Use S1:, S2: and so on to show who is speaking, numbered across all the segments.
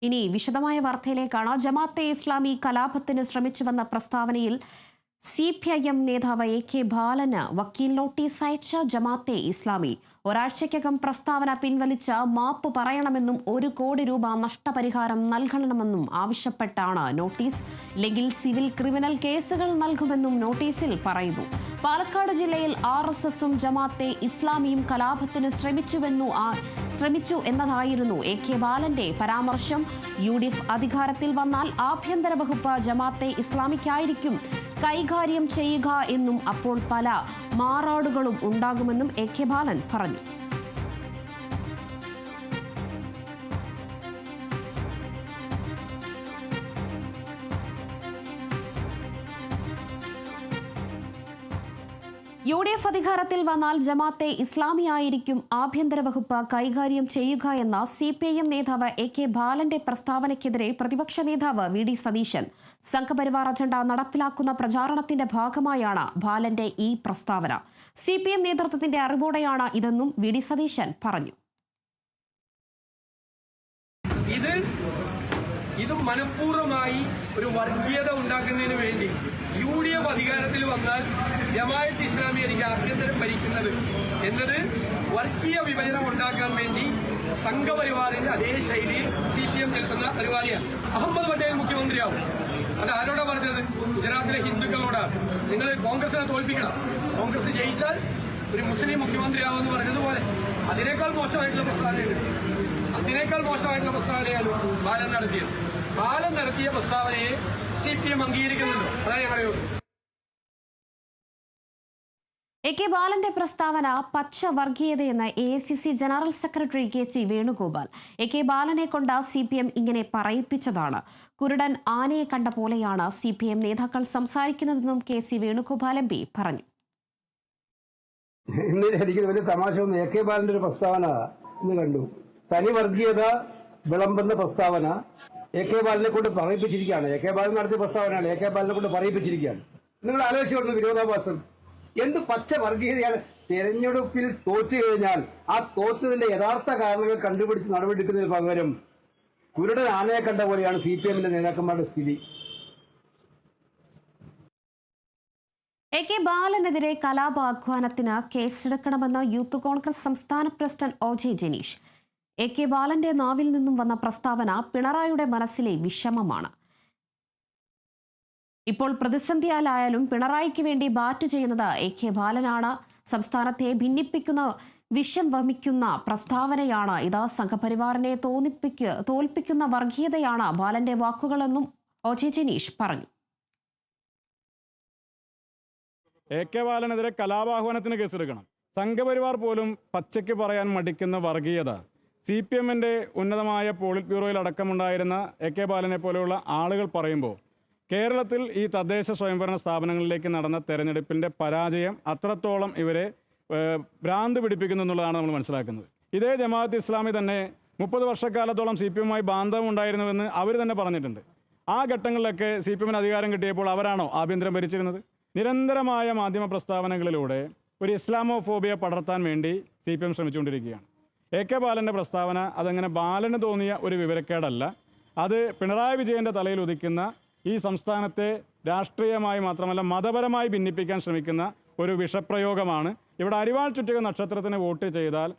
S1: ഇനി വിശദമായ വാർത്തയിലേക്കാണ്. ജമാഅത്തെ ഇസ്ലാമി കലാപത്തിന് ശ്രമിച്ചുവെന്ന പ്രസ്താവനയിൽ CPIM നേതാവ് AK ബാലന് വക്കീൽ നോട്ടീസ് അയച്ച ജമാഅത്തെ ഇസ്ലാമി ഒരാഴ്ചയ്ക്കകം പ്രസ്താവന പിൻവലിച്ച് മാപ്പ് പറയണമെന്നും 1 കോടി രൂപ നഷ്ടപരിഹാരം നൽകണമെന്നും ആവശ്യപ്പെട്ടാണ് നോട്ടീസ്. ഇല്ലെങ്കിൽ സിവിൽ ക്രിമിനൽ കേസുകൾ നൽകുമെന്നും നോട്ടീസിൽ പറയുന്നു. പാലക്കാട് ജില്ലയിൽ RSSും ജമാഅത്തെ ഇസ്ലാമിയും കലാപത്തിന് ശ്രമിച്ചു എന്നതായിരുന്നു AK ബാലന്റെ പരാമർശം. UDF അധികാരത്തിൽ വന്നാൽ ആഭ്യന്തര വകുപ്പ് ജമാഅത്തെ ഇസ്ലാമിക്കായിരിക്കും കൈകാര്യം ചെയ്യുക എന്നും അപ്പോൾ പല മാറാടുകളും ഉണ്ടാകുമെന്നും AK ബാലൻ പറഞ്ഞു. UDF അധികാരത്തിൽ വന്നാൽ ജമാഅത്തെ ഇസ്ലാമി ആയിരിക്കും ആഭ്യന്തര വകുപ്പ് കൈകാര്യം ചെയ്യുക എന്ന CPIM നേതാവ് AK ബാലന്റെ പ്രസ്താവനയ്ക്കെതിരെ പ്രതിപക്ഷ നേതാവ് VD സതീശൻ സംഘപരിവാർ അജണ്ട നടപ്പിലാക്കുന്ന പ്രചാരണത്തിന്റെ ഭാഗമായാണ് ബാലന്റെ ഈ പ്രസ്താവന. CPIM നേതൃത്വത്തിന്റെ അറിവോടെയാണ് ഇതെന്നും VD സതീശൻ പറഞ്ഞു.
S2: ഇത് മനഃപൂർവ്വമായി ഒരു വർഗീയത ഉണ്ടാക്കുന്നതിന് വേണ്ടി UDF അധികാരത്തിൽ വന്നാൽ ജമാഅത്ത് ഇസ്ലാമി എനിക്ക് ആഭ്യന്തരം ഭരിക്കുന്നത് എന്നത് വർഗീയ വിഭജനം ഉണ്ടാക്കാൻ വേണ്ടി സംഘപരിവാറിന്റെ അതേ ശൈലിയിൽ CPM നിൽക്കുന്ന പരിപാടിയാണ്. അഹമ്മദ് പട്ടേൽ മുഖ്യമന്ത്രിയാവും. അത് ആരോടാ പറഞ്ഞത്? ഗുജറാത്തിലെ ഹിന്ദുക്കളോടാണ്. നിങ്ങൾ കോൺഗ്രസിനെ തോൽപ്പിക്കണം, കോൺഗ്രസ് ജയിച്ചാൽ ഒരു മുസ്ലിം മുഖ്യമന്ത്രിയാവുമെന്ന് പറഞ്ഞതുപോലെ അതിനേക്കാൾ മോശമായിട്ടുള്ള പ്രസ്താവനയാണ് ബാലൻ നടത്തിയ പ്രസ്താവനയെ CPM അംഗീകരിക്കുന്നുണ്ടോ? അതാണ് ഞാൻ പറയുന്നത്.
S1: AK ബാലന്റെ പ്രസ്താവന പച്ച വർഗീയതയെന്ന് AICC general secretary KC Venugopal. AK ബാലനെ കൊണ്ട് CPM ഇങ്ങനെ പറയിപ്പിച്ചതാണ്. കുരുടൻ ആനയെ കണ്ട പോലെയാണ് CPM നേതാക്കൾ സംസാരിക്കുന്നതെന്നും KC വേണുഗോപാൽ MP പറഞ്ഞു.
S3: എനിക്ക് വലിയ തമാശ ഒന്ന് AK ബാലന്റെ ഒരു പ്രസ്താവന ഇന്ന് കണ്ടു. തനി വർഗീയത വിളമ്പുന്ന പ്രസ്താവന AK ബാലനെ കൊണ്ട് പറയിപ്പിച്ചിരിക്കുകയാണ്. AK ബാലൻ നടത്തിയ പ്രസ്താവനയാണ് AK ബാലനെ കൊണ്ട് പറയിപ്പിച്ചിരിക്കുകയാണ്. നിങ്ങൾ ആലോചിച്ചു കൊടുത്ത വിരോധാഭാസം എന്ത് പച്ച വർഗീയതയാണ്. തെരഞ്ഞെടുപ്പിൽ തോറ്റു കഴിഞ്ഞാൽ ആ തോറ്റതിന്റെ യഥാർത്ഥ കാരണങ്ങൾ കണ്ടുപിടിച്ച് നടപടിയെടുക്കുന്നതിന് പകരം കുരുടൻ ആനയെ കണ്ട പോലെയാണ് CPMന്റെ നേതാക്കന്മാരുടെ സ്ഥിതി.
S1: AK ബാലനെതിരെ കലാപാഹ്വാനത്തിന് കേസെടുക്കണമെന്ന് യൂത്ത് കോൺഗ്രസ് സംസ്ഥാന പ്രസിഡന്റ് OJ ജനീഷ്. AK ബാലന്റെ നാവിൽ നിന്നും വന്ന പ്രസ്താവന പിണറായിയുടെ മനസ്സിലെ വിഷമമാണ്. ഇപ്പോൾ പ്രതിസന്ധിയാലായാലും പിണറായിക്ക് വേണ്ടി ബാറ്റ് ചെയ്യുന്നത് AK ബാലനാണ്. സംസ്ഥാനത്തെ ഭിന്നിപ്പിക്കുന്ന വിഷം വമിക്കുന്ന പ്രസ്താവനയാണ് ഇത്. സംഘപരിവാറിനെ തോൽപ്പിക്കുന്ന വർഗീയതയാണ് ബാലന്റെ വാക്കുകളെന്നും OJ ജനീഷ് പറഞ്ഞു.
S4: AK ബാലനെതിരെ കലാപാഹ്വാനത്തിന് കേസെടുക്കണം. സംഘപരിവാർ പോലും പച്ചയ്ക്ക് പറയാൻ മടിക്കുന്ന വർഗീയത CPMന്റെ ഉന്നതമായ പോളിറ്റ് ബ്യൂറോയിൽ അടക്കമുണ്ടായിരുന്ന AK ബാലനെ പോലെയുള്ള ആളുകൾ പറയുമ്പോൾ കേരളത്തിൽ ഈ തദ്ദേശ സ്വയംഭരണ സ്ഥാപനങ്ങളിലേക്ക് നടന്ന തെരഞ്ഞെടുപ്പിൻ്റെ പരാജയം അത്രത്തോളം ഇവരെ ഭ്രാന്ത് പിടിപ്പിക്കുന്നു എന്നുള്ളതാണ് നമ്മൾ മനസ്സിലാക്കുന്നത്. ഇതേ ജമാഅത്ത് ഇസ്ലാമി തന്നെ 30 വർഷക്കാലത്തോളം CPMമായി ബാന്ധവം ഉണ്ടായിരുന്നുവെന്ന് അവർ തന്നെ പറഞ്ഞിട്ടുണ്ട്. ആ ഘട്ടങ്ങളിലൊക്കെ CPMന് അധികാരം കിട്ടിയപ്പോൾ അവരാണോ ആഭ്യന്തരം ഭരിച്ചിരുന്നത്? നിരന്തരമായ മാധ്യമ പ്രസ്താവനകളിലൂടെ ഒരു ഇസ്ലാമോഫോബിയ പടർത്താൻ വേണ്ടി CPM ശ്രമിച്ചുകൊണ്ടിരിക്കുകയാണ്. AK ബാലൻ്റെ പ്രസ്താവന അതങ്ങനെ ബാലന് തോന്നിയ ഒരു വിവരക്കേടല്ല. അത് പിണറായി വിജയൻ്റെ തലയിൽ ഉദിക്കുന്ന ഈ സംസ്ഥാനത്തെ രാഷ്ട്രീയമായി മാത്രമല്ല മതപരമായി ഭിന്നിപ്പിക്കാൻ ശ്രമിക്കുന്ന ഒരു വിഷപ്രയോഗമാണ്. ഇവിടെ അരിവാൾ ചുറ്റിക നക്ഷത്രത്തിന് വോട്ട് ചെയ്താൽ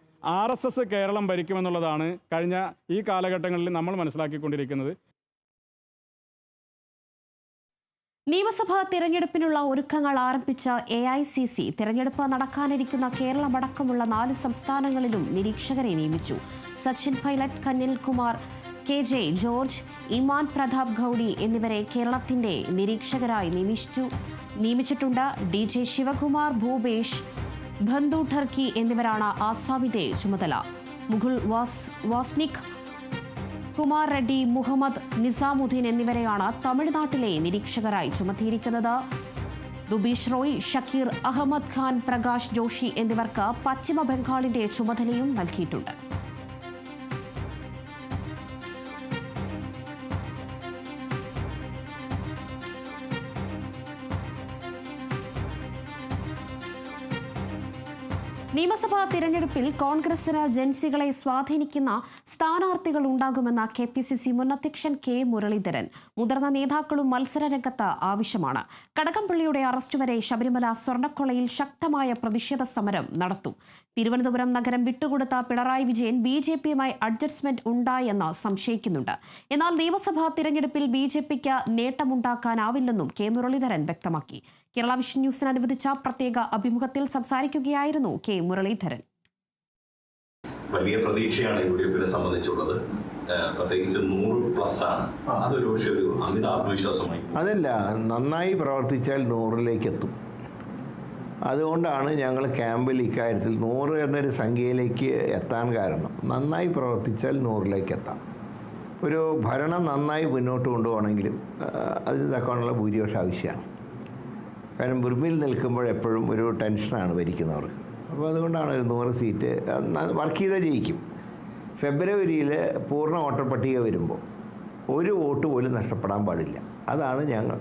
S4: RSS കേരളം ഭരിക്കുമെന്നുള്ളതാണ് കഴിഞ്ഞ ഈ കാലഘട്ടങ്ങളിൽ നമ്മൾ മനസ്സിലാക്കിക്കൊണ്ടിരിക്കുന്നത്.
S1: നിയമസഭാ തിരഞ്ഞെടുപ്പിനുള്ള ഒരുക്കങ്ങൾ ആരംഭിച്ച AICC തിരഞ്ഞെടുപ്പ് നടക്കാനിരിക്കുന്ന കേരളമടക്കമുള്ള 4 സംസ്ഥാനങ്ങളിലും നിരീക്ഷകരെ നിയമിച്ചു. സച്ചിൻ പൈലറ്റ്, കനിൽ കുമാർ, KJ ജോർജ്, ഇമാൻ പ്രതാപ് ഗൌഡി എന്നിവരെ കേരളത്തിന്റെ നിരീക്ഷകരായി നിയമിച്ചിട്ടുണ്ട്. DJ ശിവകുമാർ, ഭൂപേഷ്, ബന്ധു ടർക്കി എന്നിവരാണ് ആസാമിന്റെ ചുമതല. മുകുൾ വാസ്നിക്, കുമാർ റെഡ്ഡി, മുഹമ്മദ് നിസാമുദ്ദീൻ എന്നിവരെയാണ് തമിഴ്നാട്ടിലെ നിരീക്ഷകരായി ചുമത്തിയിരിക്കുന്നത്. ദുബീഷ് റോയ്, ഷക്കീർ അഹമ്മദ് ഖാൻ, പ്രകാശ് ജോഷി എന്നിവർക്ക് പശ്ചിമ ബംഗാളിന്റെ ചുമതലയും നൽകിയിട്ടുണ്ട്. നിയമസഭാ തിരഞ്ഞെടുപ്പിൽ കോൺഗ്രസിന് ജൻസികളെ സ്വാധീനിക്കുന്ന സ്ഥാനാർത്ഥികൾ ഉണ്ടാകുമെന്ന KPCC മുൻ അധ്യക്ഷൻ K മുരളീധരൻ. മുതിർന്ന നേതാക്കളും മത്സരരംഗത്ത് ആവശ്യമാണ്. കടകംപള്ളിയുടെ അറസ്റ്റ് വരെ ശബരിമല സ്വർണ്ണക്കൊള്ളയിൽ ശക്തമായ പ്രതിഷേധ സമരം നടത്തും. തിരുവനന്തപുരം നഗരം വിട്ടുകൊടുത്ത പിണറായി വിജയൻ BJPയുമായി അഡ്ജസ്റ്റ്മെന്റ് ഉണ്ടായെന്ന് സംശയിക്കുന്നുണ്ട്. എന്നാൽ നിയമസഭാ തിരഞ്ഞെടുപ്പിൽ BJPക്ക് നേട്ടമുണ്ടാക്കാനാവില്ലെന്നും K മുരളീധരൻ വ്യക്തമാക്കി. കേരള വിഷൻ ന്യൂസിന് അനുവദിച്ച പ്രത്യേക അഭിമുഖത്തിൽ സംസാരിക്കുകയായിരുന്നു K മുരളീധരൻ.
S5: വലിയ പ്രതീക്ഷയാണ് UDFനെ സംബന്ധിച്ചുള്ളത്. പ്രത്യേകിച്ച് 100+ ആണ്. അതൊരു പക്ഷേ ഒരു അമിത ആത്മവിശ്വാസമായി.
S6: അതല്ല, നന്നായി പ്രവർത്തിച്ചാൽ 100ലേക്ക് എത്തും. അതുകൊണ്ടാണ് ഞങ്ങൾ ക്യാമ്പിൽ ഇക്കാര്യത്തിൽ 100 എന്നൊരു സംഖ്യയിലേക്ക് എത്താൻ കാരണം. നന്നായി പ്രവർത്തിച്ചാൽ 100ലേക്ക് എത്താം. ഒരു ഭരണം നന്നായി മുന്നോട്ട് കൊണ്ടുപോകണമെങ്കിലും അതിന് തക്കമുള്ള ഭൂരിപക്ഷം ആവശ്യമാണ്. കാരണം മുൻപിൽ നിൽക്കുമ്പോൾ എപ്പോഴും ഒരു ടെൻഷനാണ് ഭരിക്കുന്നവർക്ക്. അപ്പോൾ അതുകൊണ്ടാണ് ഒരു 100 സീറ്റ് വർക്ക് ചെയ്താൽ ജയിക്കും. ഫെബ്രുവരിയിൽ പൂർണ്ണ വോട്ടർ പട്ടിക വരുമ്പോൾ ഒരു വോട്ട് പോലും നഷ്ടപ്പെടാൻ പാടില്ല. അതാണ് ഞങ്ങൾ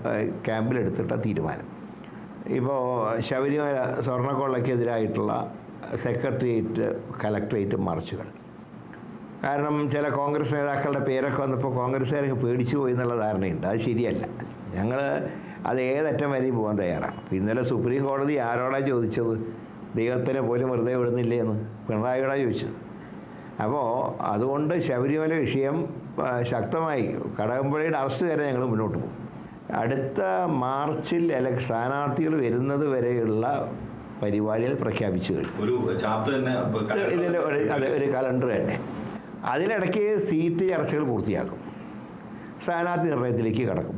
S6: ക്യാമ്പിലെടുത്തിട്ട തീരുമാനം. ഇപ്പോൾ ശബരിമല സ്വർണ്ണക്കൊള്ളയ്ക്കെതിരായിട്ടുള്ള സെക്രട്ടേറിയറ്റ് കളക്ടറേറ്റ് മാർച്ചുകൾ, കാരണം ചില കോൺഗ്രസ് നേതാക്കളുടെ പേരൊക്കെ വന്നപ്പോൾ കോൺഗ്രസ്സുകാരൊക്കെ പേടിച്ചു പോയി എന്നുള്ള ധാരണയുണ്ട്. അത് ശരിയല്ല. ഞങ്ങൾ അത് ഏതറ്റം വരെയും പോകാൻ തയ്യാറാണ്. ഇന്നലെ സുപ്രീം കോടതി ആരോടാണ് ചോദിച്ചത്? ദൈവത്തിനെ പോലും വെറുതെ വിടുന്നില്ലേ എന്ന് പിണറായിയോടാണ് ചോദിച്ചത്. അപ്പോൾ അതുകൊണ്ട് ശബരിമല വിഷയം ശക്തമായി കടകംപള്ളിയുടെ അറസ്റ്റ് വരെ ഞങ്ങൾ മുന്നോട്ട് പോകും. അടുത്ത മാർച്ചിൽ സ്ഥാനാർത്ഥികൾ വരുന്നത് വരെയുള്ള പരിപാടികൾ പ്രഖ്യാപിച്ചു കഴിഞ്ഞു. ഇതിൻ്റെ ഒരു കലണ്ടർ തന്നെ. അതിനിടയ്ക്ക് സീറ്റ് ചർച്ചകൾ പൂർത്തിയാക്കും. സ്ഥാനാർത്ഥി നിർണയത്തിലേക്ക് കടക്കും.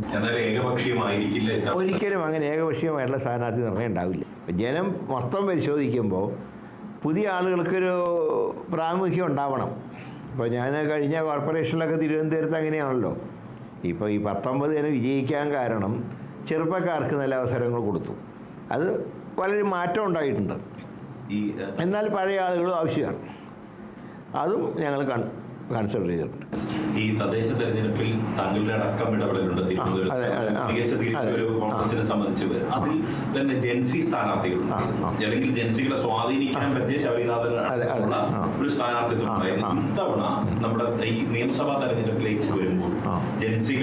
S6: ഒരിക്കലും അങ്ങനെ ഏകപക്ഷീയമായിട്ടുള്ള സ്ഥാനാർത്ഥി നിർണയം ഉണ്ടാവില്ല. ജനം മൊത്തം പരിശോധിക്കുമ്പോൾ പുതിയ ആളുകൾക്കൊരു പ്രാമുഖ്യം ഉണ്ടാവണം. ഇപ്പോൾ ഞാൻ കഴിഞ്ഞ കോർപ്പറേഷനിലൊക്കെ തിരുവനന്തപുരത്ത് അങ്ങനെയാണല്ലോ. ഇപ്പോൾ ഈ 19 വിജയിക്കാൻ കാരണം ചെറുപ്പക്കാർക്ക് നല്ല അവസരങ്ങൾ കൊടുത്തു. അത് വളരെ മാറ്റം ഉണ്ടായിട്ടുണ്ട്. എന്നാൽ പഴയ ആളുകളും ആവശ്യമാണ്. അതും ഞങ്ങൾ കൺസിഡർ ചെയ്തിട്ടുണ്ട്.
S5: ഈ തദ്ദേശ തെരഞ്ഞെടുപ്പിൽ താങ്കളുടെ അടക്കം ഇടപെടലുണ്ട് കോൺഗ്രസിനെ സംബന്ധിച്ച്. അതിൽ തന്നെ ജൻസി സ്ഥാനാർത്ഥികളുണ്ട്, അല്ലെങ്കിൽ ജൻസികളെ സ്വാധീനിക്കാൻ പറ്റിയ ശബരിനാഥനുള്ള ഒരു സ്ഥാനാർത്ഥിത്വം ഉണ്ടായിരുന്നു. ഇത്തവണ നമ്മുടെ ഈ നിയമസഭാ തെരഞ്ഞെടുപ്പിലേക്ക് വരുമ്പോൾ ജൻസി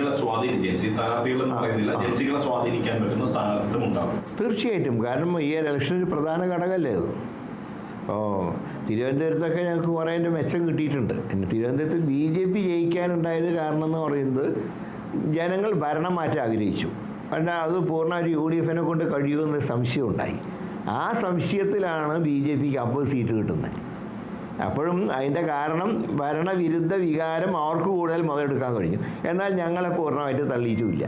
S5: സ്ഥാനാർത്ഥികൾ എന്ന് പറയുന്നില്ല, ജൻസികളെ സ്വാധീനിക്കാൻ പറ്റുന്ന സ്ഥാനാർത്ഥിത്വം ഉണ്ടാകും.
S6: തീർച്ചയായിട്ടും. കാരണം ഈ ഇലക്ഷൻ ഒരു പ്രധാന ഘടകമല്ലേ അത്. തിരുവനന്തപുരത്തൊക്കെ ഞങ്ങൾക്ക് കുറേ മെച്ചം കിട്ടിയിട്ടുണ്ട്. തിരുവനന്തപുരത്ത് BJP ജയിക്കാനുണ്ടായത് കാരണം എന്ന് പറയുന്നത് ജനങ്ങൾ ഭരണം മാറ്റം ആഗ്രഹിച്ചു. കാരണം അത് പൂർണ്ണ ഒരു UDFനെ കൊണ്ട് കഴിയുമെന്ന് സംശയം ഉണ്ടായി. ആ സംശയത്തിലാണ് BJPക്ക് 50 സീറ്റ് കിട്ടുന്നത്. അപ്പോഴും അതിൻ്റെ കാരണം ഭരണവിരുദ്ധ വികാരം അവർക്ക് കൂടുതൽ മുതലെടുക്കാൻ കഴിഞ്ഞു. എന്നാൽ ഞങ്ങളെ പൂർണ്ണമായിട്ട് തള്ളിയിട്ടുമില്ല.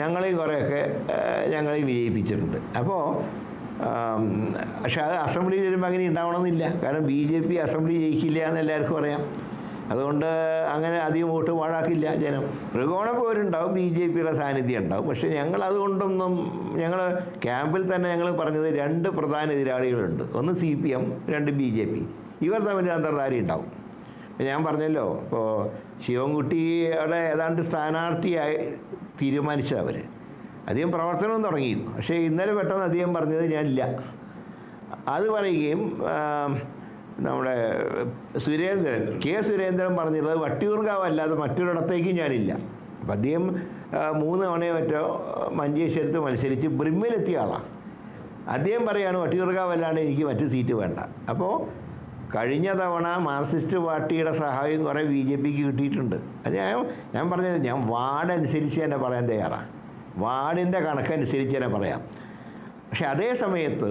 S6: ഞങ്ങളെയും കുറേയൊക്കെ ഞങ്ങളെയും വിജയിപ്പിച്ചിട്ടുണ്ട്. അപ്പോൾ പക്ഷെ അത് അസംബ്ലിയിൽ വരുമ്പോൾ അങ്ങനെ ഉണ്ടാവണമെന്നില്ല. കാരണം BJP അസംബ്ലി ജയിക്കില്ല എന്ന് എല്ലാവർക്കും അറിയാം. അതുകൊണ്ട് അങ്ങനെ അധികം വോട്ട് പാഴാക്കില്ല ജനം. ത്രികോണ പോരുണ്ടാവും, BJPയുടെ സാന്നിധ്യം ഉണ്ടാവും. പക്ഷേ ഞങ്ങൾ അതുകൊണ്ടൊന്നും, ഞങ്ങൾ ക്യാമ്പിൽ തന്നെ ഞങ്ങൾ പറഞ്ഞത് 2 പ്രധാന എതിരാളികളുണ്ട്. ഒന്ന് CPM, 2 BJP. ഇവർ തമ്മിൽ അന്തർധാര ഉണ്ടാവും. ഞാൻ പറഞ്ഞല്ലോ, ഇപ്പോൾ ശിവൻകുട്ടിയുടെ ഏതാണ്ട് സ്ഥാനാർത്ഥിയായി തീരുമാനിച്ചവർ അധികം പ്രവർത്തനവും തുടങ്ങിയിരുന്നു. പക്ഷേ ഇന്നലെ പെട്ടെന്ന് അധികം പറഞ്ഞത് ഞാനില്ല. അത് പറയുകയും നമ്മുടെ K സുരേന്ദ്രൻ പറഞ്ഞിട്ടുള്ളത് വട്ടിയൂർക്കാവ് അല്ലാതെ മറ്റൊരിടത്തേക്കും ഞാനില്ല. അപ്പം അദ്ദേഹം 3 തവണയോ മറ്റോ മഞ്ചേശ്വരത്ത് മത്സരിച്ച് ബ്രിമ്മിലെത്തിയ ആളാണ്. അദ്ദേഹം പറയുകയാണ് വട്ടിയൂർക്കാവ് അല്ലാണ്ട് എനിക്ക് മറ്റു സീറ്റ് വേണ്ട. അപ്പോൾ കഴിഞ്ഞ തവണ മാർക്സിസ്റ്റ് പാർട്ടിയുടെ സഹായം കുറേ BJPക്ക് കിട്ടിയിട്ടുണ്ട്. അത് ഞാൻ പറഞ്ഞത് ഞാൻ വാർഡ് അനുസരിച്ച് തന്നെ പറയാൻ തയ്യാറാണ്. വാർഡിൻ്റെ കണക്കനുസരിച്ച് തന്നെ പറയാം. പക്ഷെ അതേ സമയത്ത്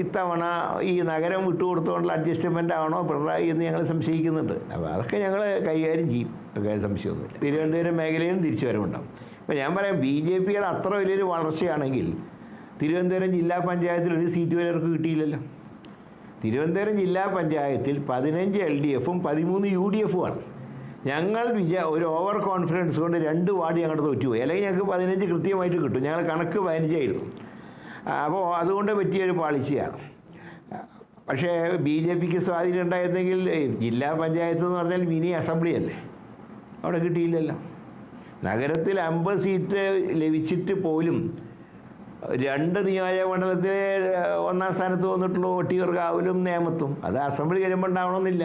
S6: ഇത്തവണ ഈ നഗരം വിട്ടുകൊടുത്തുകൊണ്ടുള്ള അഡ്ജസ്റ്റ്മെൻ്റ് ആണോ പിണറായി എന്ന് ഞങ്ങൾ സംശയിക്കുന്നുണ്ട്. അപ്പോൾ അതൊക്കെ ഞങ്ങൾ കൈകാര്യം ചെയ്യും. കാര്യം സംശയമൊന്നുമില്ല. തിരുവനന്തപുരം മേഖലയിലും തിരിച്ചു വരവുണ്ടാവും. ഇപ്പോൾ ഞാൻ പറയാം, BJPയുടെ അത്ര വലിയൊരു വളർച്ചയാണെങ്കിൽ തിരുവനന്തപുരം ജില്ലാ പഞ്ചായത്തിൽ ഒരു സീറ്റ് വരെ അവർക്ക് കിട്ടിയില്ലല്ലോ. തിരുവനന്തപുരം ജില്ലാ പഞ്ചായത്തിൽ 15 LDFും 13 UDFുമാണ്. ഞങ്ങൾ ഒരു ഓവർ കോൺഫിഡൻസ് കൊണ്ട് 2 വാർഡ് ഞങ്ങളുടെ തോറ്റുപോയി. അല്ലെങ്കിൽ ഞങ്ങൾക്ക് 15 കൃത്യമായിട്ട് കിട്ടും. ഞങ്ങൾ കണക്ക് 15 ആയിരുന്നു. അപ്പോൾ അതുകൊണ്ട് പറ്റിയൊരു പാളിച്ചയാണ്. പക്ഷേ BJPക്ക് സ്വാധീനം ഉണ്ടായിരുന്നെങ്കിൽ ജില്ലാ പഞ്ചായത്ത് എന്ന് പറഞ്ഞാൽ മിനി അസംബ്ലി അല്ലേ, അവിടെ കിട്ടിയില്ലല്ലോ. നഗരത്തിൽ 50 സീറ്റ് ലഭിച്ചിട്ട് പോലും 2 നിയോജകമണ്ഡലത്തിലെ 1ാം സ്ഥാനത്ത് വന്നിട്ടുള്ളൂ വട്ടിയൂർക്കാവിലും നേമത്തും. അത് അസംബ്ലി വരുമ്പോൾ ഉണ്ടാവണമെന്നില്ല.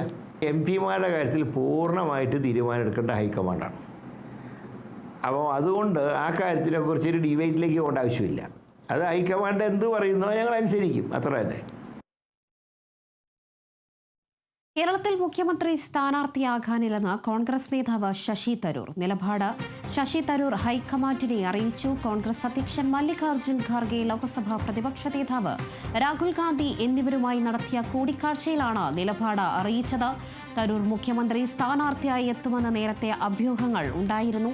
S6: MP-മാരുടെ കാര്യത്തിൽ പൂർണ്ണമായിട്ട് തീരുമാനമെടുക്കേണ്ട ഹൈക്കമാൻഡാണ്. അപ്പോൾ അതുകൊണ്ട് ആ കാര്യത്തിനെക്കുറിച്ചൊരു ഡിബേറ്റിലേക്ക് പോകേണ്ട ആവശ്യമില്ല. അത് ഹൈക്കമാൻഡ് എന്ത് പറയുന്നോ ഞങ്ങൾ അനുസരിക്കും, അത്ര തന്നെ.
S1: കേരളത്തിൽ മുഖ്യമന്ത്രി സ്ഥാനാർത്ഥിയാകാനില്ലെന്ന് കോൺഗ്രസ് നേതാവ് ശശി തരൂർ. നിലപാട് ശശി തരൂർ ഹൈക്കമാൻഡിനെ അറിയിച്ചു. കോൺഗ്രസ് അധ്യക്ഷൻ മല്ലികാർജ്ജുൻ ഖാർഗെ, ലോക്സഭാ പ്രതിപക്ഷ നേതാവ് രാഹുൽ ഗാന്ധി എന്നിവരുമായി നടത്തിയ കൂടിക്കാഴ്ചയിലാണ് നിലപാട് അറിയിച്ചത്. തരൂർ മുഖ്യമന്ത്രി സ്ഥാനാർത്ഥിയായി എത്തുമെന്ന് നേരത്തെ അഭ്യൂഹങ്ങൾ ഉണ്ടായിരുന്നു.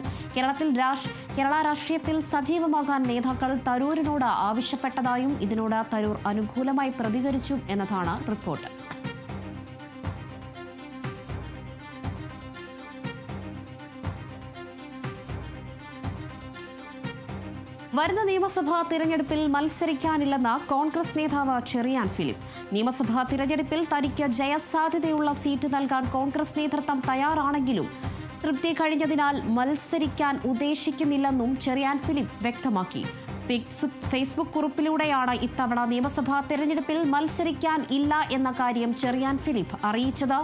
S1: കേരള രാഷ്ട്രീയത്തിൽ സജീവമാകാൻ നേതാക്കൾ തരൂരിനോട് ആവശ്യപ്പെട്ടതായും ഇതിനോട് തരൂർ അനുകൂലമായി പ്രതികരിച്ചു എന്നതാണ് റിപ്പോർട്ട്. വരുന്ന നിയമസഭാ തിരഞ്ഞെടുപ്പിൽ മത്സരിക്കാനില്ലെന്ന് കോൺഗ്രസ് നേതാവ് ചെറിയാൻ ഫിലിപ്പ്. നിയമസഭാ തിരഞ്ഞെടുപ്പിൽ തനിക്ക് ജയസാധ്യതയുള്ള സീറ്റ് നൽകാൻ കോൺഗ്രസ് നേതൃത്വം തയ്യാറാണെങ്കിലും തൃപ്തി കഴിഞ്ഞതിനാൽ മത്സരിക്കാൻ ഉദ്ദേശിക്കുന്നില്ലെന്നും ചെറിയാൻ ഫിലിപ്പ് വ്യക്തമാക്കി. ഫേസ്ബുക്ക് കുറിപ്പിലൂടെയാണ് ഇത്തവണ നിയമസഭാ തെരഞ്ഞെടുപ്പിൽ മത്സരിക്കാൻ ഇല്ല എന്ന കാര്യം ചെറിയാൻ ഫിലിപ്പ് അറിയിച്ചത്.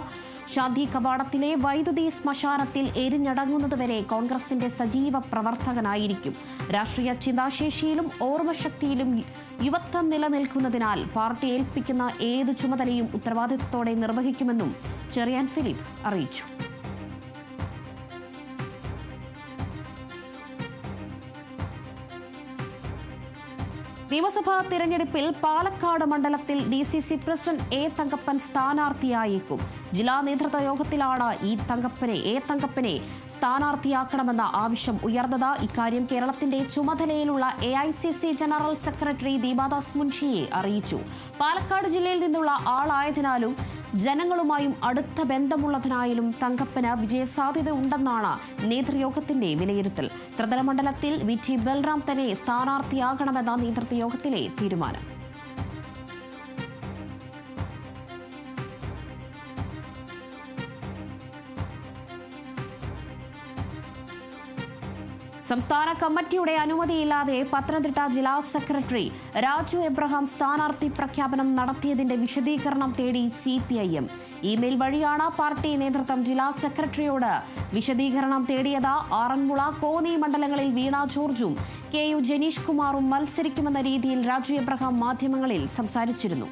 S1: ശാന്തി കവാടത്തിലെ വൈദ്യുതി ശ്മശാനത്തിൽ എരിഞ്ഞടങ്ങുന്നതുവരെ കോൺഗ്രസിന്റെ സജീവ പ്രവർത്തകനായിരിക്കും. രാഷ്ട്രീയ ചിന്താശേഷിയിലും ഓർമ്മശക്തിയിലും യുവത്വം നിലനിൽക്കുന്നതിനാൽ പാർട്ടി ഏൽപ്പിക്കുന്ന ഏത് ചുമതലയും ഉത്തരവാദിത്തത്തോടെ നിർവഹിക്കുമെന്നും ചെറിയാൻ ഫിലിപ്പ് അറിയിച്ചു. നിയമസഭാ തിരഞ്ഞെടുപ്പിൽ പാലക്കാട് മണ്ഡലത്തിൽ DCC പ്രസിഡന്റ് എ തങ്കപ്പൻ സ്ഥാനാർത്ഥിയായേക്കും. ജില്ലാ നേതൃത്വ യോഗത്തിലാണ് എ തങ്കപ്പനെ സ്ഥാനാർത്ഥിയാക്കണമെന്ന ആവശ്യം ഉയർന്നത്. ഇക്കാര്യം കേരളത്തിന്റെ ചുമതലയിലുള്ള AICC ജനറൽ സെക്രട്ടറി ദീപാദാസ് മുൻഷിയെ അറിയിച്ചു. പാലക്കാട് ജില്ലയിൽ നിന്നുള്ള ആളായതിനാലും ജനങ്ങളുമായും അടുത്ത ബന്ധമുള്ളതിനായാലും തങ്കപ്പന് വിജയസാധ്യത ഉണ്ടെന്നാണ് നേതൃയോഗത്തിന്റെ വിലയിരുത്തൽ. ത്രിതല മണ്ഡലത്തിൽ VT ബൽറാം തന്നെ സ്ഥാനാർത്ഥിയാകണമെന്ന നേതൃത്വയോഗത്തിലെ തീരുമാനം. സംസ്ഥാന കമ്മിറ്റിയുടെ അനുമതിയില്ലാതെ പത്തനംതിട്ട ജില്ലാ സെക്രട്ടറി രാജു എബ്രഹാം സ്ഥാനാർത്ഥി പ്രഖ്യാപനം നടത്തിയതിന്റെ വിശദീകരണം തേടി CPIM. ഇമെയിൽ വഴിയാണ് പാർട്ടി നേതൃത്വം ജില്ലാ സെക്രട്ടറിയോട് വിശദീകരണം തേടിയത്. ആറന്മുള, കോന്നി മണ്ഡലങ്ങളിൽ വീണ ജോർജും KU ജനീഷ് കുമാറും മത്സരിക്കുമെന്ന രീതിയിൽ രാജു എബ്രഹാം മാധ്യമങ്ങളിൽ സംസാരിച്ചിരുന്നു.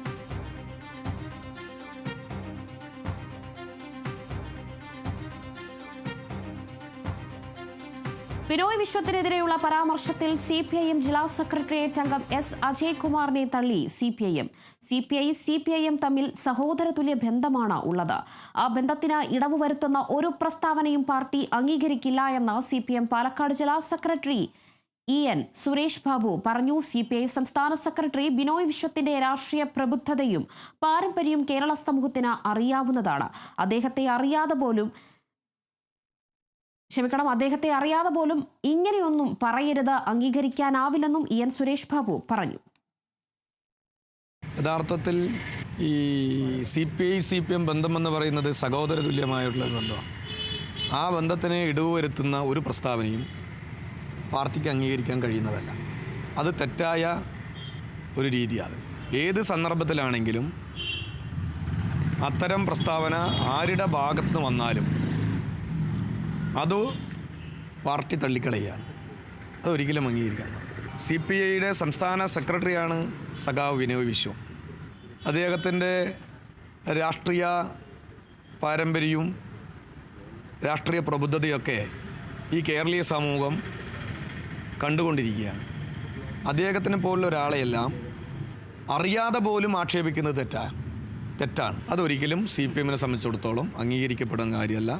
S1: ബിനോയ് വിശ്വത്തിനെതിരെയുള്ള പരാമർശത്തിൽ CPIM ജില്ലാ സെക്രട്ടേറിയറ്റ് അംഗം S. അജയ്കുമാറിനെ തള്ളി CPIM. CPIM തമ്മിൽ സഹോദരതുല്യ ബന്ധമാണ് ഉള്ളത്. ആ ബന്ധത്തിന് ഇടവ് വരുത്തുന്ന ഒരു പ്രസ്താവനയും പാർട്ടി അംഗീകരിക്കില്ല എന്ന് CPIM പാലക്കാട് ജില്ലാ സെക്രട്ടറി EN സുരേഷ് ബാബു പറഞ്ഞു. CPI സംസ്ഥാന സെക്രട്ടറി ബിനോയ് വിശ്വത്തിന്റെ രാഷ്ട്രീയ പ്രബുദ്ധതയും പാരമ്പര്യവും കേരള സമൂഹത്തിന് അറിയാവുന്നതാണ്. അദ്ദേഹത്തെ അറിയാതെ പോലും ഇങ്ങനെയൊന്നും പറയരുത്, അംഗീകരിക്കാനാവില്ലെന്നും EN സുരേഷ് ബാബു പറഞ്ഞു.
S7: യഥാർത്ഥത്തിൽ ഈ CPI-CPM ബന്ധമെന്ന് പറയുന്നത് സഹോദര തുല്യമായിട്ടുള്ള ബന്ധമാണ്. ആ ബന്ധത്തിന് ഇടിവ് വരുത്തുന്ന ഒരു പ്രസ്താവനയും പാർട്ടിക്ക് അംഗീകരിക്കാൻ കഴിയുന്നതല്ല. അത് തെറ്റായ ഒരു രീതിയാണ്. ഏത് സന്ദർഭത്തിലാണെങ്കിലും അത്തരം പ്രസ്താവന ആരുടെ ഭാഗത്ത് വന്നാലും അത് പാർട്ടി തള്ളിക്കളയാണ്. അതൊരിക്കലും അംഗീകരിക്കാൻ CPIയുടെ സംസ്ഥാന സെക്രട്ടറിയാണ് സഖാവ് വിനോയ് വിശ്വം. അദ്ദേഹത്തിൻ്റെ രാഷ്ട്രീയ പാരമ്പര്യവും രാഷ്ട്രീയ പ്രബുദ്ധതയൊക്കെ ഈ കേരളീയ സമൂഹം കണ്ടുകൊണ്ടിരിക്കുകയാണ്. അദ്ദേഹത്തിനെ പോലുള്ള ഒരാളെയെല്ലാം അറിയാതെ പോലും ആക്ഷേപിക്കുന്നത് തെറ്റാണ്. അതൊരിക്കലും CPIനെ സംബന്ധിച്ചിടത്തോളം അംഗീകരിക്കപ്പെടുന്ന കാര്യമല്ല.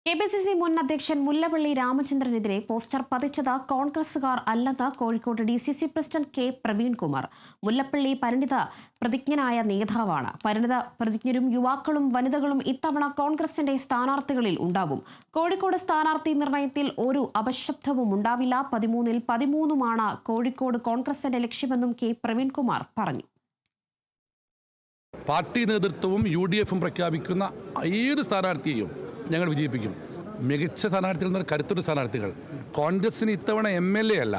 S1: KPCC മുൻ അധ്യക്ഷൻ മുല്ലപ്പള്ളി രാമചന്ദ്രനെതിരെ പോസ്റ്റർ പതിച്ചത് കോൺഗ്രസുകാർ അല്ലെന്ന് Kozhikode DCC president K. Praveenkumar. Mullappally പരിണിത പ്രതിജ്ഞനായ നേതാവാണ്. പരിണിത പ്രതിജ്ഞരും യുവാക്കളും വനിതകളും ഇത്തവണ കോൺഗ്രസിന്റെ സ്ഥാനാർത്ഥികളിൽ ഉണ്ടാകും. കോഴിക്കോട് സ്ഥാനാർത്ഥി നിർണയത്തിൽ ഒരു അപശബ്ദവും ഉണ്ടാവില്ല. 13-ൽ 13-മാണ് കോഴിക്കോട് കോൺഗ്രസിന്റെ ലക്ഷ്യമെന്നും K. പ്രവീൺകുമാർ പറഞ്ഞു.
S8: പാർട്ടി നേതൃത്വവും UDFും പ്രഖ്യാപിക്കുന്ന ഏത് സ്ഥാനാർത്ഥിയെയും ഞങ്ങൾ വിജയിപ്പിക്കും. മികച്ച സ്ഥാനാർത്ഥികൾ എന്ന് കരുത്തുറ്റ സ്ഥാനാർത്ഥികൾ. കോൺഗ്രസിന് ഇത്തവണ MLA അല്ല,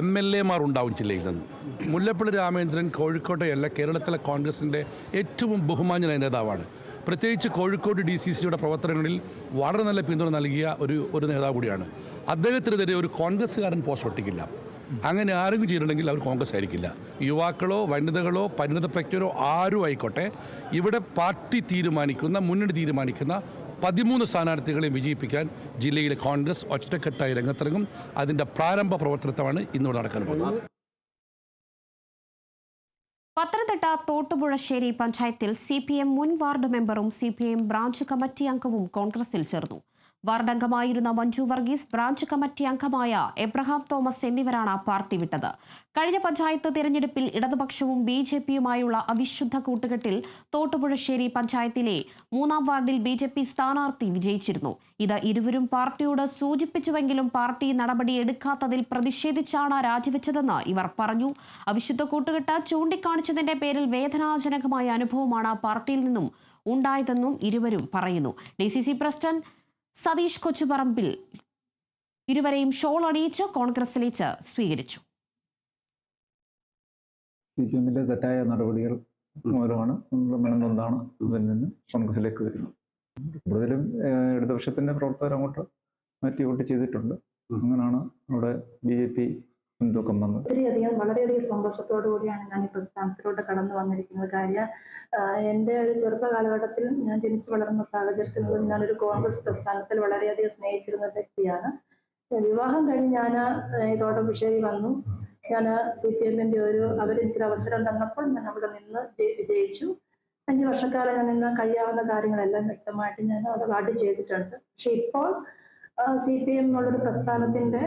S8: MLA-മാർ ഉണ്ടാവും ജില്ലയിൽ നിന്ന്. മുല്ലപ്പള്ളി രാമചന്ദ്രൻ കോഴിക്കോട്ടെയല്ല, കേരളത്തിലെ കോൺഗ്രസിൻ്റെ ഏറ്റവും ബഹുമാന്യനായ നേതാവാണ്. പ്രത്യേകിച്ച് കോഴിക്കോട് DCCയുടെ പ്രവർത്തനങ്ങളിൽ വളരെ നല്ല പിന്തുണ നൽകിയ ഒരു നേതാവ് കൂടിയാണ്. അദ്ദേഹത്തിനെതിരെ ഒരു കോൺഗ്രസ്സുകാരൻ പോസ്റ്റ് ഒട്ടിക്കില്ല. അങ്ങനെ ആരെങ്കിലും ചെയ്തിട്ടുണ്ടെങ്കിൽ അവർ കോൺഗ്രസ് ആയിരിക്കില്ല. യുവാക്കളോ വനിതകളോ പരിണിത പ്രജ്ഞരോ ആരും ആയിക്കോട്ടെ, ഇവിടെ പാർട്ടി തീരുമാനിക്കുന്ന, മുന്നണി തീരുമാനിക്കുന്ന 13 സ്ഥാനാർത്ഥികളെ വിജയിപ്പിക്കാൻ ജില്ലയിലെ കോൺഗ്രസ് ഒറ്റക്കെട്ടായി രംഗത്തിറങ്ങും. അതിൻ്റെ പ്രാരംഭ പ്രവർത്തനത്വമാണ് ഇന്നിവിടെ നടക്കാൻ പോകുന്നത്.
S1: പത്തനംതിട്ട തോട്ടുപുഴശ്ശേരി പഞ്ചായത്തിൽ CPM മുൻ വാർഡ് മെമ്പറും CPM ബ്രാഞ്ച് കമ്മിറ്റി അംഗവും കോൺഗ്രസിൽ ചേർന്നു. വാർഡംഗമായിരുന്ന മഞ്ജു വർഗീസ്, ബ്രാഞ്ച് കമ്മിറ്റി അംഗമായ എബ്രഹാം തോമസ് എന്നിവരാണ് പാർട്ടി വിട്ടത്. കഴിഞ്ഞ പഞ്ചായത്ത് തിരഞ്ഞെടുപ്പിൽ ഇടതുപക്ഷവും BJPയുമായുള്ള അവിശുദ്ധ കൂട്ടുകെട്ടിൽ തോട്ടുപുഴശ്ശേരി പഞ്ചായത്തിലെ 3-ാം വാർഡിൽ BJP സ്ഥാനാർത്ഥി വിജയിച്ചിരുന്നു. ഇത് ഇരുവരും പാർട്ടിയോട് സൂചിപ്പിച്ചുവെങ്കിലും പാർട്ടി നടപടിയെടുക്കാത്തതിൽ പ്രതിഷേധിച്ചാണ് രാജിവെച്ചതെന്ന് ഇവർ പറഞ്ഞു. അവിശുദ്ധ കൂട്ടുകെട്ട് ചൂണ്ടിക്കാണിച്ചതിന്റെ പേരിൽ വേദനാജനകമായ അനുഭവമാണ് പാർട്ടിയിൽ നിന്നും ഉണ്ടായതെന്നും ഇരുവരും പറയുന്നു. DCC പ്രസിഡന്റ് സതീഷ് കൊച്ചുപറമ്പിൽ ഇരുവരെയും ഷോൾ അണിയിച്ച് കോൺഗ്രസിലേക്ക് സ്വീകരിച്ചു.
S9: CPMന്റെ തെറ്റായ നടപടികൾ മൂലമാണ് നമ്മൾ മനംനൊന്താണ് അതിൽ നിന്ന് കോൺഗ്രസിലേക്ക് വരുന്നത്. കൂടുതലും ഇടതുപക്ഷത്തിന്റെ പ്രവർത്തകർ അങ്ങോട്ട് മാറ്റി വോട്ട് ചെയ്തിട്ടുണ്ട്. അങ്ങനെയാണ് അവിടെ BJP മുൻതൂക്കം വന്നത്.
S10: വളരെയധികം സന്തോഷത്തോടു കൂടിയാണ് ഞാൻ ഈ പ്രസ്ഥാനത്തിലോട്ട് കടന്നു വന്നിരിക്കുന്നത്. കാര്യം എൻ്റെ ഒരു ചെറുപ്പ കാലഘട്ടത്തിൽ ഞാൻ ജനിച്ചു വളർന്ന സാഹചര്യത്തിൽ നിന്നും ഞാനൊരു കോൺഗ്രസ് പ്രസ്ഥാനത്തിൽ വളരെയധികം സ്നേഹിച്ചിരുന്ന വ്യക്തിയാണ്. വിവാഹം കഴിഞ്ഞ് ഞാൻ തോട്ടുപുഴശ്ശേരി വന്നു. ഞാൻ CPMന്റെ അവരെനിക്കൊരു അവസരം തന്നപ്പോൾ ഞാൻ അവിടെ നിന്ന് വിജയിച്ചു. 5 വർഷക്കാലം ഞാൻ നിന്ന് കഴിയാവുന്ന കാര്യങ്ങളെല്ലാം വ്യക്തമായിട്ട് ഞാൻ അവിടെ വാർഡ് ചെയ്തിട്ടുണ്ട്. പക്ഷെ ഇപ്പോൾ CPM എന്നുള്ളൊരു പ്രസ്ഥാനത്തിന്റെ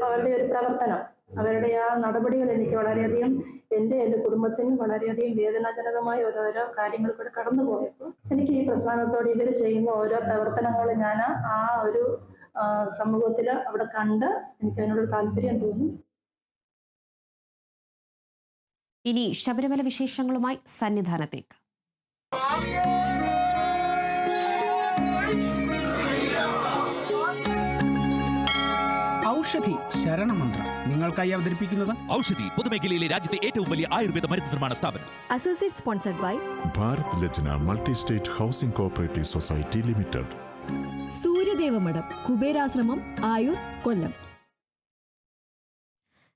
S10: അവരുടെ ഒരു പ്രവർത്തനം, അവരുടെ ആ നടപടികൾ എനിക്ക് വളരെയധികം എൻ്റെ കുടുംബത്തിന് വളരെയധികം വേദനാജനകമായ ഓരോരോ കാര്യങ്ങൾ കൂടെ കടന്നു പോയപ്പോൾ എനിക്ക് ഈ പ്രസ്ഥാനത്തോട് ഇവർ ചെയ്യുന്ന ഓരോ പ്രവർത്തനങ്ങൾ ഞാൻ ആ ഒരു സമൂഹത്തിൽ അവിടെ കണ്ട് എനിക്ക് അതിനോട് താല്പര്യം തോന്നി.
S1: ഇനി ശബരിമല വിശേഷങ്ങളുമായി സന്നിധാനത്തേക്ക്.
S11: ഔഷധി ശരണമന്ത്രം നിങ്ങൾക്കായി അവതരിപ്പിക്കുന്നത്
S12: ഔഷധി പൊതുമേഖലയിലെ രാജ്യത്തെ ഏറ്റവും വലിയ ആയുർവേദ മരുന്ന് നിർമ്മാണ സ്ഥാപനം.
S13: Associate sponsored by
S14: Bharat Lajna multi state housing cooperative society limited.
S13: Suryadevamadom, Kuberashramam, Ayur, Kollam.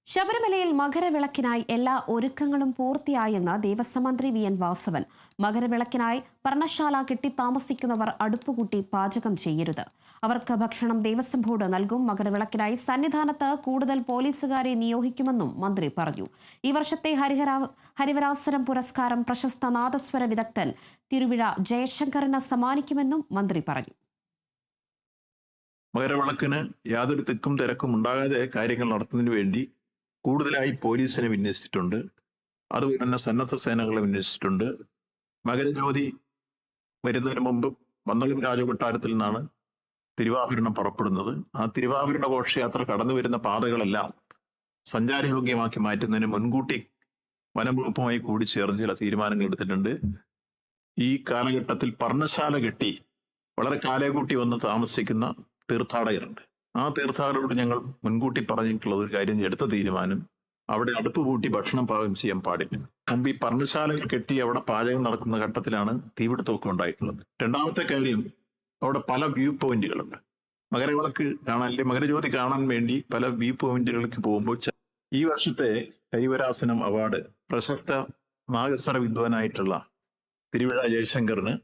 S1: ശബരിമലയിൽ മകരവിളക്കിനായി എല്ലാ ഒരുക്കങ്ങളും പൂർത്തിയായെന്ന് ദേവസ്വം മന്ത്രി VN വാസവൻ. മകരവിളക്കിനായി പർണശാല കെട്ടിത്താമസിക്കുന്നവർ അടുപ്പുകൂട്ടി പാചകം ചെയ്യരുത്. അവർക്ക് ഭക്ഷണം ദേവസ്വം ബോർഡ് നൽകും. മകരവിളക്കിനായി സന്നിധാനത്ത് കൂടുതൽ പോലീസുകാരെ നിയോഗിക്കുമെന്നും മന്ത്രി പറഞ്ഞു. ഈ വർഷത്തെ ഹരിവരാസനം പുരസ്കാരം പ്രശസ്ത നാദസ്വര വിദഗ്ധൻ തിരുവിഴ ജയശങ്കറിന് സമ്മാനിക്കുമെന്നും മന്ത്രി പറഞ്ഞു.
S15: മകരവിളക്കിന് യാതൊരു തിക്കും തിരക്കും ഉണ്ടാകാതെ കാര്യങ്ങൾ നടത്തുന്നതിന് വേണ്ടി കൂടുതലായി പോലീസിനെ വിന്യസിച്ചിട്ടുണ്ട്. അതുപോലെ തന്നെ സന്നദ്ധ സേനകളെ വിന്യസിച്ചിട്ടുണ്ട്. മകരജ്യോതി വരുന്നതിന് മുമ്പ് പന്തളം രാജകൊട്ടാരത്തിൽ നിന്നാണ് തിരുവാഭരണം പുറപ്പെടുന്നത്. ആ തിരുവാഭരണ ഘോഷയാത്ര കടന്നു വരുന്ന പാതകളെല്ലാം സഞ്ചാരയോഗ്യമാക്കി മാറ്റുന്നതിന് മുൻകൂട്ടി വനംവകുപ്പുമായി കൂടി ചേർന്ന് ചില തീരുമാനങ്ങൾ എടുത്തിട്ടുണ്ട്. ഈ കാലഘട്ടത്തിൽ പർണശാല കെട്ടി വളരെ കാലേകൂട്ടി വന്ന് താമസിക്കുന്ന തീർത്ഥാടകരുണ്ട്. ആ തീർത്ഥാടകരോട് ഞങ്ങൾ മുൻകൂട്ടി പറഞ്ഞിട്ടുള്ള ഒരു കാര്യം, എടുത്ത തീരുമാനം അവിടെ അടുപ്പ് കൂട്ടി ഭക്ഷണം പാകം ചെയ്യാൻ പാടില്ല. മുമ്പ് ഈ പർണശാലകൾ കെട്ടി അവിടെ പാചകം നടക്കുന്ന ഘട്ടത്തിലാണ് തീപിടുത്തമൊക്കെ ഉണ്ടായിട്ടുള്ളത്. രണ്ടാമത്തെ കാര്യം, അവിടെ പല വ്യൂ പോയിന്റുകളുണ്ട്. മകരവിളക്ക് കാണാൻ, മകരജ്യോതി കാണാൻ വേണ്ടി പല വ്യൂ പോയിന്റുകളിലേക്ക് പോകുമ്പോൾ ഈ വർഷത്തെ ഹരിവരാസനം അവാർഡ് പ്രശസ്ത നാഗസ്വര വിദ്വാനായിട്ടുള്ള തിരുവിഴ ജയശങ്കറിന്,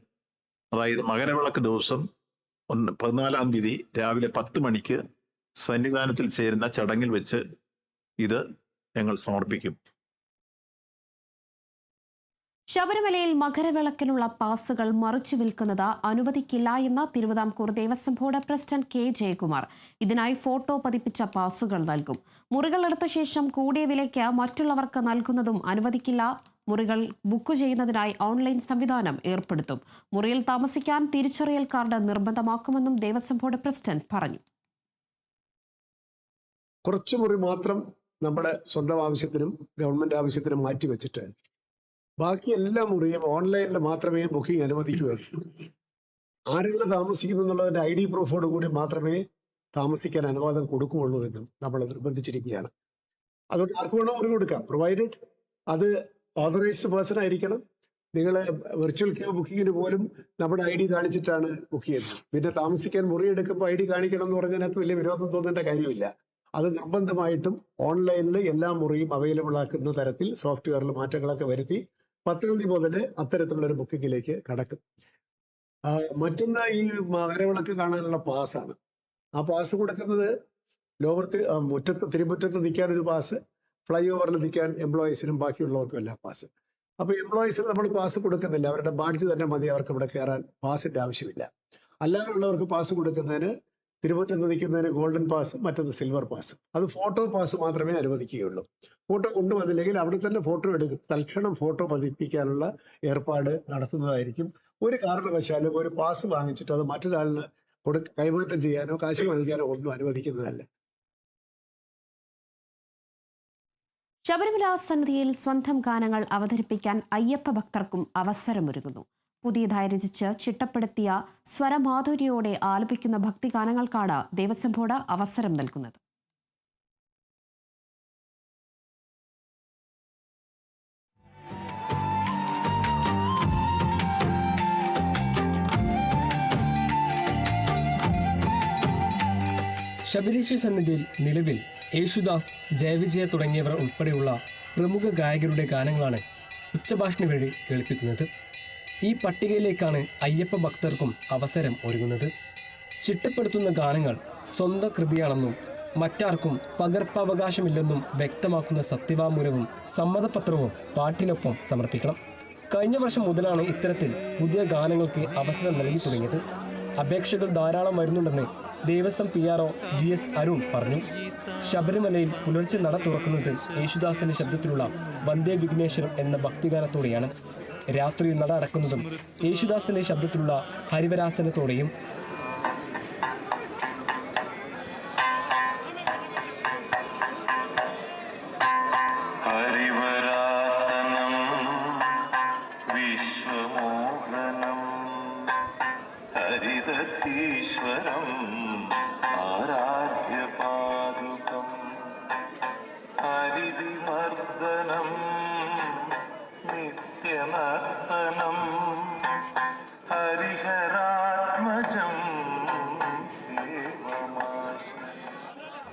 S15: അതായത് മകരവിളക്ക് ദിവസം 14-ാം തീയതി രാവിലെ 10 മണിക്ക് സന്നിധാനത്തിൽ ചേരുന്ന ചടങ്ങിൽ വെച്ച് ഇത് ഞങ്ങൾ സമർപ്പിക്കും.
S1: ശബരിമലയിൽ മകരവിളക്കിനുള്ള പാസുകൾ മറിച്ചു വിൽക്കുന്നത് അനുവദിക്കില്ല എന്ന് Thiruvithamkoor Devaswom board president K. Jayakumar. ഇതിനായി ഫോട്ടോ പതിപ്പിച്ച പാസുകൾ നൽകും. മുറികൾ എടുത്ത ശേഷം കൂടിയ വിലയ്ക്ക് മറ്റുള്ളവർക്ക് നൽകുന്നതും അനുവദിക്കില്ല. മുറികൾ ബുക്ക് ചെയ്യുന്നതിനായി ഓൺലൈൻ സംവിധാനം ഏർപ്പെടുത്തും. മുറിയിൽ താമസിക്കാൻ തിരിച്ചറിയൽ കാർഡ് നിർബന്ധമാക്കുമെന്നും ദേവസ്വം ബോർഡ് പ്രസിഡന്റ് പറഞ്ഞു.
S16: കുറച്ചു മുറി മാത്രം നമ്മുടെ സ്വന്തം ആവശ്യത്തിനും ഗവൺമെന്റ് ആവശ്യത്തിനും മാറ്റിവെച്ചിട്ട് ബാക്കി എല്ലാ മുറിയും ഓൺലൈനിൽ മാത്രമേ ബുക്കിംഗ് അനുവദിക്കുകയുള്ളൂ. ആരെങ്കിലും താമസിക്കുന്നു എന്നുള്ളതിന്റെ ID പ്രൂഫോട് കൂടി മാത്രമേ താമസിക്കാൻ അനുവാദം കൊടുക്കുകയുള്ളൂ എന്നും നമ്മൾ നിർബന്ധിച്ചിരിക്കുകയാണ്. അതുകൊണ്ട് ആർക്ക് വേണോ മുറി കൊടുക്കാം, പ്രൊവൈഡഡ് അത് ഓതറൈസ്ഡ് പേഴ്സൺ ആയിരിക്കണം. നിങ്ങൾ വെർച്വൽ ക്യൂ ബുക്കിങ്ങിന് പോലും നമ്മുടെ ID കാണിച്ചിട്ടാണ് ബുക്ക് ചെയ്യുന്നത്. പിന്നെ താമസിക്കാൻ മുറി എടുക്കുമ്പോൾ ID കാണിക്കണം എന്ന് പറഞ്ഞതിനകത്ത് വലിയ വിരോധം തോന്നേണ്ട കാര്യമില്ല. അത് നിർബന്ധമായിട്ടും ഓൺലൈനിൽ എല്ലാ മുറിയും അവൈലബിൾ ആക്കുന്ന തരത്തിൽ സോഫ്റ്റ്വെയറിൽ മാറ്റങ്ങളൊക്കെ വരുത്തി 10ാം തീയതി മുതൽ അത്തരത്തിലുള്ള ഒരു ബുക്കിങ്ങിലേക്ക് കടക്കും. മറ്റൊന്ന് ഈ മകരവിളക്ക് കാണാനുള്ള പാസ്സാണ്. ആ പാസ് കൊടുക്കുന്നത് തിരുമുറ്റത്ത് നിൽക്കാൻ ഒരു പാസ്, ഫ്ലൈ ഓവറിൽ നിൽക്കാൻ എംപ്ലോയീസിനും ബാക്കിയുള്ളവർക്കും എല്ലാ പാസ്. അപ്പൊ എംപ്ലോയീസിന് നമ്മൾ പാസ് കൊടുക്കുന്നില്ല, അവരുടെ ബാഡ്ജ് തന്നെ മതി അവർക്ക് ഇവിടെ കയറാൻ, പാസിന്റെ ആവശ്യമില്ല. അല്ലാതെയുള്ളവർക്ക് പാസ് കൊടുക്കുന്നതിന് തിരുമുറ്റത്ത് നിൽക്കുന്നതിന് ഗോൾഡൻ പാസ്, മറ്റത് സിൽവർ പാസ്. അത് ഫോട്ടോ പാസ് മാത്രമേ അനുവദിക്കുകയുള്ളൂ. ഫോട്ടോ കൊണ്ടുവന്നില്ലെങ്കിൽ അവിടെ തന്നെ ഫോട്ടോ എടുക്കും, തൽക്ഷണം ഫോട്ടോ പതിപ്പിക്കാനുള്ള ഏർപ്പാട് നടത്തുന്നതായിരിക്കും. ഒരു കാരണവശാലും ഒരു പാസ് വാങ്ങിച്ചിട്ട് അത് മറ്റൊരാളിന് കൈമാറ്റം ചെയ്യാനോ കാശ് വാങ്ങിക്കാനോ ഒന്നും അനുവദിക്കുന്നതല്ല.
S1: ശബരിമല സന്നിധിയിൽ സ്വന്തം ഗാനങ്ങൾ അവതരിപ്പിക്കാൻ അയ്യപ്പ ഭക്തർക്കും അവസരമൊരുങ്ങുന്നു. പുതിയതായി രചിച്ച് ചിട്ടപ്പെടുത്തിയ സ്വരമാധുര്യോടെ ആലപിക്കുന്ന ഭക്തിഗാനങ്ങൾക്കാണ് ദേവസ്വം ബോർഡ് അവസരം നൽകുന്നത്.
S17: ശബരീശ്വര സന്നിധിയിൽ നിലവിൽ യേശുദാസ്, ജയവിജയ തുടങ്ങിയവർ ഉൾപ്പെടെയുള്ള പ്രമുഖ ഗായകരുടെ ഗാനങ്ങളാണ് ഉച്ചഭാഷിണി വഴി കേൾപ്പിക്കുന്നത്. ഈ പട്ടികയിലേക്കാണ് അയ്യപ്പ ഭക്തർക്കും അവസരം ഒരുങ്ങുന്നത്. ചിട്ടപ്പെടുത്തുന്ന ഗാനങ്ങൾ സ്വന്തം കൃതിയാണെന്നും മറ്റാർക്കും പകർപ്പവകാശമില്ലെന്നും വ്യക്തമാക്കുന്ന സത്യവാങ്മൂലവും സമ്മതപത്രവും പാട്ടിനൊപ്പം സമർപ്പിക്കണം. കഴിഞ്ഞ വർഷം മുതലാണ് ഇത്തരത്തിൽ പുതിയ ഗാനങ്ങൾക്ക് അവസരം നൽകി തുടങ്ങിയത്. അപേക്ഷകൾ ധാരാളം വരുന്നുണ്ടെന്ന് ദേവസ്വം PRO GS അരുൺ പറഞ്ഞു. ശബരിമലയിൽ പുലർച്ചെ നട തുറക്കുന്നത് യേശുദാസിന്റെ ശബ്ദത്തിലുള്ള വന്ദേ വിഘ്നേശ്വരം എന്ന ഭക്തിഗാനത്തോടെയാണ്. രാത്രിയിൽ നട അടക്കുന്നതും യേശുദാസിന്റെ ശബ്ദത്തിലുള്ള ഹരിവരാസനത്തോടെയും.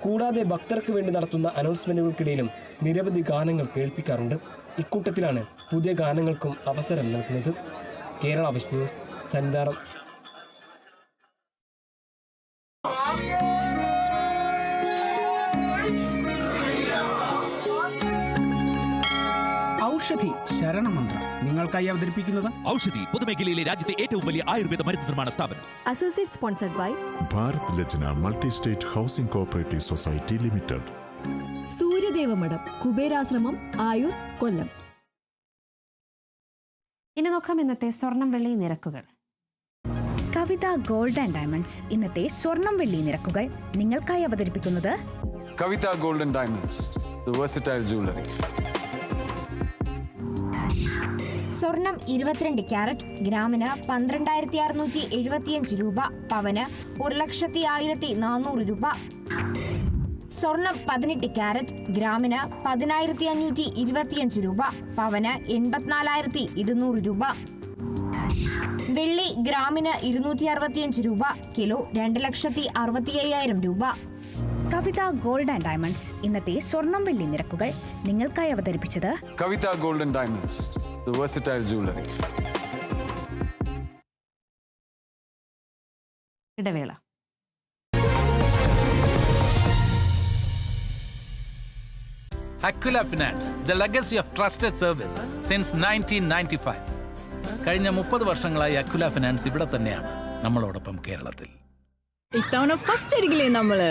S17: കൂടാതെ ഭക്തർക്ക് വേണ്ടി നടത്തുന്ന അനൗൺസ്മെന്റുകൾക്കിടയിലും നിരവധി ഗാനങ്ങൾ കേൾപ്പിക്കാറുണ്ട്. ഇക്കൂട്ടത്തിലാണ് പുതിയ ഗാനങ്ങൾക്കും അവസരം നൽകുന്നത്. Kerala vision News, Sannidhanam.
S11: ഔഷധി ശരണമന്ത്രം നിങ്ങൾക്കായി അവതരിപ്പിക്കുന്നത്
S12: ഔഷധി പൊതുമേഖലയിലെ രാജ്യത്തെ ഏറ്റവും വലിയ ആയുർവേദ മരുന്ന് നിർമ്മാണ സ്ഥാപനം.
S13: Associate sponsored by
S14: Bharat Lajna multi state housing cooperative society limited.
S13: Suryadevamadom, Kuberashramam, Ayur, Kollam.
S1: ഇനി നോക്കാം ഇന്നത്തെ സ്വർണം വെള്ളി നിരക്കുകൾ.
S18: കവിത ഗോൾഡ് ആൻഡ് ഡയമണ്ട്സ് ഇന്നത്തെ സ്വർണം വെള്ളി നിരക്കുകൾ നിങ്ങൾക്കായി അവതരിപ്പിക്കുന്നത്
S19: Kavitha gold and diamonds, the versatile jewellery.
S18: സ്വർണം 22 ക്യാരറ്റ് ഗ്രാമിന് 12,675 രൂപ, പവന് 1,01,400 രൂപ. സ്വർണം 18 ക്യാരറ്റ് ഗ്രാമിന് 10,525 രൂപ, പവന് 84,200 രൂപ. വെള്ളി ഗ്രാമിന് 265 രൂപ, കിലോ 2,65,000 രൂപ. കവിത ഗോൾഡ് ആൻഡ് ഡയമണ്ട്സ് ഇന്നത്തെ സ്വർണം വെള്ളി നിരക്കുകൾ നിങ്ങൾക്കായി അവതരിപ്പിച്ചത്
S19: Kavitha gold and diamonds, the versatile jewellery.
S1: ഇടവേള.
S20: Aquila Finance, the legacy of trusted service since 1995. കഴിഞ്ഞ 30 വർഷങ്ങളായി അക്വില ഫിനാൻസ് ഇവിടെ തന്നെയാണ് നമ്മളോടൊപ്പം കേരളത്തിൽ.
S13: ഇത്തവണ ഫസ്റ്റ് അടിക്കില്ലേ നമ്മള്?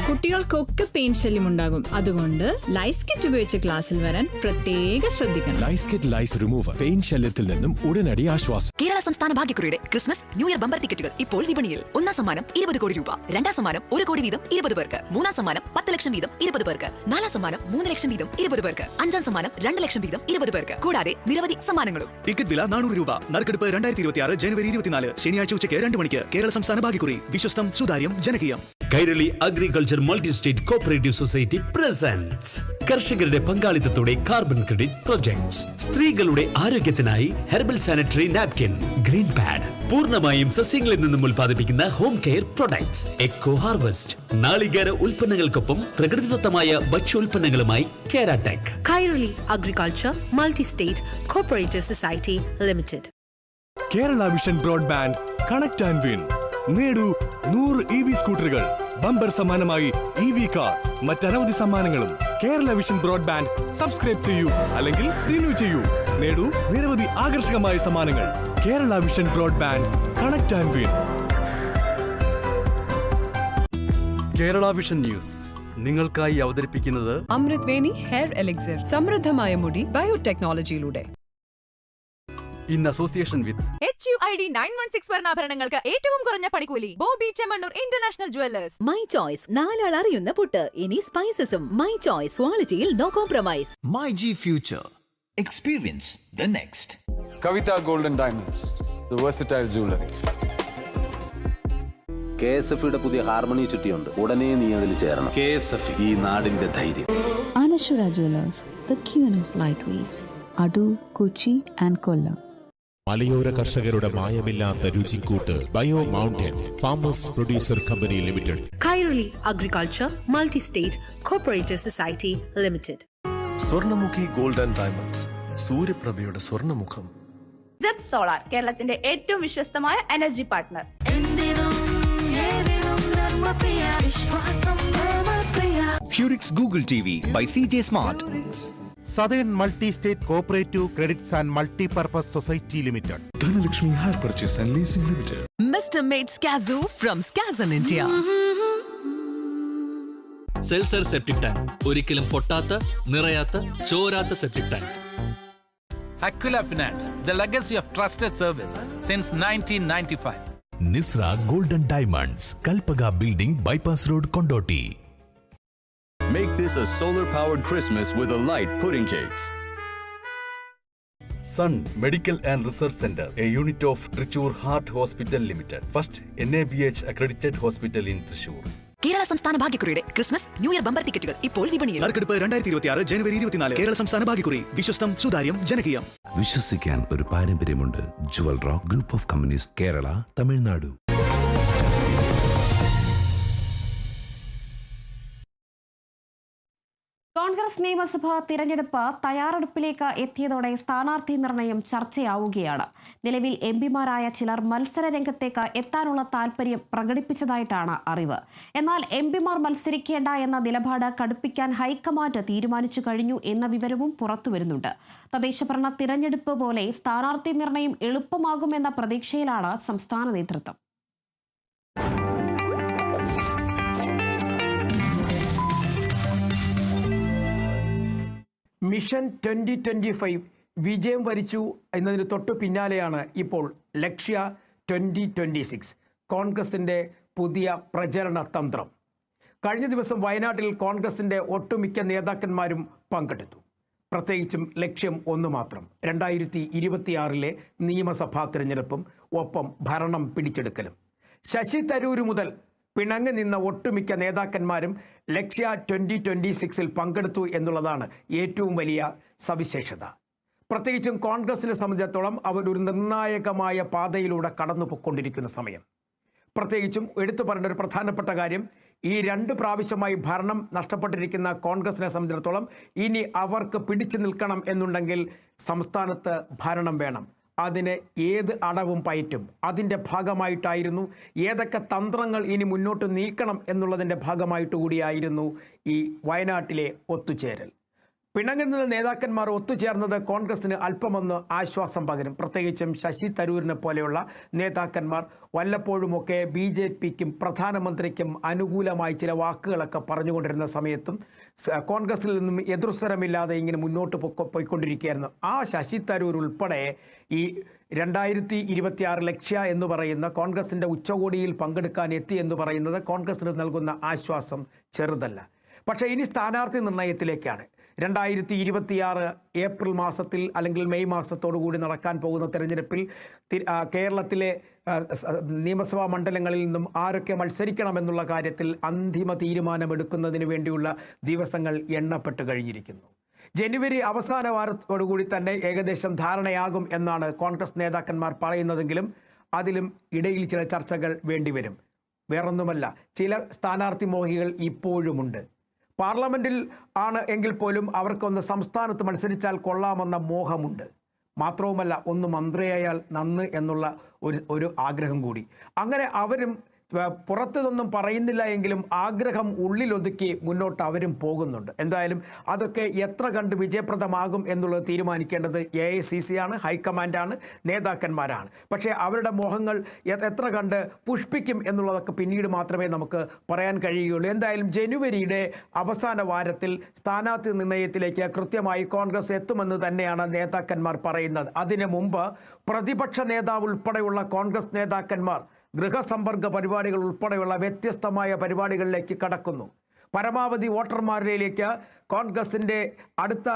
S13: കുട്ടികൾക്കൊക്കെ പെയിൻ ശല്യം ഉണ്ടാകും. അതുകൊണ്ട് ലൈസ് കിറ്റ് ഉപയോഗിച്ച് ക്ലാസ്സിൽ വരാൻ പ്രത്യേകം ശ്രദ്ധിക്കണം.
S21: ലൈസ് കിറ്റ് ലൈസ് റിമൂവർ പെയിൻ ശല്യത്തിൽ നിന്നും ഉടനടി ആശ്വാസം.
S22: കേരള സംസ്ഥാന ഭാഗ്യക്കുറിയുടെ ക്രിസ്മസ് ന്യൂ ഇയർ ബമ്പർ ടിക്കറ്റുകൾ ഇപ്പോൾ വിപണിയിൽ. ഒന്നാം സമ്മാനം 20 കോടി രൂപ, രണ്ടാം സമ്മാനം 1 കോടി വീതം 20 പേർക്ക്, മൂന്നാം സമ്മാനം 10 ലക്ഷം വീതം 20 പേർക്ക്, നാലാം സമ്മാനം 3 ലക്ഷം വീതം 20 പേർക്ക്, അഞ്ചാം സമ്മാനം 2 ലക്ഷം വീതം 20 പേർക്ക്, കൂടാതെ നിരവധി സമ്മാനങ്ങളും.
S23: ടിക്കറ്റ് വില 400 രൂപ. നറുക്കെടുപ്പ് 2026 ജനുവരി 24 ശനിയാഴ്ച ഉച്ചയ്ക്ക് 2 മണിക്ക്. കേരള സംസ്ഥാന ഭാഗ്യക്കുറി, വിശ്വസ്തം, സുതാര്യം, ജനകീയം.
S24: Kairali agriculture multi state cooperative society presents കർഷകരുടെ പങ്കാളിത്തത്തോടെ കാർബൺ ക്രെഡിറ്റ് പ്രൊജക്ട്സ്. സ്ത്രീകളുടെ ആരോഗ്യത്തിനായി herbal sanitary napkin, green pad, പൂർണ്ണമായും സസ്യങ്ങളിൽ നിന്നും ഉൽപ്പാദിപ്പിക്കുന്ന home care products, eco harvest, നാളികേര ഉൽപ്പന്നങ്ങൾക്കൊപ്പം പ്രകൃതിദത്തമായ ഭക്ഷ്യോൽപ്പന്നങ്ങളുമായി Keratech.
S25: Kairali agriculture multi state cooperative society limited.
S21: Kerala vision broadband connect and win. നേടൂ 100 EV സ്കൂട്ടറുകൾ, ബമ്പർ സമ്മാനമായി EV കാർ, മറ്റനവധി സമ്മാനങ്ങളും. കേരള വിഷൻ ബ്രോഡ്ബാൻഡ് സബ്സ്ക്രൈബ് ചെയ്യൂ അല്ലെങ്കിൽ റിന്യൂ ചെയ്യൂ. നേടൂ നിരവധി ആകർഷകമായ സമ്മാനങ്ങൾ. Kerala vision broadband connect and win.
S26: Kerala vision news നിങ്ങൾക്കായി അവതരിപ്പിക്കുന്നത്
S27: അമൃത് വേണി ഹെയർ എലിക്സിർ, സമൃദ്ധമായ മുടി ബയോടെക്നോളജിയിലൂടെ.
S26: ഇൻ അസോസിയേഷൻ വിത്ത്
S27: HUID 916 സ്വർണ്ണാഭരണങ്ങൾക്ക് ഏറ്റവും കുറഞ്ഞ പണിക്കൂലി. Bobby Chemmanur international jewellers.
S28: My choice, 4 ആൾ അറിയുന്ന പുട്ട്. ഇനി സ്പൈസസും. മൈ ചോയ്സ്, ക്വാളിറ്റിയിൽ no compromise.
S29: My G future, experience the next.
S19: Kavitha golden diamonds, the versatile jewellery.
S30: KSF പുതിയ ഹാർമണി ചുറ്റിയുണ്ട്, ഉടനെ നീ അതിൽ ചേരണം. KSF, ഈ നാടിന്റെ ധൈര്യം.
S31: Anaswara jewellers, the queen of light weights, Adoor, Kochi and Kollam.
S14: മലയോര കർഷകരുടെ മായമില്ലാത്ത രുചിക്കൂട്ട് bio mountain farmers producer company limited.
S25: Kairali agriculture multi state cooperative society limited.
S29: Swarnamukhi golden diamonds, സൂര്യപ്രഭയുടെ സ്വർണ്ണമുഖം.
S32: ZEP സോളാർ, കേരളത്തിന്റെ ഏറ്റവും വിശ്വസ്തമായ energy partner.
S29: Hurix Google TV by CJ Smart.
S33: Southern Multi-State Cooperative Credits and Multi-Purpose Society Limited.
S19: Dhanalakshmi Hire Purchase and Leasing Limited.
S27: Mr. Made Skazoo from Skazan India.
S12: Selzer septic tank, ഒരിക്കലും പൊട്ടാത്ത, നിറയാത്ത, ചോരാത്ത septic tank.
S20: Aquila Finance, the legacy of trusted service since 1995.
S14: Nisra Golden Diamonds, Kalpaga Building, Bypass Road, Kondoti.
S29: Make this a solar-powered Christmas with a light pudding cakes.
S26: Sun Medical and Research Center, a unit of Trichure Heart Hospital Limited, first NABH accredited hospital in Trichure.
S22: Kerala സംസ്ഥാന ഭാഗ്യക്കുറിയുടെ Christmas New Year bumper ടിക്കറ്റുകൾ ഇപ്പോൾ വിപണിയിൽ.
S23: നറുക്കെടുപ്പ് 2026 ജനുവരി 24. കേരള സംസ്ഥാന ഭാഗ്യക്കുറി, വിശ്വസ്തം, സുതാര്യം, ജനകീയം.
S29: വിശ്വസിക്കാൻ ഒരു പാരമ്പര്യമുണ്ട്. Jewel rock group of companies, Kerala, Tamil Nadu.
S1: Congress നിയമസഭാ തിരഞ്ഞെടുപ്പ് തയ്യാറെടുപ്പിലേക്ക് എത്തിയതോടെ സ്ഥാനാർത്ഥി നിർണയം ചർച്ചയാവുകയാണ്. നിലവിൽ എംപിമാരായ ചിലർ മത്സര രംഗത്തേക്ക് എത്താനുള്ള താൽപര്യം പ്രകടിപ്പിച്ചതായിട്ടാണ് അറിവ്. എന്നാൽ എംപിമാർ മത്സരിക്കേണ്ട എന്ന നിലപാട് കടുപ്പിക്കാൻ ഹൈക്കമാൻഡ് തീരുമാനിച്ചു കഴിഞ്ഞു എന്ന വിവരവും പുറത്തുവരുന്നുണ്ട്. തദ്ദേശഭരണ തിരഞ്ഞെടുപ്പ് പോലെ സ്ഥാനാർത്ഥി നിർണയം എളുപ്പമാകുമെന്ന പ്രതീക്ഷയിലാണ് സംസ്ഥാന നേതൃത്വം.
S11: മിഷൻ 2025 വിജയം വരിച്ചു എന്നതിന് തൊട്ടു പിന്നാലെയാണ് ഇപ്പോൾ ലക്ഷ്യ 2026, കോൺഗ്രസിൻ്റെ പുതിയ പ്രചരണ തന്ത്രം. കഴിഞ്ഞ ദിവസം വയനാട്ടിൽ കോൺഗ്രസിൻ്റെ ഒട്ടുമിക്ക നേതാക്കന്മാരും പങ്കെടുത്തു. പ്രത്യേകിച്ചും ലക്ഷ്യം ഒന്ന് മാത്രം, 2026 നിയമസഭാ തിരഞ്ഞെടുപ്പും ഒപ്പം ഭരണം പിടിച്ചെടുക്കലും. ശശി തരൂർ മുതൽ പിണങ്ങി നിന്ന ഒട്ടുമിക്ക നേതാക്കന്മാരും ലക്ഷ്യ 2026 പങ്കെടുത്തു എന്നുള്ളതാണ് ഏറ്റവും വലിയ സവിശേഷത. പ്രത്യേകിച്ചും കോൺഗ്രസിനെ സംബന്ധിച്ചിടത്തോളം അവരൊരു നിർണായകമായ പാതയിലൂടെ കടന്നു പോയിക്കൊണ്ടിരിക്കുന്ന സമയം. പ്രത്യേകിച്ചും എടുത്തു പറയേണ്ട ഒരു പ്രധാനപ്പെട്ട കാര്യം, ഈ 2 പ്രാവശ്യമായി ഭരണം നഷ്ടപ്പെട്ടിരിക്കുന്ന കോൺഗ്രസിനെ സംബന്ധിച്ചിടത്തോളം ഇനി അവർക്ക് പിടിച്ചു നിൽക്കണം എന്നുണ്ടെങ്കിൽ സംസ്ഥാനത്ത് ഭരണം വേണം. അതിന് ഏത് അടവും പയറ്റും. അതിൻ്റെ ഭാഗമായിട്ടായിരുന്നു ഏതൊക്കെ തന്ത്രങ്ങൾ ഇനി മുന്നോട്ട് നീക്കണം എന്നുള്ളതിൻ്റെ ഭാഗമായിട്ട് കൂടിയായിരുന്നു ഈ വയനാട്ടിലെ ഒത്തുചേരൽ. പിണങ്ങുന്ന നേതാക്കന്മാർ ഒത്തുചേർന്നത് കോൺഗ്രസിന് അല്പമൊന്ന് ആശ്വാസം പകരും. പ്രത്യേകിച്ചും ശശി തരൂരിനെ പോലെയുള്ള നേതാക്കന്മാർ വല്ലപ്പോഴുമൊക്കെ BJPക്കും പ്രധാനമന്ത്രിക്കും അനുകൂലമായി ചില വാക്കുകളൊക്കെ പറഞ്ഞുകൊണ്ടിരുന്ന സമയത്തും കോൺഗ്രസിൽ നിന്നും എതിർസ്വരമില്ലാതെ ഇങ്ങനെ മുന്നോട്ട് പോയിക്കൊണ്ടിരിക്കുകയായിരുന്നു. ആ ശശി തരൂർ ഉൾപ്പെടെ ഈ 2026 ലക്ഷ്യ എന്ന് പറയുന്ന കോൺഗ്രസിൻ്റെ ഉച്ചകോടിയിൽ പങ്കെടുക്കാൻ എത്തി എന്ന് പറയുന്നത് കോൺഗ്രസിന് നൽകുന്ന ആശ്വാസം ചെറുതല്ല. പക്ഷേ ഇനി സ്ഥാനാർത്ഥി നിർണയത്തിലേക്കാണ്. 2026 ഏപ്രിൽ മാസത്തിൽ അല്ലെങ്കിൽ മെയ് മാസത്തോടു കൂടി നടക്കാൻ പോകുന്ന തെരഞ്ഞെടുപ്പിൽ കേരളത്തിലെ നിയമസഭാ മണ്ഡലങ്ങളിൽ നിന്നും ആരൊക്കെ മത്സരിക്കണമെന്നുള്ള കാര്യത്തിൽ അന്തിമ തീരുമാനമെടുക്കുന്നതിന് വേണ്ടിയുള്ള ദിവസങ്ങൾ എണ്ണപ്പെട്ട് കഴിഞ്ഞിരിക്കുന്നു. ജനുവരി അവസാന വാരത്തോടുകൂടി തന്നെ ഏകദേശം ധാരണയാകും എന്നാണ് കോൺഗ്രസ് നേതാക്കന്മാർ പറയുന്നതെങ്കിലും അതിലും ഇടയിൽ ചില ചർച്ചകൾ വേണ്ടിവരും. വേറൊന്നുമല്ല, ചില സ്ഥാനാർത്ഥി മോഹികൾ ഇപ്പോഴുമുണ്ട്. പാർലമെൻറ്റിൽ ആണ് എങ്കിൽ പോലും അവർക്കൊന്ന് സംസ്ഥാനത്ത് മത്സരിച്ചാൽ കൊള്ളാമെന്ന മോഹമുണ്ട്. മാത്രവുമല്ല, ഒന്ന് മന്ത്രിയായാൽ നന്ന് എന്നുള്ള ഒരു ആഗ്രഹം കൂടി. അങ്ങനെ അവരും പുറത്തുനിന്നും പറയുന്നില്ല എങ്കിലും ആഗ്രഹം ഉള്ളിലൊതുക്കി മുന്നോട്ട് അവരും പോകുന്നുണ്ട്. എന്തായാലും അതൊക്കെ എത്ര കണ്ട് വിജയപ്രദമാകും എന്നുള്ളത് തീരുമാനിക്കേണ്ടത് AICC ആണ്, ഹൈക്കമാൻഡാണ്, നേതാക്കന്മാരാണ്. പക്ഷേ അവരുടെ മോഹങ്ങൾ എത്ര കണ്ട് പുഷ്പിക്കും എന്നുള്ളതൊക്കെ പിന്നീട് മാത്രമേ നമുക്ക് പറയാൻ കഴിയുകയുള്ളൂ. എന്തായാലും ജനുവരിയുടെ അവസാന വാരത്തിൽ സ്ഥാനാർത്ഥി നിർണയത്തിലേക്ക് കൃത്യമായി കോൺഗ്രസ് എത്തുമെന്ന് തന്നെയാണ് നേതാക്കന്മാർ പറയുന്നത്. അതിനു മുമ്പ് പ്രതിപക്ഷ നേതാവ് ഉൾപ്പെടെയുള്ള കോൺഗ്രസ് നേതാക്കന്മാർ ഗൃഹസമ്പർക്ക പരിപാടികൾ ഉൾപ്പെടെയുള്ള വ്യത്യസ്തമായ പരിപാടികളിലേക്ക് കടക്കുന്നു. പരമാവധി വോട്ടർമാരിലേക്ക് കോൺഗ്രസിൻ്റെ അടുത്ത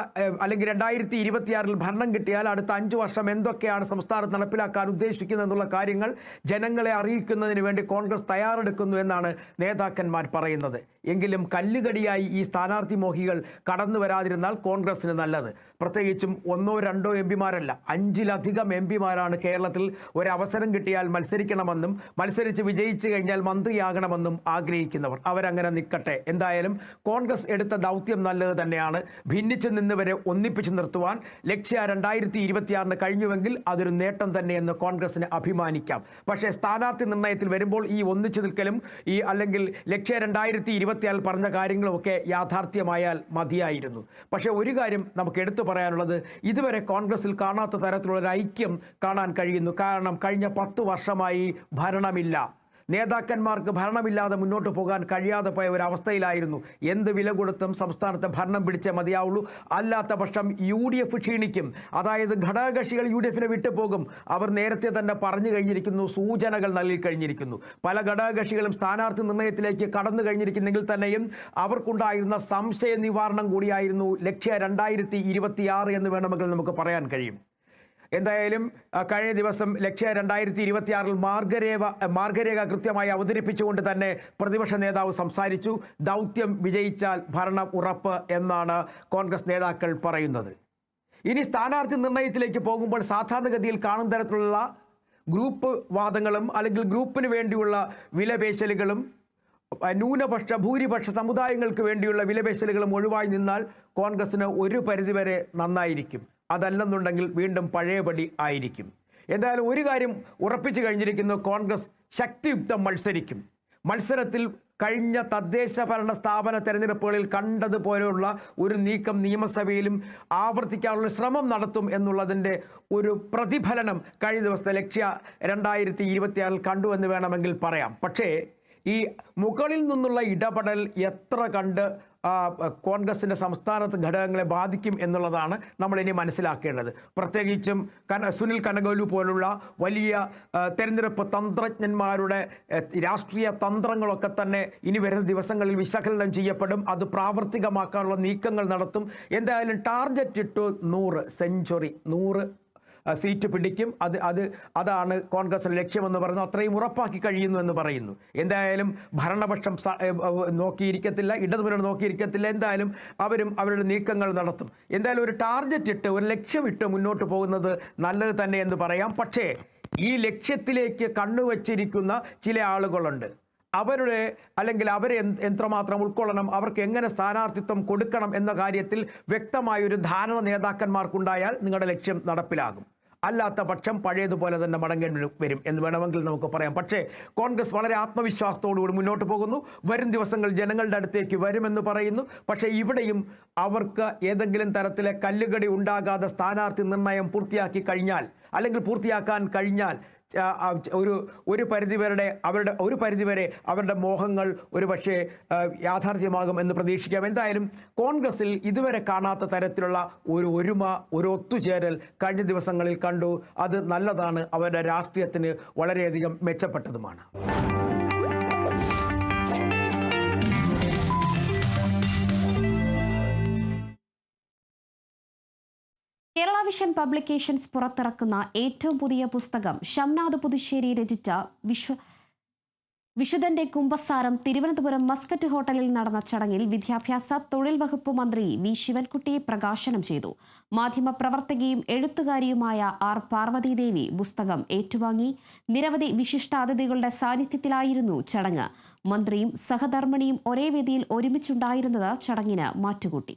S11: അല്ലെങ്കിൽ 2026 ഭരണം കിട്ടിയാൽ അടുത്ത 5 വർഷം എന്തൊക്കെയാണ് സംസ്ഥാനത്ത് നടപ്പിലാക്കാൻ ഉദ്ദേശിക്കുന്നത് എന്നുള്ള കാര്യങ്ങൾ ജനങ്ങളെ അറിയിക്കുന്നതിന് വേണ്ടി കോൺഗ്രസ് തയ്യാറെടുക്കുന്നു എന്നാണ് നേതാക്കന്മാർ പറയുന്നത്. എങ്കിലും കല്ലുകടിയായി ഈ സ്ഥാനാർത്ഥി മോഹികൾ കടന്നു വരാതിരുന്നാൽ കോൺഗ്രസിന് നല്ലത്. പ്രത്യേകിച്ചും 1-2 എംപിമാരല്ല, 5-ലധികം എംപിമാരാണ് കേരളത്തിൽ ഒരവസരം കിട്ടിയാൽ മത്സരിക്കണമെന്നും മത്സരിച്ച് വിജയിച്ചു കഴിഞ്ഞാൽ മന്ത്രിയാകണമെന്നും ആഗ്രഹിക്കുന്നവർ. അവരങ്ങനെ നിൽക്കട്ടെ. എന്തായാലും കോൺഗ്രസ് എടുത്ത ദൗത്യം നല്ലത് തന്നെയാണ്. ഭിന്നിച്ചു നിന്നവരെ ഒന്നിപ്പിച്ചു നിർത്തുവാൻ ലക്ഷ്യ 2026 കഴിഞ്ഞുവെങ്കിൽ അതൊരു നേട്ടം തന്നെയെന്ന് കോൺഗ്രസിന് അഭിമാനിക്കാം. പക്ഷേ സ്ഥാനാർത്ഥി നിർണയത്തിൽ വരുമ്പോൾ ഈ ഒന്നിച്ചു നിൽക്കലും അല്ലെങ്കിൽ ലക്ഷ്യ 2026 പറഞ്ഞ കാര്യങ്ങളുമൊക്കെ യാഥാർത്ഥ്യമായാൽ മതിയായിരുന്നു. പക്ഷേ ഒരു കാര്യം നമുക്ക് എടുത്തു പറയാനുള്ളത്, ഇതുവരെ കോൺഗ്രസിൽ കാണാത്ത തരത്തിലുള്ള ഒരു ഐക്യം കാണാൻ കഴിയുന്നു. കാരണം കഴിഞ്ഞ 10 വർഷമായി ഭരണമില്ല. നേതാക്കന്മാർക്ക് ഭരണമില്ലാതെ മുന്നോട്ട് പോകാൻ കഴിയാതെ പോയ ഒരവസ്ഥയിലായിരുന്നു. എന്ത് വില കൊടുത്തും സംസ്ഥാനത്തെ ഭരണം പിടിച്ചേ മതിയാവുള്ളൂ. അല്ലാത്ത പക്ഷം UDF ക്ഷീണിക്കും. അതായത് ഘടകകക്ഷികൾ UDFനെ വിട്ടുപോകും. അവർ നേരത്തെ തന്നെ പറഞ്ഞു കഴിഞ്ഞിരിക്കുന്നു, സൂചനകൾ നൽകി കഴിഞ്ഞിരിക്കുന്നു. പല ഘടകകക്ഷികളും സ്ഥാനാർത്ഥി നിർണയത്തിലേക്ക് കടന്നു കഴിഞ്ഞിരിക്കുന്നെങ്കിൽ തന്നെയും അവർക്കുണ്ടായിരുന്ന സംശയ നിവാരണം കൂടിയായിരുന്നു ലക്ഷ്യ 2026 എന്ന് വേണമെങ്കിൽ നമുക്ക് പറയാൻ കഴിയും. എന്തായാലും കഴിഞ്ഞ ദിവസം ലക്ഷ്യ 2026 മാർഗരേഖ കൃത്യമായി അവതരിപ്പിച്ചുകൊണ്ട് തന്നെ പ്രതിപക്ഷ നേതാവ് സംസാരിച്ചു. ദൗത്യം വിജയിച്ചാൽ ഭരണം ഉറപ്പ് എന്നാണ് കോൺഗ്രസ് നേതാക്കൾ പറയുന്നത്. ഇനി സ്ഥാനാർത്ഥി നിർണയത്തിലേക്ക് പോകുമ്പോൾ സാധാരണഗതിയിൽ കാണുന്ന തരത്തിലുള്ള ഗ്രൂപ്പ് വാദങ്ങളും അല്ലെങ്കിൽ ഗ്രൂപ്പിന് വേണ്ടിയുള്ള വിലപേശലുകളും ഭൂരിപക്ഷ സമുദായങ്ങൾക്ക് വേണ്ടിയുള്ള വിലപേശലുകളും ഒഴിവായി നിന്നാൽ കോൺഗ്രസിന് ഒരു പരിധിവരെ നന്നായിരിക്കും. അതല്ലെന്നുണ്ടെങ്കിൽ വീണ്ടും പഴയപടി ആയിരിക്കും. എന്തായാലും ഒരു കാര്യം ഉറപ്പിച്ചു കഴിഞ്ഞിരിക്കുന്നു, കോൺഗ്രസ് ശക്തിയുക്തം മത്സരിക്കും. മത്സരത്തിൽ കഴിഞ്ഞ തദ്ദേശ ഭരണ സ്ഥാപന തെരഞ്ഞെടുപ്പുകളിൽ കണ്ടതുപോലെയുള്ള ഒരു നീക്കം നിയമസഭയിലും ആവർത്തിക്കാനുള്ള ശ്രമം നടത്തും എന്നുള്ളതിൻ്റെ ഒരു പ്രതിഫലനം കഴിഞ്ഞ ദിവസത്തെ ലക്ഷ്യ 2026 കണ്ടു എന്ന് വേണമെങ്കിൽ പറയാം. പക്ഷേ ഈ മുകളിൽ നിന്നുള്ള ഇടപെടൽ എത്ര കണ്ട് കോൺഗ്രസിൻ്റെ സംസ്ഥാനത്ത് ഘടകങ്ങളെ ബാധിക്കും എന്നുള്ളതാണ് നമ്മളിനി മനസ്സിലാക്കേണ്ടത്. പ്രത്യേകിച്ചും സുനിൽ കനകോലു പോലുള്ള വലിയ തെരഞ്ഞെടുപ്പ് തന്ത്രജ്ഞന്മാരുടെ രാഷ്ട്രീയ തന്ത്രങ്ങളൊക്കെ തന്നെ ഇനി വരുന്ന ദിവസങ്ങളിൽ വിശകലനം ചെയ്യപ്പെടും. അത് പ്രാവർത്തികമാക്കാനുള്ള നീക്കങ്ങൾ നടത്തും. എന്തായാലും ടാർഗറ്റ് ഇട്ടു 100 സെഞ്ചുറി, 100 സീറ്റ് പിടിക്കും. അതാണ് കോൺഗ്രസിൻ്റെ ലക്ഷ്യമെന്ന് പറയുന്നു. അത്രയും ഉറപ്പാക്കി കഴിയുന്നു എന്ന് പറയുന്നു. എന്തായാലും ഭരണപക്ഷം നോക്കിയിരിക്കത്തില്ല, ഇടതുമുന്നണി നോക്കിയിരിക്കത്തില്ല. എന്തായാലും അവരും അവരുടെ നീക്കങ്ങൾ നടത്തും. എന്തായാലും ഒരു ടാർഗറ്റ് ഇട്ട്, ഒരു ലക്ഷ്യമിട്ട് മുന്നോട്ട് പോകുന്നത് നല്ലത് തന്നെ എന്ന് പറയാം. പക്ഷേ ഈ ലക്ഷ്യത്തിലേക്ക് കണ്ണുവച്ചിരിക്കുന്ന ചില ആളുകളുണ്ട്. അവരുടെ അവരെ എത്രമാത്രം ഉൾക്കൊള്ളണം, അവർക്ക് എങ്ങനെ സ്ഥാനാർത്ഥിത്വം കൊടുക്കണം എന്ന കാര്യത്തിൽ വ്യക്തമായൊരു ധാരണ നേതാക്കന്മാർക്കുണ്ടായാൽ നിങ്ങളുടെ ലക്ഷ്യം നടപ്പിലാകും. അല്ലാത്ത പക്ഷം പഴയതുപോലെ തന്നെ മടങ്ങേണ്ടി വരും എന്ന് വേണമെങ്കിൽ നമുക്ക് പറയാം. പക്ഷേ കോൺഗ്രസ് വളരെ ആത്മവിശ്വാസത്തോടുകൂടി മുന്നോട്ട് പോകുന്നു. വരും ദിവസങ്ങൾ ജനങ്ങളുടെ അടുത്തേക്ക് വരുമെന്ന് പറയുന്നു. പക്ഷേ ഇവിടെയും അവർക്ക് ഏതെങ്കിലും തരത്തിലെ കല്ലുകടി ഉണ്ടാകാതെ സ്ഥാനാർത്ഥി നിർണയം പൂർത്തിയാക്കി കഴിഞ്ഞാൽ, അല്ലെങ്കിൽ പൂർത്തിയാക്കാൻ കഴിഞ്ഞാൽ ഒരു പരിധിവരെ അവരുടെ മോഹങ്ങൾ ഒരു പക്ഷേ യാഥാർത്ഥ്യമാകും എന്ന് പ്രതീക്ഷിക്കാം. എന്തായാലും കോൺഗ്രസിൽ ഇതുവരെ കാണാത്ത തരത്തിലുള്ള ഒരു ഒത്തുചേരൽ കഴിഞ്ഞ ദിവസങ്ങളിൽ കണ്ടു. അത് നല്ലതാണ്, അവരുടെ രാഷ്ട്രീയത്തിന് വളരെയധികം മെച്ചപ്പെട്ടതുമാണ്.
S1: കേരള വിഷൻ പബ്ലിക്കേഷൻസ് പുറത്തിറക്കുന്ന ഏറ്റവും പുതിയ പുസ്തകം ഷംനാദ് പുതുശ്ശേരി രചിച്ച വിശുദ്ധന്റെ കുമ്പസാരം തിരുവനന്തപുരം മസ്കറ്റ് ഹോട്ടലിൽ നടന്ന ചടങ്ങിൽ വിദ്യാഭ്യാസ തൊഴിൽ വകുപ്പ് മന്ത്രി വി ശിവൻകുട്ടി പ്രകാശനം ചെയ്തു. മാധ്യമപ്രവർത്തകയും എഴുത്തുകാരിയുമായ ആർ പാർവതീദേവി പുസ്തകം ഏറ്റുവാങ്ങി. നിരവധി വിശിഷ്ടാതിഥികളുടെ സാന്നിധ്യത്തിലായിരുന്നു ചടങ്ങ്. മന്ത്രിയും സഹധർമ്മിണിയും ഒരേ വേദിയിൽ ഒരുമിച്ചുണ്ടായിരുന്നത് ചടങ്ങിന് മാറ്റുകൂട്ടി.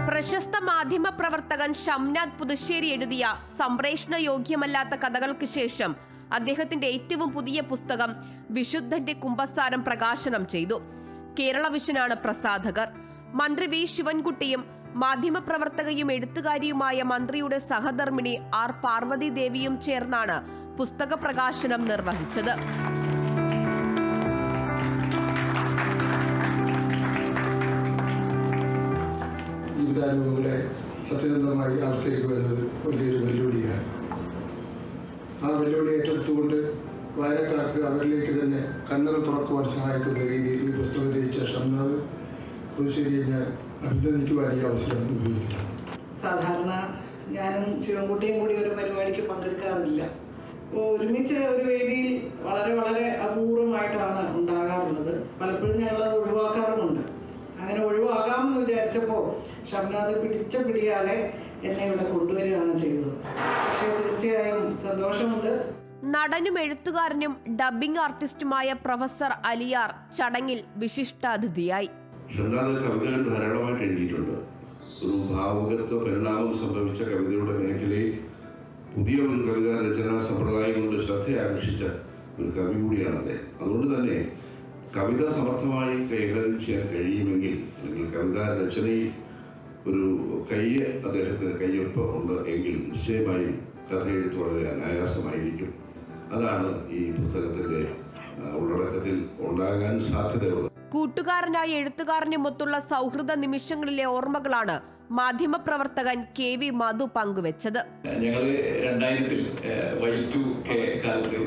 S2: പ്രശസ്ത മാധ്യമ പ്രവർത്തകൻ ഷംനാദ് പുതുശ്ശേരി എഴുതിയ സംപ്രേഷണ യോഗ്യമല്ലാത്ത കഥകൾക്ക് ശേഷം അദ്ദേഹത്തിന്റെ ഏറ്റവും പുതിയ പുസ്തകം വിശുദ്ധന്റെ കുമ്പസാരം പ്രകാശനം ചെയ്തു. കേരള വിഷനാണ് പ്രസാധകർ. മന്ത്രി വി ശിവൻകുട്ടിയും മാധ്യമപ്രവർത്തകയും എഴുത്തുകാരിയുമായ മന്ത്രിയുടെ സഹധർമ്മിണി ആർ പാർവതി ദേവിയും ചേർന്നാണ് പുസ്തക പ്രകാശനം നിർവഹിച്ചത്.
S3: ജീവിതാനുഭവങ്ങളെ സത്യസന്ധമായി ആവിഷ്കരിക്കുക എന്നത് വലിയൊരു വെല്ലുവിളിയാണ്. ആ വെല്ലുവിളി ഏറ്റെടുത്തുകൊണ്ട് വായനക്കാർക്ക് അവരിലേക്ക് തന്നെ കണ്ണുകൾ തുറക്കുവാൻ സഹായിക്കുന്ന രീതിയിൽ ഈ പുസ്തകം രചിച്ച ഷംനാദ് പുതുശ്ശേരിയെ ഞാൻ അഭിനന്ദിക്കുവാൻ ഈ അവസരം ഉപയോഗിക്കുന്നു.
S4: സാധാരണ ഞാനും ശിവൻകുട്ടിയും കൂടി ഒരു പരിപാടിക്ക് പങ്കെടുക്കാറില്ല. ഒരുമിച്ച് ഒരു വേദിയിൽ വളരെ വളരെ അപൂർവമായിട്ടാണ് ഉണ്ടാകാറുള്ളത്. പലപ്പോഴും ഞങ്ങളത് ഒഴിവാക്കാറുമുണ്ട്. അങ്ങനെ ഒഴിവാകാമെന്ന് വിചാരിച്ചപ്പോൾ ഷംനാദ് പിടിച്ച പിടിയാലെ എന്നെ ഇവിടെ കൊണ്ടുവരികയാണ് ചെയ്തത്. പക്ഷേ തീർച്ചയായും സന്തോഷമുണ്ട്.
S2: നടനും എഴുത്തുകാരനും ഡബ്ബിംഗ് ആർട്ടിസ്റ്റുമായ പ്രൊഫസർ അലിയാർ ചടങ്ങിൽ വിശിഷ്ടാതിഥിയായി.
S5: ഷംനാദ് കവിതകൾ ധാരാളമായിട്ട് എഴുതിയിട്ടുണ്ട്. ഒരു ഭാവുകത്വ പരിണാമം സംഭവിച്ച കവിതയുടെ മേഖലയിൽ പുതിയ ഒരു കവിതാ രചനാ സമ്പ്രദായം കൊണ്ട് ശ്രദ്ധ ആകർഷിച്ച ഒരു കവി കൂടിയാണ് അദ്ദേഹം. അതുകൊണ്ട് തന്നെ കവിത സമർത്ഥമായി കൈകാര്യം ചെയ്യാൻ കഴിയുമെങ്കിൽ, അല്ലെങ്കിൽ കവിതാ രചനയിൽ ഒരു അദ്ദേഹത്തിന് കയ്യൊപ്പ് ഉണ്ട് എങ്കിൽ നിശ്ചയമായും കഥയെഴുത്ത് വളരെ അനായാസമായിരിക്കും. അതാണ് ഈ പുസ്തകത്തിന്റെ ഉള്ളടക്കത്തിൽ ഉണ്ടാകാൻ സാധ്യതയുള്ളത്.
S2: കൂട്ടുകാരനായ എഴുത്തുകാരനുമൊത്തുള്ള സൗഹൃദ നിമിഷങ്ങളിലെ ഓർമ്മകളാണ് മാധ്യമപ്രവർത്തകൻ കെ വി മധു പങ്കുവെച്ചത്.
S6: ഞങ്ങൾ 2000-ൽ Y2 കാലത്ത്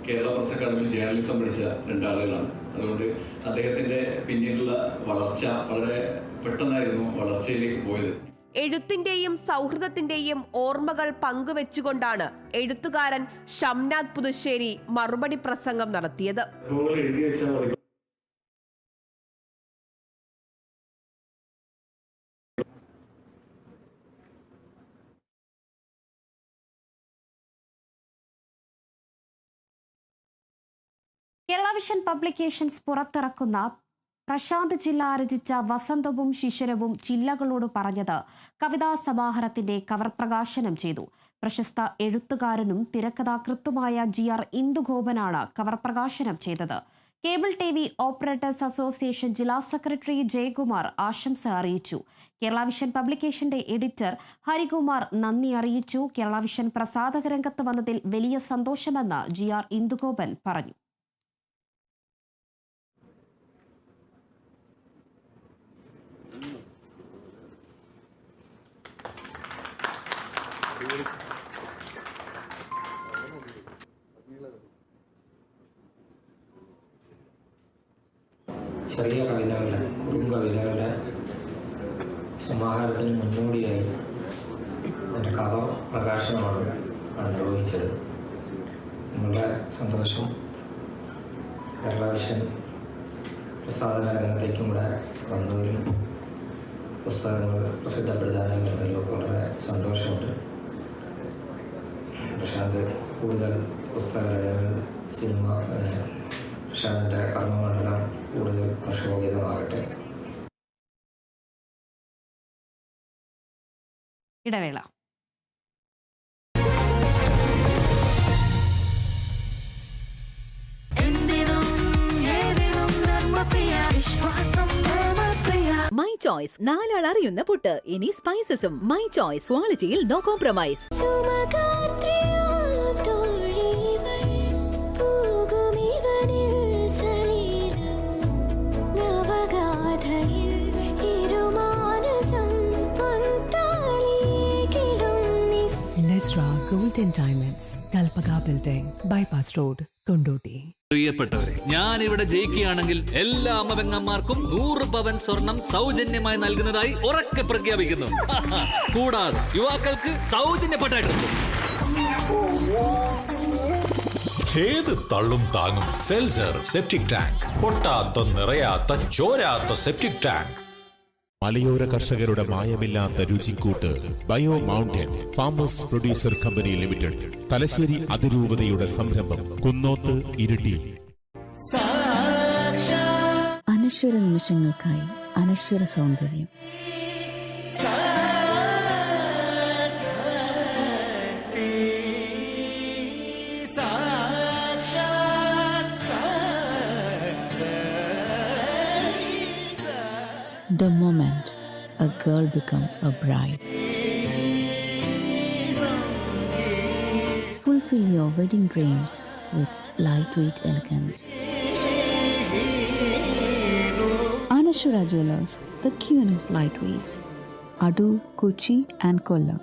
S6: കേരള പ്രസ് അക്കാദമിയിൽ ജേർണലിസം പഠിച്ച രണ്ടാളുകളാണ്. അതുകൊണ്ട് അദ്ദേഹത്തിന്റെ പിന്നീടുള്ള വളർച്ച വളരെ പെട്ടെന്നായിരുന്നു വളർച്ചയിലേക്ക് പോയത്.
S2: എഴുത്തിന്റെയും സൗഹൃദത്തിന്റെയും ഓർമ്മകൾ പങ്കുവെച്ചുകൊണ്ടാണ് എഴുത്തുകാരൻ ഷംനാദ് പുതുശ്ശേരി മറുപടി പ്രസംഗം നടത്തിയത്.
S1: കേരള വിഷൻ പബ്ലിക്കേഷൻസ് പുറത്തിറക്കുന്ന പ്രശാന്ത് ചില്ല രചിച്ച വസന്തവും ശിശിരവും ചില്ലകളോട് പറഞ്ഞത് കവിതാ സമാഹാരത്തിന്റെ കവർ പ്രകാശനം ചെയ്തു. പ്രശസ്ത എഴുത്തുകാരനും തിരക്കഥാകൃത്തുമായ GR ഇന്ദുഗോപനാണ് കവർ പ്രകാശനം ചെയ്തത്. കേബിൾ TV ഓപ്പറേറ്റേഴ്സ് അസോസിയേഷൻ ജില്ലാ സെക്രട്ടറി ജയകുമാർ ആശംസ അറിയിച്ചു. കേരള വിഷൻ പബ്ലിക്കേഷന്റെ എഡിറ്റർ ഹരികുമാർ നന്ദി അറിയിച്ചു. കേരള വിഷൻ പ്രസാധക രംഗത്ത് വന്നതിൽ വലിയ സന്തോഷമെന്ന് GR ഇന്ദുഗോപൻ പറഞ്ഞു.
S7: ചെറിയ കവിതകളുടെ കവിതകളുടെ സമാഹാരത്തിന് മുന്നോടിയായി എൻ്റെ കവർ പ്രകാശനമാണ് നിർവഹിച്ചത്. നിങ്ങളുടെ സന്തോഷം കേരള വിഷൻ പ്രസാധന രംഗത്തേക്കും കൂടെ വന്നതിലും പുസ്തകങ്ങൾ പ്രസിദ്ധപ്പെടുത്താനും വന്നതിലൊക്കെ വളരെ സന്തോഷമുണ്ട്. പ്രശാന്ത് കൂടുതൽ പുസ്തകരചനകൾ, സിനിമ, പ്രശാന്തിൻ്റെ കർമ്മമണ്ഡലം കൂടുതൽ പ്രശോഭിതമാകട്ടെ.
S1: ഇടവേള.
S22: ചോയ്സ് 4 ആൾ അറിയുന്ന പുട്ട്. ഇനി സ്പൈസസും. മൈ ചോയ്സ്, ക്വാളിറ്റിയിൽ no compromise.
S8: Golden Diamonds, Kalpaka Building, Bypass Road, Kondoti.
S12: പ്രിയപ്പെട്ടവരെ, ഞാൻ ഇവിടെ ജയിക്കുകയാണെങ്കിൽ എല്ലാ അമ്മപെങ്ങന്മാർക്കും 100 പവൻ സ്വർണം സൗജന്യമായി നൽകുന്നതായി ഉറക്കെ പ്രഖ്യാപിക്കുന്നു. കൂടാതെ യുവാക്കൾക്ക് സൗജന്യ പട്ടായിട്ട്
S9: ഏത് തള്ളും താങ്ങും സെൽസർ സെപ്റ്റിക് ടാങ്ക്. പൊട്ടാത്ത, നിറയാത്ത, ചോരാത്ത സെപ്റ്റിക് ടാങ്ക്.
S14: മലയോര കർഷകരുടെ മായമില്ലാത്ത രുചിക്കൂട്ട് bio mountain farmers producer company limited. Thalassery അതിരൂപതയുടെ സംരംഭം. കുന്നോത്ത്, ഇരിട്ടി.
S22: അനശ്വര നിമിഷങ്ങൾക്കായി അനശ്വര സൗന്ദര്യം. The moment a girl become a bride. Fulfill your wedding dreams with lightweight elegance. Anashura Jewelers, the queen of lightweights. Adur, Kochi and Kollam.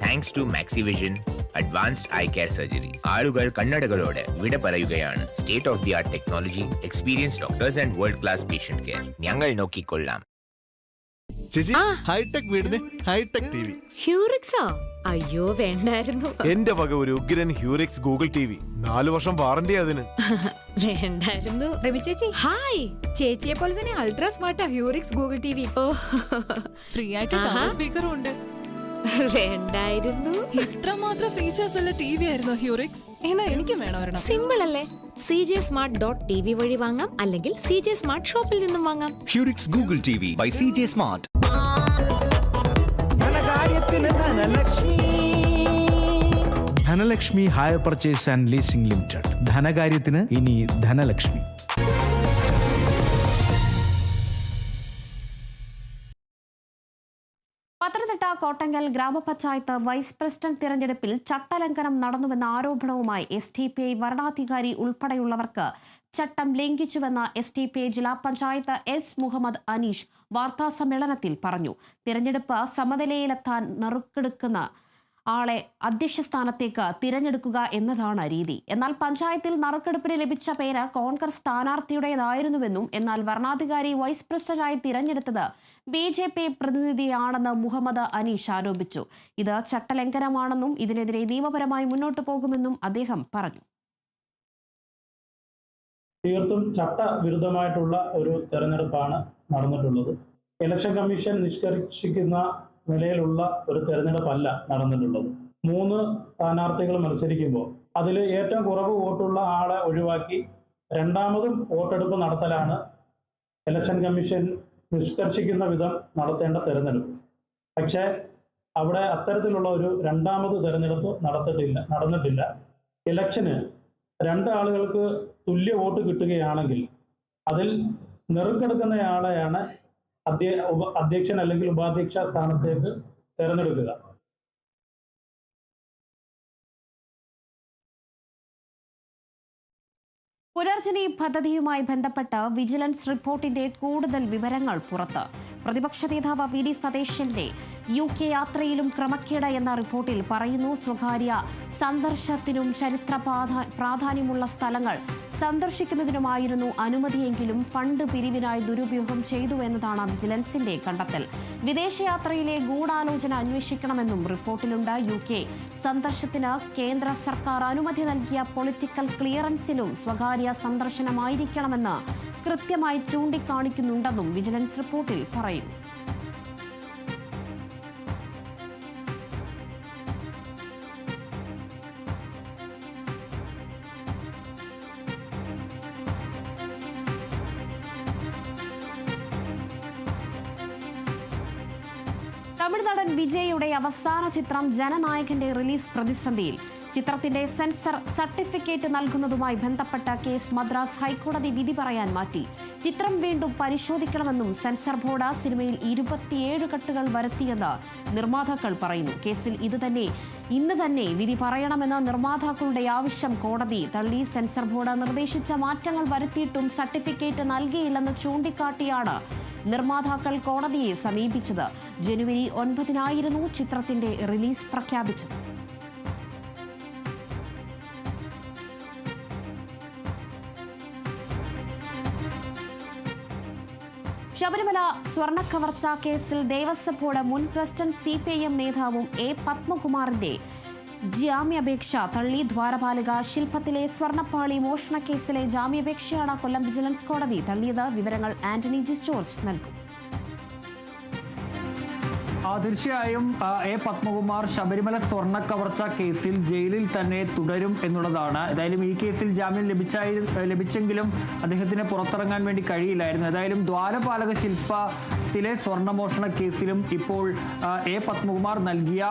S10: Thanks to Maxivision advanced eye care surgery. ആളുകൾ കണ്ണടകളോട് വിട പറയുകയാണ്. State of the art technology, experience doctors and world class patient care. ഞങ്ങൾ നോക്കിക്കൊള്ളാം.
S23: ചേച്ചി, hi tech വീടിന് hi tech TV.
S13: ഹ്യൂറിക്സോ? അയ്യോ വേണ്ടായിരുന്നു.
S23: എന്റെ വക ഒരു ഉഗ്രൻ ഹ്യൂറിക്സ് ഗൂഗിൾ ടിവി. 4 വർഷം വാറണ്ടി അതിന്.
S13: വേണ്ടായിരുന്നു. രവി ചേച്ചി ഹായ്. ചേച്ചിയെ പോലെ തന്നെ അൾട്രാ സ്മാർട്ടാ ഹ്യൂറിക്സ് ഗൂഗിൾ ടിവി. ഫ്രീ ആയിട്ട് സ്പീക്കറും ഉണ്ട്. വേണ്ടായിരുന്നു.
S27: ഇത്രമാത്രം ഫീച്ചേഴ്സ് ഉള്ള ടിവി ആയിരുന്നു ഹ്യൂറിക്സ്. എന്നാ എനിക്കും വേണം.
S13: സിമ്പിൾ അല്ലേ? cjsmart.tv വഴി വാങ്ങാം, അല്ലെങ്കിൽ CJ സ്മാർട്ട് ഷോപ്പിൽ നിന്നും വാങ്ങാം.
S23: Hurix Google TV by CJ smart. Dhanalakshmi hire purchase and leasing limited. ധനകാര്യത്തിന് ഇനി ധനലക്ഷ്മി.
S1: പത്തനംതിട്ട കോട്ടങ്കൽ ഗ്രാമപഞ്ചായത്ത് വൈസ് പ്രസിഡന്റ് തിരഞ്ഞെടുപ്പിൽ ചട്ടലംഘനം നടന്നുവെന്ന ആരോപണവുമായി SDPI വരണാധികാരി ഉൾപ്പെടെയുള്ളവർക്ക് ചട്ടം ലംഘിച്ചുവെന്ന് SDPI ജില്ലാ പഞ്ചായത്ത് S മുഹമ്മദ് അനീഷ് വാർത്താസമ്മേളനത്തിൽ പറഞ്ഞു. തിരഞ്ഞെടുപ്പ് സമനിലയിലെത്താൻ നറുക്കെടുക്കുന്ന ആളെ അധ്യക്ഷ സ്ഥാനത്തേക്ക് തിരഞ്ഞെടുക്കുക എന്നതാണ് രീതി. എന്നാൽ പഞ്ചായത്തിൽ നറുക്കെടുപ്പിന് ലഭിച്ച പേര് കോൺഗ്രസ് സ്ഥാനാർത്ഥിയുടേതായിരുന്നുവെന്നും എന്നാൽ വരണാധികാരി വൈസ് പ്രസിഡന്റായി തിരഞ്ഞെടുത്തത് BJP പ്രതിനിധിയാണെന്ന് മുഹമ്മദ് അനീഷ് ആരോപിച്ചു. ഇത് ചട്ടലംഘനമാണെന്നും ഇതിനെതിരെ നിയമപരമായി മുന്നോട്ടു പോകുമെന്നും അദ്ദേഹം പറഞ്ഞു.
S15: തീർത്തും ചട്ടവിരുദ്ധമായിട്ടുള്ള ഒരു തെരഞ്ഞെടുപ്പാണ് നടന്നിട്ടുള്ളത്. ഇലക്ഷൻ കമ്മീഷൻ നിഷ്കർഷിക്കുന്ന നിലയിലുള്ള ഒരു തെരഞ്ഞെടുപ്പല്ല നടന്നിട്ടുള്ളത്. 3 സ്ഥാനാർത്ഥികൾ മത്സരിക്കുമ്പോൾ അതിൽ ഏറ്റവും കുറവ് വോട്ടുള്ള ആളെ ഒഴിവാക്കി രണ്ടാമതും വോട്ടെടുപ്പ് നടത്തലാണ് ഇലക്ഷൻ കമ്മീഷൻ നിഷ്കർഷിക്കുന്ന വിധം നടത്തേണ്ട തെരഞ്ഞെടുപ്പ്. പക്ഷേ അവിടെ അത്തരത്തിലുള്ള ഒരു രണ്ടാമത് തെരഞ്ഞെടുപ്പ് നടന്നിട്ടില്ല. ഇലക്ഷന് 2 ആളുകൾക്ക് തുല്യ വോട്ട് കിട്ടുകയാണെങ്കിൽ അതിൽ നെറുക്കെടുക്കുന്നയാളെയാണ് അധ്യക്ഷൻ അല്ലെങ്കിൽ ഉപാധ്യക്ഷ സ്ഥാനത്തേക്ക് തെരഞ്ഞെടുക്കുക.
S1: പുനർജനി പദ്ധതിയുമായി ബന്ധപ്പെട്ട് വിജിലൻസ് റിപ്പോർട്ടിന്റെ കൂടുതൽ വിവരങ്ങൾ പുറത്ത്. പ്രതിപക്ഷ നേതാവ് VD സതീശന്റെ UK യാത്രയിലും ക്രമക്കേട് എന്ന റിപ്പോർട്ടിൽ പറയുന്നു. സ്വകാര്യ സന്ദർശനത്തിനും ചരിത്ര പ്രാധാന്യമുള്ള സ്ഥലങ്ങൾ സന്ദർശിക്കുന്നതിനുമായിരുന്നു അനുമതിയെങ്കിലും ഫണ്ട് പിരിവിനായി ദുരുപയോഗം ചെയ്തു എന്നതാണ് വിജിലൻസിന്റെ കണ്ടെത്തൽ. വിദേശയാത്രയിലെ ഗൂഢാലോചന അന്വേഷിക്കണമെന്നും റിപ്പോർട്ടിലുണ്ട്. UK സന്ദർശനത്തിന് കേന്ദ്ര സർക്കാർ അനുമതി നൽകിയ പൊളിറ്റിക്കൽ ക്ലിയറൻസിലും സ്വകാര്യ സന്ദർശനമായിരിക്കണമെന്ന് കൃത്യമായി ചൂണ്ടിക്കാണിക്കുന്നുണ്ടെന്നും വിജിലൻസ് റിപ്പോർട്ടിൽ പറയുന്നു. തമിഴ് നടൻ വിജയുടെ അവസാന ചിത്രം ജനനായകന്റെ റിലീസ് പ്രതിസന്ധിയിൽ. ചിത്രത്തിന്റെ സെൻസർ സർട്ടിഫിക്കറ്റ് നൽകുന്നതുമായി ബന്ധപ്പെട്ട കേസ് മദ്രാസ് ഹൈക്കോടതി വിധി പറയാൻ മാറ്റി. ചിത്രം വീണ്ടും പരിശോധിക്കണമെന്നും സെൻസർ ബോർഡ് സിനിമയിൽ 27 കട്ടുകൾ വരുത്തിയെന്ന് നിർമ്മാതാക്കൾ പറയുന്നു. കേസിൽ ഇന്ന് തന്നെ വിധി പറയണമെന്ന നിർമ്മാതാക്കളുടെ ആവശ്യം കോടതി തള്ളി. സെൻസർ ബോർഡ് നിർദ്ദേശിച്ച മാറ്റങ്ങൾ വരുത്തിയിട്ടും സർട്ടിഫിക്കറ്റ് നൽകിയില്ലെന്ന് ചൂണ്ടിക്കാട്ടിയാണ് നിർമ്മാതാക്കൾ കോടതിയെ സമീപിച്ചത്. ജനുവരി 9-നായിരുന്നു ചിത്രത്തിന്റെ റിലീസ് പ്രഖ്യാപിച്ചത്. ശബരിമല സ്വർണ്ണക്കവർച്ച കേസിൽ ദേവസ്വം ബോർഡ് മുൻ പ്രസിഡന്റ് CPIM നേതാവും A. പത്മകുമാറിന്റെ ജാമ്യാപേക്ഷ തള്ളി. ദ്വാരപാലക ശില്പത്തിലെ സ്വർണ്ണപ്പാളി മോഷണക്കേസിലെ ജാമ്യാപേക്ഷയാണ് കൊല്ലം വിജിലൻസ് കോടതി തള്ളിയത്. വിവരങ്ങൾ ആന്റണി ജി ജോർജ് നൽകും.
S11: തീർച്ചയായും A. പത്മകുമാർ ശബരിമല സ്വർണ്ണ കവർച്ച കേസിൽ ജയിലിൽ തന്നെ തുടരും എന്നുള്ളതാണ്. ഏതായാലും ഈ കേസിൽ ജാമ്യം ലഭിച്ചെങ്കിലും അദ്ദേഹത്തിന് പുറത്തിറങ്ങാൻ വേണ്ടി കഴിയില്ലായിരുന്നു. ഏതായാലും ദ്വാരപാലക ശില്പത്തിലെ സ്വർണ്ണമോഷണ കേസിലും ഇപ്പോൾ A. പത്മകുമാർ നൽകിയ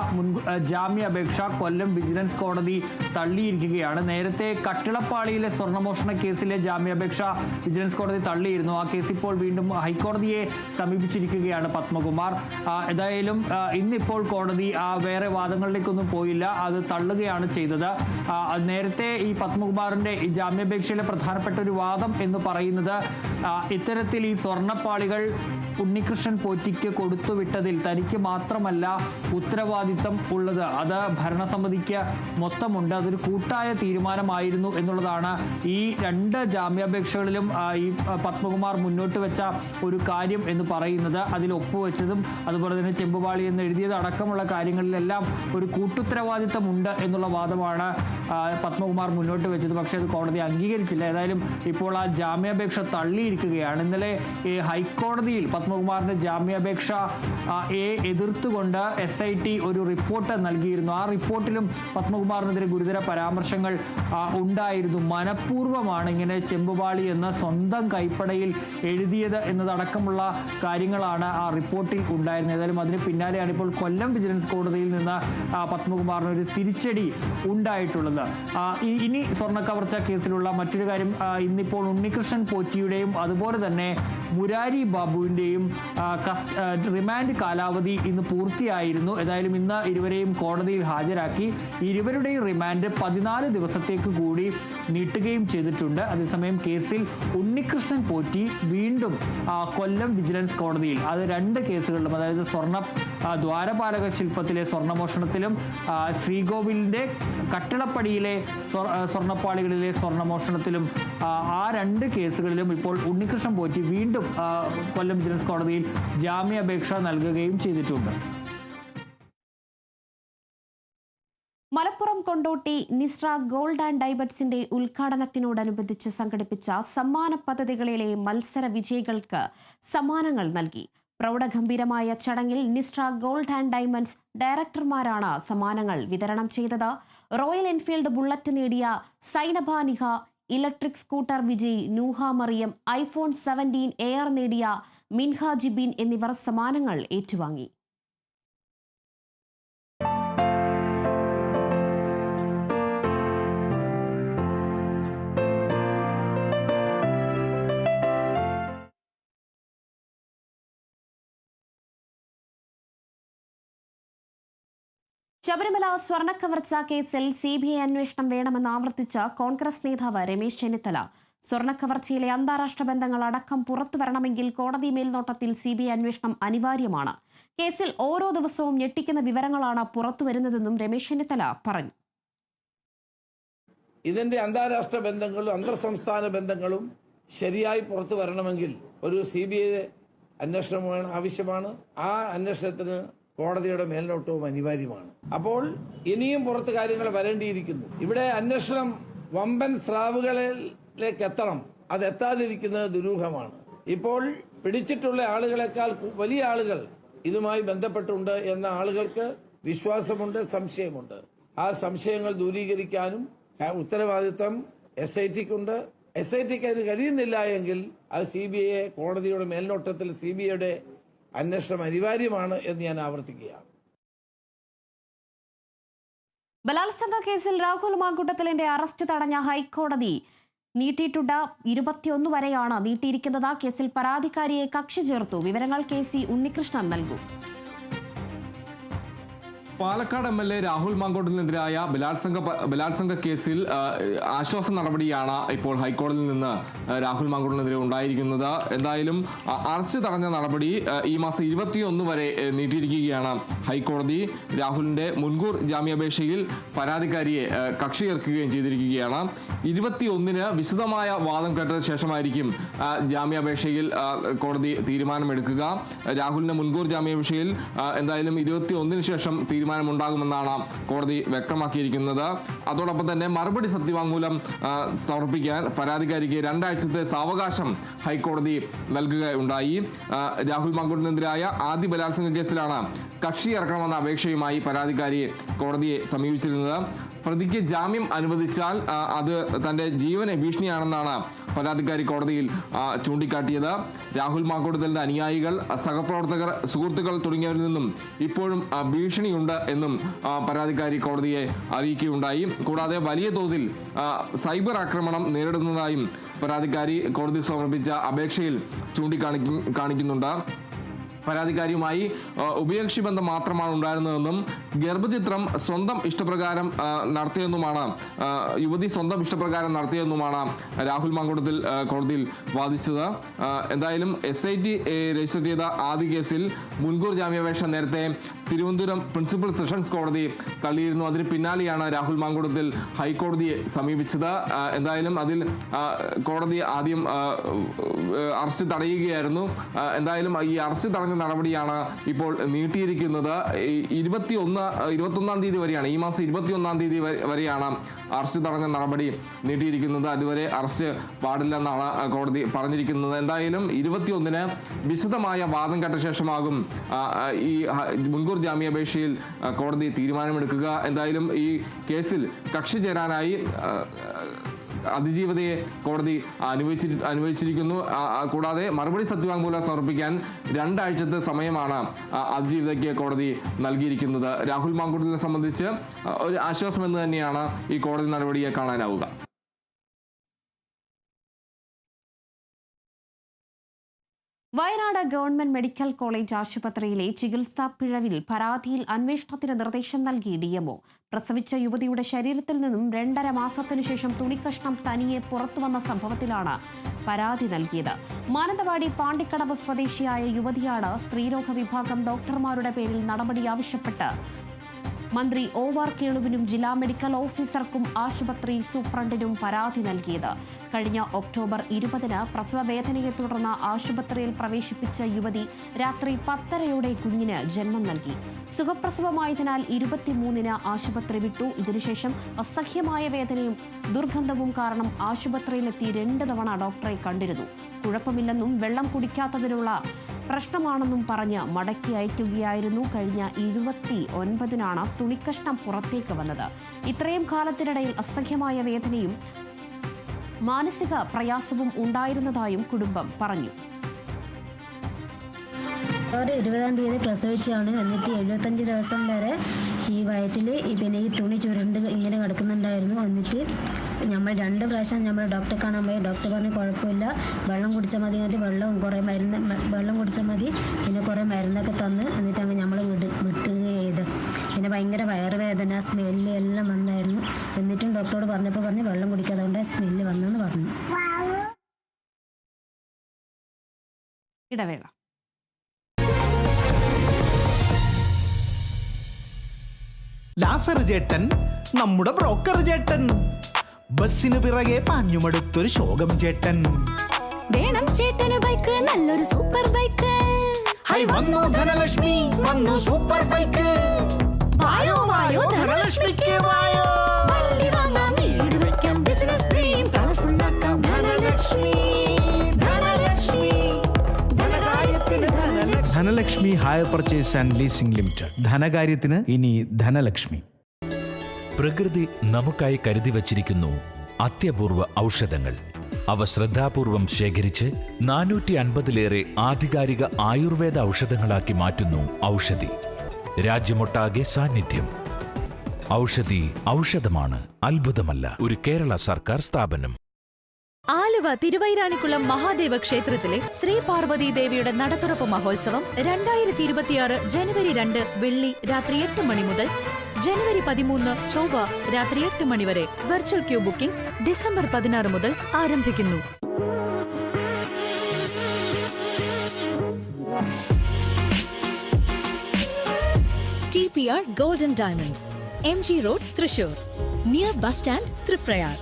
S11: ജാമ്യാപേക്ഷ കൊല്ലം വിജിലൻസ് കോടതി തള്ളിയിരിക്കുകയാണ്. നേരത്തെ കട്ടിളപ്പാളിയിലെ സ്വർണ്ണമോഷണ കേസിലെ ജാമ്യാപേക്ഷ വിജിലൻസ് കോടതി തള്ളിയിരുന്നു. ആ കേസ് ഇപ്പോൾ വീണ്ടും ഹൈക്കോടതിയെ സമീപിച്ചിരിക്കുകയാണ് പത്മകുമാർ. ഏതായാലും ഇന്നിപ്പോൾ കോടതി വേറെ വാദങ്ങളിലേക്കൊന്നും പോയില്ല, അത് തള്ളുകയാണ് ചെയ്തത്. നേരത്തെ ഈ പത്മകുമാറിന്റെ ഈ ജാമ്യാപേക്ഷയിലെ പ്രധാനപ്പെട്ട ഒരു വാദം എന്ന് പറയുന്നത് ഇത്തരത്തിൽ ഈ സ്വർണ്ണപ്പാളികൾ ഉണ്ണികൃഷ്ണൻ പോറ്റിക്ക് കൊടുത്തുവിട്ടതിൽ തനിക്ക് മാത്രമല്ല ഉത്തരവാദിത്തം ഉള്ളത്, അത് ഭരണസമിതിക്ക് മൊത്തമുണ്ട്, അതൊരു കൂട്ടായ തീരുമാനമായിരുന്നു എന്നുള്ളതാണ് ഈ രണ്ട് ജാമ്യാപേക്ഷകളിലും ഈ പത്മകുമാർ മുന്നോട്ട് വെച്ച ഒരു കാര്യം എന്ന് പറയുന്നത്. അതിൽ ഒപ്പുവെച്ചതും അതുപോലെ തന്നെ ചെമ്പുപാളി എന്ന് എഴുതിയത് അടക്കമുള്ള കാര്യങ്ങളിലെല്ലാം ഒരു കൂട്ടുത്തരവാദിത്തം ഉണ്ട് എന്നുള്ള വാദമാണ് പത്മകുമാർ മുന്നോട്ട് വെച്ചത്. പക്ഷേ അത് കോടതി അംഗീകരിച്ചില്ല. ഏതായാലും ഇപ്പോൾ ആ ജാമ്യാപേക്ഷ തള്ളിയിരിക്കുകയാണ്. ഇന്നലെ ഹൈക്കോടതിയിൽ പത്മകുമാറിന്റെ ജാമ്യാപേക്ഷ എതിർത്തുകൊണ്ട് SIT ഒരു റിപ്പോർട്ട് നൽകിയിരുന്നു. ആ റിപ്പോർട്ടിലും പത്മകുമാറിനെതിരെ ഗുരുതര പരാമർശങ്ങൾ ഉണ്ടായിരുന്നു. മനഃപൂർവ്വമാണ് ഇങ്ങനെ ചെമ്പുപാളി എന്ന സ്വന്തം കൈപ്പടയിൽ എഴുതിയത് എന്നതടക്കമുള്ള കാര്യങ്ങളാണ് ആ റിപ്പോർട്ടിൽ ഉണ്ടായിരുന്നത്. ഏതായാലും അതിന് പിന്നാലെയാണ് ഇപ്പോൾ കൊല്ലം വിജിലൻസ് കോടതിയിൽ നിന്ന് പത്മകുമാറിന് ഒരു തിരിച്ചടി ഉണ്ടായിട്ടുള്ളത്. ഇനി സ്വർണ്ണക്കവർച്ച കേസിലുള്ള മറ്റൊരു കാര്യം, ഇന്നിപ്പോൾ ഉണ്ണികൃഷ്ണൻ പോറ്റിയുടെയും അതുപോലെ തന്നെ മുരാരി ബാബുവിൻ്റെയും റിമാൻഡ് കാലാവധി ഇന്ന് പൂർത്തിയായിരുന്നു. ഏതായാലും ഇന്ന് ഇരുവരെയും കോടതിയിൽ ഹാജരാക്കി. ഇരുവരുടെയും റിമാൻഡ് 14 ദിവസത്തേക്ക് കൂടി നീട്ടുകയും ചെയ്തിട്ടുണ്ട്. അതേസമയം കേസിൽ ഉണ്ണികൃഷ്ണൻ പോറ്റി വീണ്ടും കൊല്ലം വിജിലൻസ് കോടതിയിൽ, അത് 2 കേസുകളിലും, അതായത് ദ്വാരപാലക ശില്പത്തിലെ സ്വർണ്ണമോഷണത്തിലും ശ്രീകോവിലിന്റെ കട്ടിളപ്പടിയിലെ സ്വർണ്ണപ്പാളികളിലെ സ്വർണ്ണമോഷണത്തിലും, ആ 2 കേസുകളിലും ഇപ്പോൾ ഉണ്ണികൃഷ്ണൻ പോറ്റി വീണ്ടും കൊല്ലം വിജിലൻസ് കോടതിയിൽ ജാമ്യാപേക്ഷ നൽകുകയും ചെയ്തിട്ടുണ്ട്.
S1: മലപ്പുറം കൊണ്ടോട്ടി നിസ്ര ഗോൾഡ് ആൻഡ് ഡയമണ്ട്സിന്റെ ഉദ്ഘാടനത്തിനോടനുബന്ധിച്ച് സംഘടിപ്പിച്ച സമ്മാന പദ്ധതികളിലെ മത്സര വിജയികൾക്ക് സമ്മാനങ്ങൾ നൽകി. പ്രൗഢഗംഭീരമായ ചടങ്ങിൽ നിസ്ര ഗോൾഡ് ആൻഡ് ഡയമണ്ട്സ് ഡയറക്ടർമാരാണ് സമ്മാനങ്ങൾ വിതരണം ചെയ്തത്. റോയൽ എൻഫീൽഡ് ബുള്ളറ്റ് നേടിയ സൈനബ നിഹ, ഇലക്ട്രിക് സ്കൂട്ടർ വിജയ് നൂഹ മറിയം, iPhone 17 എയർ നേടിയ മിൻഹ ജിബിൻ എന്നിവർ സമ്മാനങ്ങൾ ഏറ്റുവാങ്ങി. ശബരിമല സ്വർണ്ണക്കവർച്ച കേസിൽ CBI അന്വേഷണം വേണമെന്ന് ആവർത്തിച്ച കോൺഗ്രസ് നേതാവ് രമേശ് ചെന്നിത്തല. സ്വർണ്ണക്കവർച്ചയിലെ അന്താരാഷ്ട്ര ബന്ധങ്ങൾ അടക്കം പുറത്തുവരണമെങ്കിൽ കോടതി മേൽനോട്ടത്തിൽ CBI അന്വേഷണം അനിവാര്യമാണ്. കേസിൽ ഓരോ ദിവസവും ഞെട്ടിക്കുന്ന വിവരങ്ങളാണ് പുറത്തുവരുന്നതെന്നും രമേശ് ചെന്നിത്തല പറഞ്ഞു.
S16: ഇതിന്റെ അന്താരാഷ്ട്ര ബന്ധങ്ങളും അന്തർ സംസ്ഥാന ബന്ധങ്ങളും ശരിയായി പുറത്തു വരണമെങ്കിൽ ഒരു CBI അന്വേഷണം ആവശ്യമാണ്. ആ അന്വേഷണത്തിന് കോടതിയുടെ മേൽനോട്ടവും അനിവാര്യമാണ്. അപ്പോൾ ഇനിയും പുറത്ത് കാര്യങ്ങൾ വരേണ്ടിയിരിക്കുന്നു. ഇവിടെ അന്വേഷണം വമ്പൻ സ്രാവുകളിലേക്ക് എത്തണം. അത് എത്താതിരിക്കുന്നത് ദുരൂഹമാണ്. ഇപ്പോൾ പിടിച്ചിട്ടുള്ള ആളുകളെക്കാൾ വലിയ ആളുകൾ ഇതുമായി ബന്ധപ്പെട്ടുണ്ട് എന്ന ആളുകൾക്ക് വിശ്വാസമുണ്ട്, സംശയമുണ്ട്. ആ സംശയങ്ങൾ ദൂരീകരിക്കാനും ഉത്തരവാദിത്വം SITക്കുണ്ട്. SITക്ക് അത് കഴിയുന്നില്ല എങ്കിൽ അത് CBI കോടതിയുടെ മേൽനോട്ടത്തിൽ CBIയുടെ അന്വേഷണം അനിവാര്യമാണ് എന്ന് ഞാൻ ആവർത്തിക്കുകയാണ്.
S1: ബലാത്സംഗ കേസിൽ രാഹുൽ മാങ്കൂട്ടത്തിലിന്റെ അറസ്റ്റ് തടഞ്ഞ ഹൈക്കോടതി നീട്ടിയിട്ടുണ്ട്. 21 വരെയാണ് നീട്ടിയിരിക്കുന്നത്. കേസിൽ പരാതിക്കാരിയെ കക്ഷി ചേർത്തു. വിവരങ്ങൾ KC ഉണ്ണികൃഷ്ണൻ നൽകും.
S17: പാലക്കാട് MLA രാഹുൽ മാങ്കൂട്ടത്തിനെതിരായ ബലാത്സംഗ കേസിൽ ആശ്വാസ നടപടിയാണ് ഇപ്പോൾ ഹൈക്കോടതിയിൽ നിന്ന് രാഹുൽ മാങ്കൂട്ടത്തിനെതിരെ ഉണ്ടായിരിക്കുന്നത്. എന്തായാലും അറസ്റ്റ് തടഞ്ഞ നടപടി ഈ മാസം 21 വരെ നീട്ടിയിരിക്കുകയാണ് ഹൈക്കോടതി. രാഹുലിന്റെ മുൻകൂർ ജാമ്യാപേക്ഷയിൽ പരാതിക്കാരിയെ കക്ഷി ചേർക്കുകയും ചെയ്തിരിക്കുകയാണ്. 21-ന് വിശദമായ വാദം കേട്ട ശേഷമായിരിക്കും ജാമ്യാപേക്ഷയിൽ തീരുമാനമെടുക്കുക. രാഹുലിന്റെ മുൻകൂർ ജാമ്യാപേക്ഷയിൽ എന്തായാലും 21-ന് ശേഷം തീരുമാനമുണ്ടാകുമെന്നാണ് കോടതി വ്യക്തമാക്കിയിരിക്കുന്നത്. അതോടൊപ്പം തന്നെ മറുപടി സത്യവാങ്മൂലം സമർപ്പിക്കാൻ പരാതിക്കാരിക്ക് 2 ആഴ്ചത്തെ സാവകാശം ഹൈക്കോടതി നൽകുകയുണ്ടായി. രാഹുൽ മാങ്കൂട്ടത്തിനെതിരായ ആദ്യ ബലാത്സംഗ കേസിലാണ് കക്ഷി ചേർക്കണമെന്ന അപേക്ഷയുമായി പരാതിക്കാരി കോടതിയെ സമീപിച്ചിരുന്നത്. പ്രതിക്ക് ജാമ്യം അനുവദിച്ചാൽ അത് തന്റെ ജീവന് ഭീഷണിയാണെന്നാണ് പരാതിക്കാരി കോടതിയിൽ ചൂണ്ടിക്കാട്ടിയത്. രാഹുൽ മാങ്കൂട്ടത്തിലിന്റെ അനുയായികൾ, സഹപ്രവർത്തകർ, സുഹൃത്തുക്കൾ തുടങ്ങിയവരിൽ നിന്നും ഇപ്പോഴും ഭീഷണിയുണ്ട് എന്നും പരാതിക്കാരി കോടതിയെ അറിയിക്കുകയുണ്ടായി. കൂടാതെ വലിയ തോതിൽ സൈബർ ആക്രമണം നേരിടുന്നതായും പരാതിക്കാരി കോടതി സമർപ്പിച്ച അപേക്ഷയിൽ ചൂണ്ടിക്കാണിക്കുന്നുണ്ട്. പരാതിക്കാരിയുമായി ഉഭയകക്ഷി ബന്ധം മാത്രമാണ് ഉണ്ടായിരുന്നതെന്നും ഗർഭചിത്രം സ്വന്തം ഇഷ്ടപ്രകാരം നടത്തിയെന്നുമാണ് യുവതി സ്വന്തം ഇഷ്ടപ്രകാരം നടത്തിയെന്നുമാണ് രാഹുൽ മാങ്കൂട്ടത്തിൽ കോടതിയിൽ വാദിച്ചത്. എന്തായാലും SIT രജിസ്റ്റർ ചെയ്ത ആദ്യ കേസിൽ മുൻകൂർ ജാമ്യാപേക്ഷ നേരത്തെ തിരുവനന്തപുരം പ്രിൻസിപ്പൽ സെഷൻസ് കോടതി തള്ളിയിരുന്നു. അതിന് പിന്നാലെയാണ് രാഹുൽ മാങ്കൂട്ടത്തിൽ ഹൈക്കോടതിയെ സമീപിച്ചത്. എന്തായാലും അതിൽ കോടതി ആദ്യം അറസ്റ്റ് തടയുകയായിരുന്നു. എന്തായാലും ഈ അറസ്റ്റ് തടഞ്ഞ നടപടിയാണ് ഇപ്പോൾ നീട്ടിയിരിക്കുന്നത്. 21-ാം തീയതി വരെയാണ്, ഈ മാസം 21-ാം തീയതി വരെയാണ് അറസ്റ്റ് തടഞ്ഞ നടപടി നീട്ടിയിരിക്കുന്നത്. അതുവരെ അറസ്റ്റ് പാടില്ലെന്നാണ് കോടതി പറഞ്ഞിരിക്കുന്നത്. എന്തായാലും 21-ന് വിശദമായ വാദം കേട്ട ശേഷമാകും ഈ മുൻകൂർ ജാമ്യാപേക്ഷയിൽ കോടതി തീരുമാനമെടുക്കുക. എന്തായാലും ഈ കേസിൽ കക്ഷി ചേരാനായി അതിജീവതയെ കോടതി അനുവദിച്ചിരിക്കുന്നു. കൂടാതെ മറുപടി സത്യവാങ്മൂലം സമർപ്പിക്കാൻ 2 ആഴ്ചത്തെ സമയമാണ് അതിജീവതയ്ക്ക് കോടതി നൽകിയിരിക്കുന്നത്. രാഹുൽ മാങ്കൂട്ടത്തിനെ സംബന്ധിച്ച് ഒരു ആശ്വാസമെന്ന് തന്നെയാണ് ഈ കോടതി നടപടിയെ കാണാനാവുക.
S1: വയനാട് ഗവൺമെന്റ് മെഡിക്കൽ കോളേജ് ആശുപത്രിയിലെ ചികിത്സാ പിഴവിൽ പരാതിയിൽ അന്വേഷണത്തിന് നിർദ്ദേശം നൽകി DMO. പ്രസവിച്ച യുവതിയുടെ ശരീരത്തിൽ നിന്നും 2.5 മാസത്തിനു ശേഷം തുണിക്കഷ്ണം തനിയെ പുറത്തുവന്ന സംഭവത്തിലാണ് പരാതി നൽകിയത്. മാനന്തവാടി പാണ്ടിക്കടവ് സ്വദേശിയായ യുവതിയാണ് സ്ത്രീരോഗ വിഭാഗം ഡോക്ടർമാരുടെ പേരിൽ നടപടി ആവശ്യപ്പെട്ട് മന്ത്രി OR കേളുവിനും ജില്ലാ മെഡിക്കൽ ഓഫീസർക്കും ആശുപത്രി സൂപ്രണ്ടിനും പരാതി നൽകിയത്. കഴിഞ്ഞ ഒക്ടോബർ 20-ന് പ്രസവവേദനയെ തുടർന്ന് ആശുപത്രിയിൽ പ്രവേശിപ്പിച്ച യുവതി രാത്രി 10:30-യോടെ കുഞ്ഞിന് ജന്മം നൽകി. സുഖപ്രസവമായതിനാൽ 23-ന് ആശുപത്രി വിട്ടു. ഇതിനുശേഷം അസഹ്യമായ വേദനയും ദുർഗന്ധവും കാരണം ആശുപത്രിയിലെത്തി 2 തവണ ഡോക്ടറെ കണ്ടിരുന്നു. കുഴപ്പമില്ലെന്നും വെള്ളം കുടിക്കാത്തതിനുള്ള പ്രശ്നമാണെന്നും പറഞ്ഞ് മടക്കി അയക്കുകയായിരുന്നു. കഴിഞ്ഞ 29-നാണ് തുണിക്കഷ്ണം പുറത്തേക്ക് വന്നത്. ഇത്രയും കാലത്തിനിടയിൽ അസഹ്യമായ വേദനയും മാനസിക പ്രയാസവും ഉണ്ടായിരുന്നതായും കുടുംബം പറഞ്ഞു.
S18: 20-ാം തീയതി പ്രസവിച്ചാണ്. എന്നിട്ട് 75 ദിവസം വരെ ഈ വയറ്റിൽ പിന്നെ ഈ തുണി ചുരുണ്ട് ഇങ്ങനെ കിടക്കുന്നുണ്ടായിരുന്നു. എന്നിട്ട് നമ്മൾ 2 പ്രാവശ്യം നമ്മൾ ഡോക്ടറെ കാണാൻ പോയി. ഡോക്ടർ പറഞ്ഞ് കുഴപ്പമില്ല, വെള്ളം കുടിച്ചാൽ മതി. എന്നിട്ട് വെള്ളം കുടിച്ചാൽ മതി, പിന്നെ കുറേ മരുന്നൊക്കെ തന്ന് എന്നിട്ട് അങ്ങ് നമ്മൾ വിട്ട് ചെയ്ത്. പിന്നെ ഭയങ്കര വയറുവേദന, സ്മെല്ല് എല്ലാം വന്നായിരുന്നു. എന്നിട്ടും ഡോക്ടറോട് പറഞ്ഞപ്പോൾ പറഞ്ഞ് വെള്ളം കുടിക്കാതെ സ്മെല്ല് വന്നെന്ന് പറഞ്ഞു.
S1: ഇടവേള.
S19: ലാസർ ചേട്ടൻ, നമ്മുടെ ബ്രോക്കർ ചേട്ടൻ, ബസ്സിന് പിറകെ പാഞ്ഞുമടുത്തൊരു ശോകം ചേട്ടൻ.
S20: വേണം ചേട്ടന് ബൈക്ക്, നല്ലൊരു സൂപ്പർ ബൈക്ക്.
S19: ഹൈ വന്നു ധനലക്ഷ്മി, വന്നു സൂപ്പർ ബൈക്ക്.
S20: വായോ വായോ ധനലക്ഷ്മിക്ക് വായോ. വണ്ടി വാങ്ങാം, വീട് വെക്കാം, ബിസിനസ് ഡ്രീം കളർഫുൾ ആക്കാം. ധനലക്ഷ്മി, ധനലക്ഷ്മി, ധനകാര്യത്തിന് Dhanalakshmi.
S23: Dhanalakshmi hire purchase and leasing limited. ധനകാര്യത്തിന് ഇനി ധനലക്ഷ്മി.
S9: പ്രകൃതി നമുക്കായി കരുതി വച്ചിരിക്കുന്നു അത്യപൂർവ ഔഷധങ്ങൾ. അവ ശ്രദ്ധാപൂർവം ശേഖരിച്ച് 450-ലേറെ ആധികാരിക ആയുർവേദ ഔഷധങ്ങളാക്കി മാറ്റുന്നു ഔഷധി. രാജ്യമൊട്ടാകെ സാന്നിധ്യം. ഔഷധി ഔഷധമാണ്, അത്ഭുതമല്ല. ഒരു കേരള സർക്കാർ സ്ഥാപനം.
S27: ആലുവ തിരുവൈരാണിക്കുളം മഹാദേവ ക്ഷേത്രത്തിലെ ശ്രീ പാർവതി ദേവിയുടെ നടത്തുറപ്പ് മഹോത്സവം 2026 ജനുവരി 2 വെള്ളി രാത്രി 8 മണി മുതൽ ജനുവരി 13 ചൊവ്വ രാത്രി 8 മണി വരെ. വെർച്വൽ ക്യൂ ബുക്കിംഗ് ഡിസംബർ 16 മുതൽ ആരംഭിക്കുന്നു.
S22: TPR Golden Diamonds, MG Road, Thrissur, near bus stand, Tripprayar.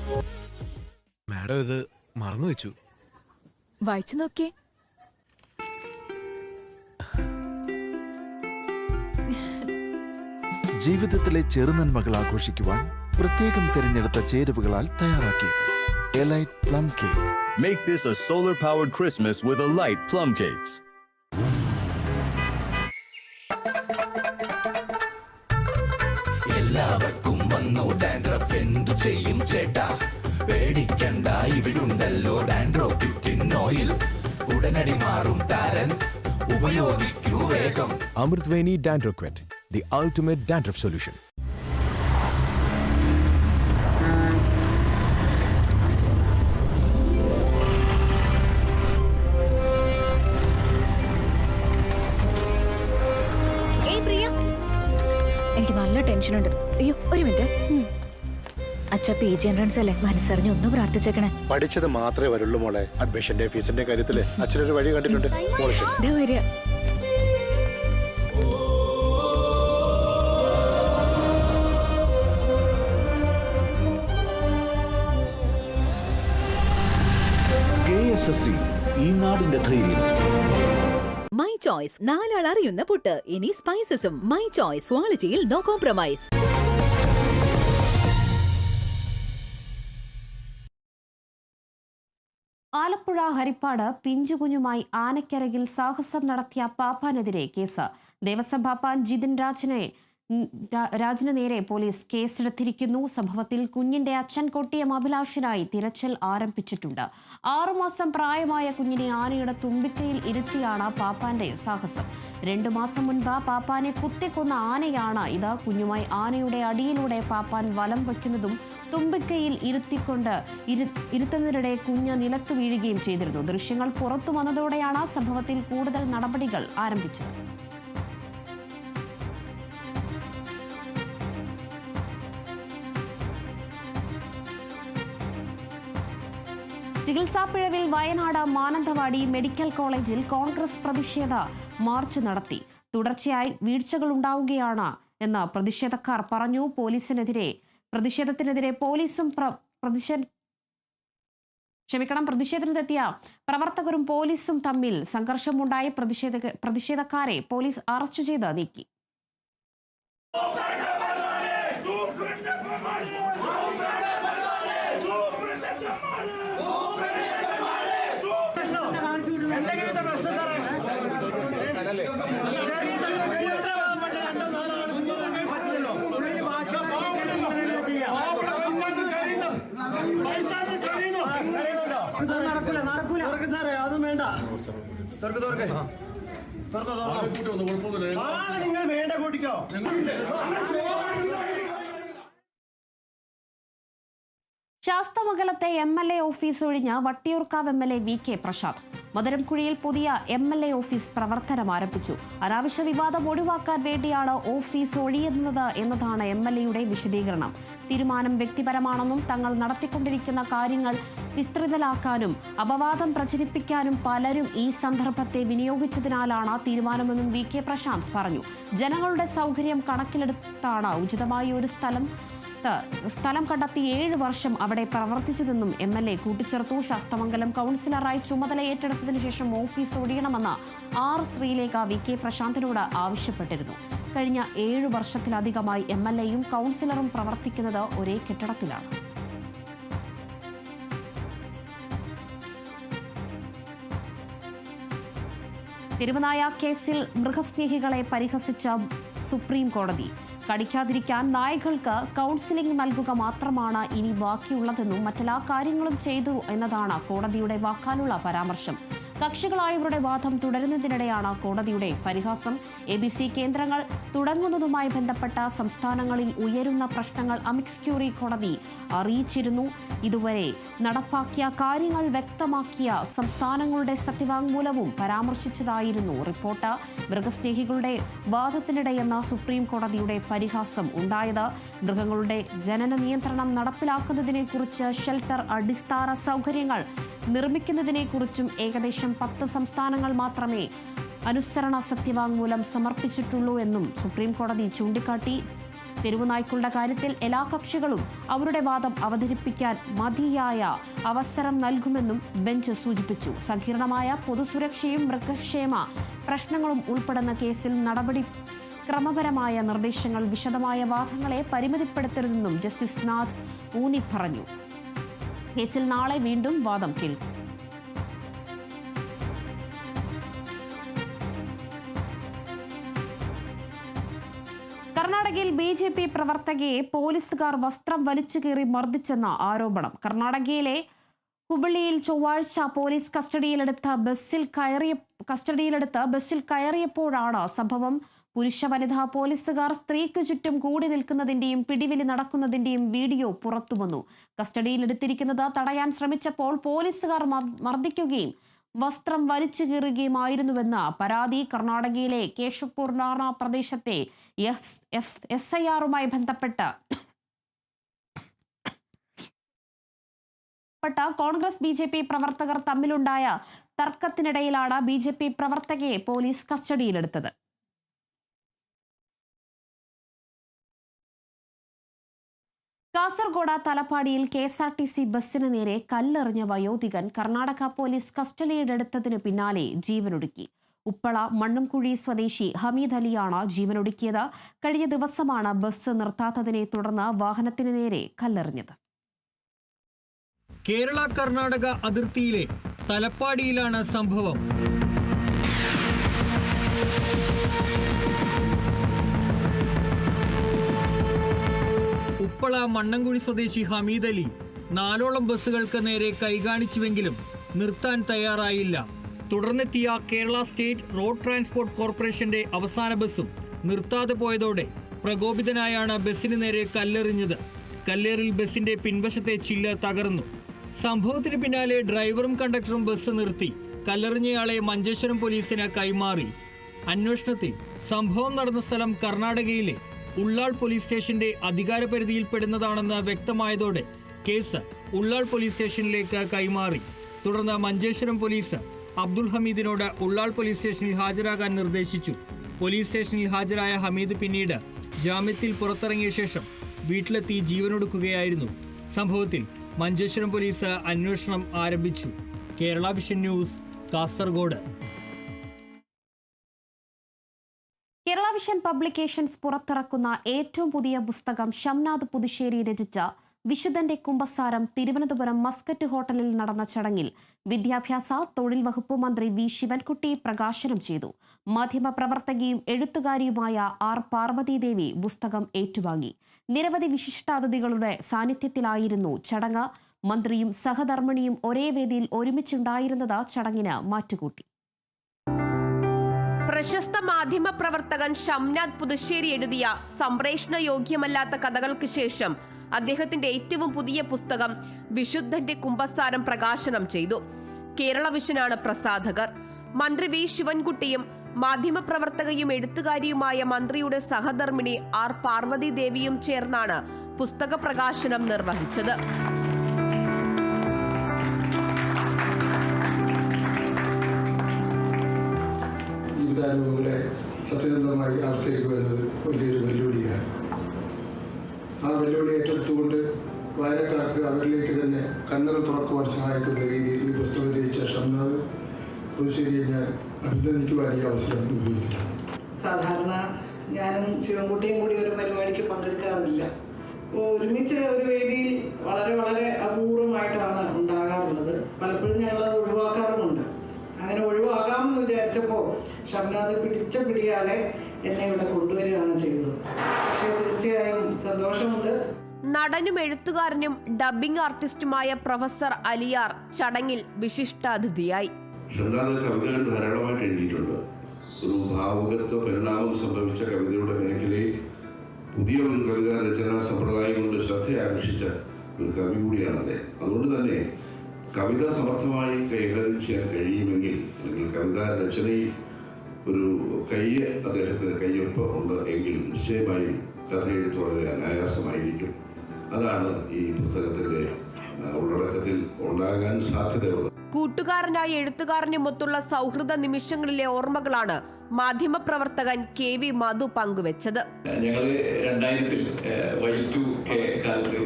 S3: Madam ഇത് മറന്നു വെച്ചു.
S22: വായിച്ചു നോക്കിയേ.
S3: ജീവിതത്തിലെ ചെറുനന്മകൾ ആഘോഷിക്കുവാൻ പ്രത്യേകം തിരഞ്ഞെടുത്ത ചേരുവകളാൽ തയ്യാറാക്കിയത് elite plum cake.
S4: Make this a solar-powered Christmas with Elite plum cakes.
S19: എല്ലാവർക്കും വന്നു ഡാൻഡ്രഫ്, എന്തു ചെയ്യും ചേട്ടാ? പേടിക്കണ്ട, ഇവിടുണ്ടല്ലോ ഡാൻഡ്രോക്വിറ്റിൻ ഓയിൽ. ഉടനടി മാറും താരൻ, ഉപയോഗിക്കൂ വേഗം.
S3: അമൃത്വേനി ഡാൻഡ്രോക്വിറ്റ്, the ultimate dandruff solution.
S13: എനിക്ക് നല്ല ടെൻഷനുണ്ട്. അയ്യോ ഒരു മിനിറ്റ്. അച്ഛ PG എൻട്രൻസ് അല്ലേ, മനസ്സറിഞ്ഞ് ഒന്ന് പ്രാർത്ഥിച്ചേക്കണേ.
S5: പഠിച്ചത് മാത്രമേ വരുള്ളൂ മോളെ. അഡ്മിഷന്റെ ഫീസിന്റെ കാര്യത്തില് അച്ഛനൊരു വഴി കണ്ടിട്ടുണ്ട്.
S13: വരിക.
S21: ഈ നാടിന്റെ ധൈര്യം.
S22: മൈ ചോയ്സ്, 4 ആൾ അറിയുന്ന പുട്ട്. ഇനി സ്പൈസസും. മൈ ചോയ്സ്, ക്വാളിറ്റിയിൽ നോ കോംപ്രമൈസ്.
S1: ആലപ്പുഴ ഹരിപ്പാട് പിഞ്ചുകുഞ്ഞുമായി ആനക്കരകിൽ സാഹസം നടത്തിയ പാപ്പാനെതിരെ കേസ്. ദേവസ്വം പാപ്പാൻ ജിതിൻ രാജിന് നേരെ പോലീസ് കേസെടുത്തിരിക്കുന്നു. സംഭവത്തിൽ കുഞ്ഞിന്റെ അച്ഛൻ കൊട്ടിയം അഭിലാഷിനായി തിരച്ചിൽ ആരംഭിച്ചിട്ടുണ്ട്. 6 മാസം പ്രായമായ കുഞ്ഞിനെ ആനയുടെ തുമ്പിക്കയിൽ ഇരുത്തിയാണ് പാപ്പാന്റെ സാഹസം. 2 മാസം മുൻപ് പാപ്പാനെ കുത്തിക്കൊന്ന ആനയാണ് ഇത്. കുഞ്ഞുമായി ആനയുടെ അടിയിലൂടെ പാപ്പാൻ വലം വയ്ക്കുന്നതും തുമ്പിക്കയിൽ ഇരുത്തുന്നതിനിടെ കുഞ്ഞ് നിലത്തു വീഴുകയും ചെയ്തിരുന്നു. ദൃശ്യങ്ങൾ പുറത്തു വന്നതോടെയാണ് സംഭവത്തിൽ കൂടുതൽ നടപടികൾ ആരംഭിച്ചത്. ചികിത്സാ പിഴവിൽ വയനാട് മാനന്തവാടി മെഡിക്കൽ കോളേജിൽ കോൺഗ്രസ് പ്രതിഷേധ മാർച്ച് നടത്തി. തുടർച്ചയായി വീഴ്ചകൾ ഉണ്ടാവുകയാണ് എന്ന് പ്രതിഷേധക്കാർ പറഞ്ഞു. പ്രതിഷേധത്തിനെതിരെ പോലീസും പ്രതിഷേധത്തിനെത്തിയ പ്രവർത്തകരും പോലീസും തമ്മിൽ സംഘർഷമുണ്ടായി. പ്രതിഷേധക്കാരെ പോലീസ് അറസ്റ്റ് ചെയ്ത് നീക്കി.
S5: നിങ്ങൾ വേണ്ട കൂട്ടിക്കോ.
S1: ശാസ്തമംഗലത്തെ MLA ഓഫീസ് ഒഴിഞ്ഞ വട്ടിയൂർക്കാവ് MLA VK പ്രശാന്ത്. മധുരംകുഴിയിൽ പുതിയ MLA ഓഫീസ് പ്രവർത്തനം ആരംഭിച്ചു. അനാവശ്യ വിവാദം ഒഴിവാക്കാൻ വേണ്ടിയാണ് ഓഫീസ് ഒഴിയുന്നത് എന്നതാണ് MLAയുടെ വിശദീകരണം. തീരുമാനം വ്യക്തിപരമാണെന്നും തങ്ങൾ നടത്തിക്കൊണ്ടിരിക്കുന്ന കാര്യങ്ങൾ വിസ്തൃതലാക്കാനും അപവാദം പ്രചരിപ്പിക്കാനും പലരും ഈ സന്ദർഭത്തെ വിനിയോഗിച്ചതിനാലാണ് തീരുമാനമെന്നും VK പ്രശാന്ത് പറഞ്ഞു. ജനങ്ങളുടെ സൗകര്യം കണക്കിലെടുത്താണ് ഉചിതമായ ഒരു സ്ഥലം കണ്ടെത്തി 7 വർഷം അവിടെ പ്രവർത്തിച്ചതെന്നും MLA കൂട്ടിച്ചേർത്തു. ശാസ്തമംഗലം കൗൺസിലറായി ചുമതല ഏറ്റെടുത്തതിനു ശേഷം ഓഫീസ് ഒഴിയണമെന്ന് R ശ്രീലേഖ VK പ്രശാന്തിനോട് ആവശ്യപ്പെട്ടിരുന്നു. കഴിഞ്ഞ 7 വർഷത്തിലധികമായി MLAയും കൗൺസിലറും പ്രവർത്തിക്കുന്നത് ഒരേ കെട്ടിടത്തിലാണ്. തിരുവനായ കേസിൽ മൃഗസ്നേഹികളെ പരിഹസിച്ച സുപ്രീം കോടതി. കടിക്കാതിരിക്കാൻ നായകൾക്ക് കൗൺസിലിംഗ് നൽകുക മാത്രമാണ് ഇനി ബാക്കിയുള്ളതെന്നും മറ്റെല്ലാ കാര്യങ്ങളും ചെയ്തു എന്നതാണ് കോടതിയുടെ വാക്കാലുള്ള പരാമർശം. കക്ഷികളായവരുടെ വാദം തുടരുന്നതിനിടെയാണ് കോടതിയുടെ പരിഹാസം. ABC കേന്ദ്രങ്ങൾ തുടങ്ങുന്നതുമായി ബന്ധപ്പെട്ട സംസ്ഥാനങ്ങളിൽ ഉയരുന്ന പ്രശ്നങ്ങൾ അമിക്സ് ക്യൂറി കോടതി അറിയിച്ചിരുന്നു. ഇതുവരെ നടപ്പാക്കിയ കാര്യങ്ങൾ വ്യക്തമാക്കിയ സംസ്ഥാനങ്ങളുടെ സത്യവാങ്മൂലവും പരാമർശിച്ചതായിരുന്നു റിപ്പോർട്ട്. മൃഗസ്നേഹികളുടെ വാദത്തിനിടെയെന്ന സുപ്രീം കോടതിയുടെ പരിഹാസം ഉണ്ടായത്. മൃഗങ്ങളുടെ ജനന നിയന്ത്രണം നടപ്പിലാക്കുന്നതിനെക്കുറിച്ച് ഷെൽട്ടർ അടിസ്ഥാന സൗകര്യങ്ങൾ നിർമ്മിക്കുന്നതിനെക്കുറിച്ചും ഏകദേശം 10 സംസ്ഥാനങ്ങൾ മാത്രമേ അനുസരണ സത്യവാങ്മൂലം സമർപ്പിച്ചിട്ടുള്ളൂ എന്നും സുപ്രീം കോടതി ചൂണ്ടിക്കാട്ടി. തെരുവുനായ്ക്കളുടെ കാര്യത്തിൽ എല്ലാ കക്ഷികളും അവരുടെ വാദം അവതരിപ്പിക്കാൻ മതിയായ അവസരം നൽകുമെന്നും ബെഞ്ച് സൂചിപ്പിച്ചു. സങ്കീർണമായ പൊതുസുരക്ഷയും മൃഗക്ഷേമ പ്രശ്നങ്ങളും ഉൾപ്പെടുന്ന കേസിൽ നടപടി ക്രമപരമായ നിർദ്ദേശങ്ങൾ വിശദമായ വാദങ്ങളെ പരിമിതിപ്പെടുത്തരുതെന്നും ജസ്റ്റിസ് നാഥ് ഊന്നി പറഞ്ഞു. കേസിൽ നാളെ വീണ്ടും വാദം കേൾക്കും. കർണാടകയിൽ BJP പ്രവർത്തകയെ പോലീസുകാർ വസ്ത്രം വലിച്ചുകീറി മർദ്ദിച്ചെന്ന ആരോപണം. കർണാടകയിലെ ഹുബളിയിൽ ചൊവ്വാഴ്ച പോലീസ് കസ്റ്റഡിയിലെടുത്ത് ബസ്സിൽ കയറിയപ്പോഴാണ് സംഭവം. പുരുഷ വനിതാ പോലീസുകാർ സ്ത്രീക്കു ചുറ്റും കൂടി നിൽക്കുന്നതിന്റെയും പിടിവിലി നടക്കുന്നതിന്റെയും വീഡിയോ പുറത്തുവന്നു. കസ്റ്റഡിയിലെടുത്തിരിക്കുന്നത് തടയാൻ ശ്രമിച്ചപ്പോൾ പോലീസുകാർ മർദ്ദിക്കുകയും വസ്ത്രം വലിച്ചു കീറുകയുമായിരുന്നുവെന്ന് പരാതി. കർണാടകയിലെ കേശവപൂർ നാർണ പ്രദേശത്തെ SIR-മായി ബന്ധപ്പെട്ട കോൺഗ്രസ് BJP പ്രവർത്തകർ തമ്മിലുണ്ടായ തർക്കത്തിനിടയിലാണ് BJP പ്രവർത്തകയെ പോലീസ് കസ്റ്റഡിയിലെടുത്തത്. കാസർഗോഡ് തലപ്പാടിയിൽ KSRTC ബസ്സിന് നേരെ കല്ലെറിഞ്ഞ വയോധികൻ കർണാടക പോലീസ് കസ്റ്റഡിയിലെടുത്തതിന് പിന്നാലെ ജീവനൊടുക്കി. ഉപ്പള മണ്ണുംകുഴി സ്വദേശി ഹമീദ് അലിയാണ് ജീവനൊടുക്കിയത്. കഴിഞ്ഞ ദിവസമാണ് ബസ് നിർത്താത്തതിനെ തുടർന്ന് വാഹനത്തിന് നേരെ കല്ലെറിഞ്ഞത്.
S2: കേരള കർണാടക അതിർത്തിയിലെ തലപ്പാടിയിലാണ് സംഭവം. ഉപ്പള മണ്ണംകുഴി സ്വദേശി ഹമീദ് അലി 4ഓളം ബസ്സുകൾക്ക് നേരെ കൈകാണിച്ചുവെങ്കിലും നിർത്താൻ തയ്യാറായില്ല. തുടർന്നെത്തിയ കേരള സ്റ്റേറ്റ് റോഡ് ട്രാൻസ്പോർട്ട് കോർപ്പറേഷന്റെ അവസാന ബസ്സും നിർത്താതെ പോയതോടെ പ്രകോപിതനായാണ് ബസ്സിന് നേരെ കല്ലെറിഞ്ഞത്. കല്ലേറിൽ ബസിന്റെ പിൻവശത്തെ ചില്ല് തകർന്നു. സംഭവത്തിന് പിന്നാലെ ഡ്രൈവറും കണ്ടക്ടറും ബസ് നിർത്തി കല്ലെറിഞ്ഞയാളെ മഞ്ചേശ്വരം പോലീസിന് കൈമാറി. അന്വേഷണത്തിൽ സംഭവം നടന്ന സ്ഥലം കർണാടകയിലെ ഉള്ളാൾ പോലീസ് സ്റ്റേഷന്റെ അധികാരപരിധിയിൽപ്പെടുന്നതാണെന്ന് വ്യക്തമായതോടെ കേസ് ഉള്ളാൾ പോലീസ് സ്റ്റേഷനിലേക്ക് കൈമാറി. തുടർന്ന് മഞ്ചേശ്വരം പോലീസ് അബ്ദുൾ ഹമീദിനോട് ഉള്ളാൾ പോലീസ് സ്റ്റേഷനിൽ ഹാജരാകാൻ നിർദ്ദേശിച്ചു. പോലീസ് സ്റ്റേഷനിൽ ഹാജരായ ഹമീദ് പിന്നീട് ജാമ്യത്തിൽ പുറത്തിറങ്ങിയ ശേഷം വീട്ടിലെത്തി ജീവനൊടുക്കുകയായിരുന്നു. സംഭവത്തിൽ മഞ്ചേശ്വരം പോലീസ് അന്വേഷണം ആരംഭിച്ചു. Kerala vision news, Kasaragod.
S1: Kerala vision publications പുറത്തിറക്കുന്ന ഏറ്റവും പുതിയ പുസ്തകം ഷംനാഥ് പുതുശ്ശേരി രചിച്ച വിശുദ്ധന്റെ കുമ്പസാരം തിരുവനന്തപുരം മസ്കറ്റ് ഹോട്ടലിൽ നടന്ന ചടങ്ങിൽ വിദ്യാഭ്യാസ തൊഴിൽ വകുപ്പ് മന്ത്രി വി ശിവൻകുട്ടി പ്രകാശനം ചെയ്തു. മാധ്യമപ്രവർത്തകയും എഴുത്തുകാരിയുമായ ആർ പാർവതീദേവി പുസ്തകം ഏറ്റുവാങ്ങി. നിരവധി വിശിഷ്ടാതിഥികളുടെ സാന്നിധ്യത്തിലായിരുന്നു ചടങ്ങ്. മന്ത്രിയും സഹധർമ്മിണിയും ഒരേ വേദിയിൽ ഒരുമിച്ചുണ്ടായിരുന്നത് ചടങ്ങിന് മാറ്റുകൂട്ടി.
S6: പ്രശസ്ത മാധ്യമ പ്രവർത്തകൻ ഷംനാഥ് പുതുശ്ശേരി എഴുതിയ സംപ്രേഷണ യോഗ്യമല്ലാത്ത കഥകൾക്ക് ശേഷം അദ്ദേഹത്തിന്റെ ഏറ്റവും പുതിയ പുസ്തകം വിശുദ്ധന്റെ കുമ്പസാരം പ്രകാശനം ചെയ്തു. കേരള വിഷനാണ് പ്രസാധകർ. മന്ത്രി വി ശിവൻകുട്ടിയും മാധ്യമപ്രവർത്തകയും എഴുത്തുകാരിയുമായ മന്ത്രിയുടെ സഹധർമ്മിണി ആർ പാർവതി ദേവിയും ചേർന്നാണ് പുസ്തക പ്രകാശനം നിർവഹിച്ചത്.
S7: ജീവിതാനുഭവങ്ങളെ സത്യസന്ധമായി ആവിഷ്കരിക്കുക എന്നത് വലിയൊരു വെല്ലുവിളിയാണ്. ആ വെല്ലുവിളി ഏറ്റെടുത്തുകൊണ്ട് വായനക്കാർക്ക് അവരിലേക്ക് തന്നെ കണ്ണുകൾ തുറക്കുവാൻ സഹായിക്കുന്ന രീതിയിൽ ഈ പുസ്തകം രചിച്ച ഷംനാഥ് പുതുശ്ശേരിയെ ഞാൻ അഭിനന്ദിക്കുവാൻ ഈ അവസരം ഉപയോഗിക്കുന്നു.
S8: സാധാരണ ഞാനും ശിവൻകുട്ടിയും കൂടി ഒരു പരിപാടിക്ക് പങ്കെടുക്കാറില്ല. ഒരുമിച്ച് ഒരു വേദിയിൽ വളരെ വളരെ അപൂർവമായിട്ടാണ് ഉണ്ടാകാറുള്ളത്. പലപ്പോഴും ഞങ്ങളത് ഒഴിവാക്കാറുമുണ്ട്. അങ്ങനെ ഒഴിവാകാമെന്ന് വിചാരിച്ചപ്പോൾ ഷംനാഥ് പിടിച്ച പിടിയാലെ എന്നെ ഇവിടെ കൊണ്ടുവരികയാണ് ചെയ്തത്. പക്ഷേ തീർച്ചയായും സന്തോഷമുണ്ട്.
S6: നടനും എഴുത്തുകാരനും ഡബ്ബിംഗ് ആർട്ടിസ്റ്റുമായ പ്രൊഫസർ അലിയാർ ചടങ്ങിൽ വിശിഷ്ടാതിഥിയായി.
S10: കവിതകൾ ധാരാളമായിട്ട് എഴുതിയിട്ടുണ്ട്. ഒരു ഭാവുകത്വ പരിണാമം സംഭവിച്ച കവിതയുടെ മേഖലയിൽ പുതിയ ഒരു കവിതാ രചനാ സമ്പ്രദായം കൊണ്ട് ശ്രദ്ധ ആകർഷിച്ച ഒരു കവി കൂടിയാണ് അദ്ദേഹം. അതുകൊണ്ട് തന്നെ കവിത സമർത്ഥമായി കൈകാര്യം ചെയ്യാൻ കഴിയുമെങ്കിൽ, അല്ലെങ്കിൽ കവിതാ രചനയിൽ ഒരു അദ്ദേഹത്തിന് കയ്യൊപ്പ് ഉണ്ട് എങ്കിൽ നിശ്ചയമായും കഥയെഴുത്ത് വളരെ അനായാസമായിരിക്കും. അതാണ് ഈ പുസ്തകത്തിന്റെ ഉള്ളടക്കത്തിൽ ഉണ്ടാകാൻ സാധ്യതയുള്ളത്.
S6: കൂട്ടുകാരനായ എഴുത്തുകാരനുമൊത്തുള്ള സൗഹൃദ നിമിഷങ്ങളിലെ ഓർമ്മകളാണ് മാധ്യമപ്രവർത്തകൻ KV മധു പങ്കുവെച്ചത്.
S12: ഞങ്ങൾ 2000 Y2 കാലത്ത്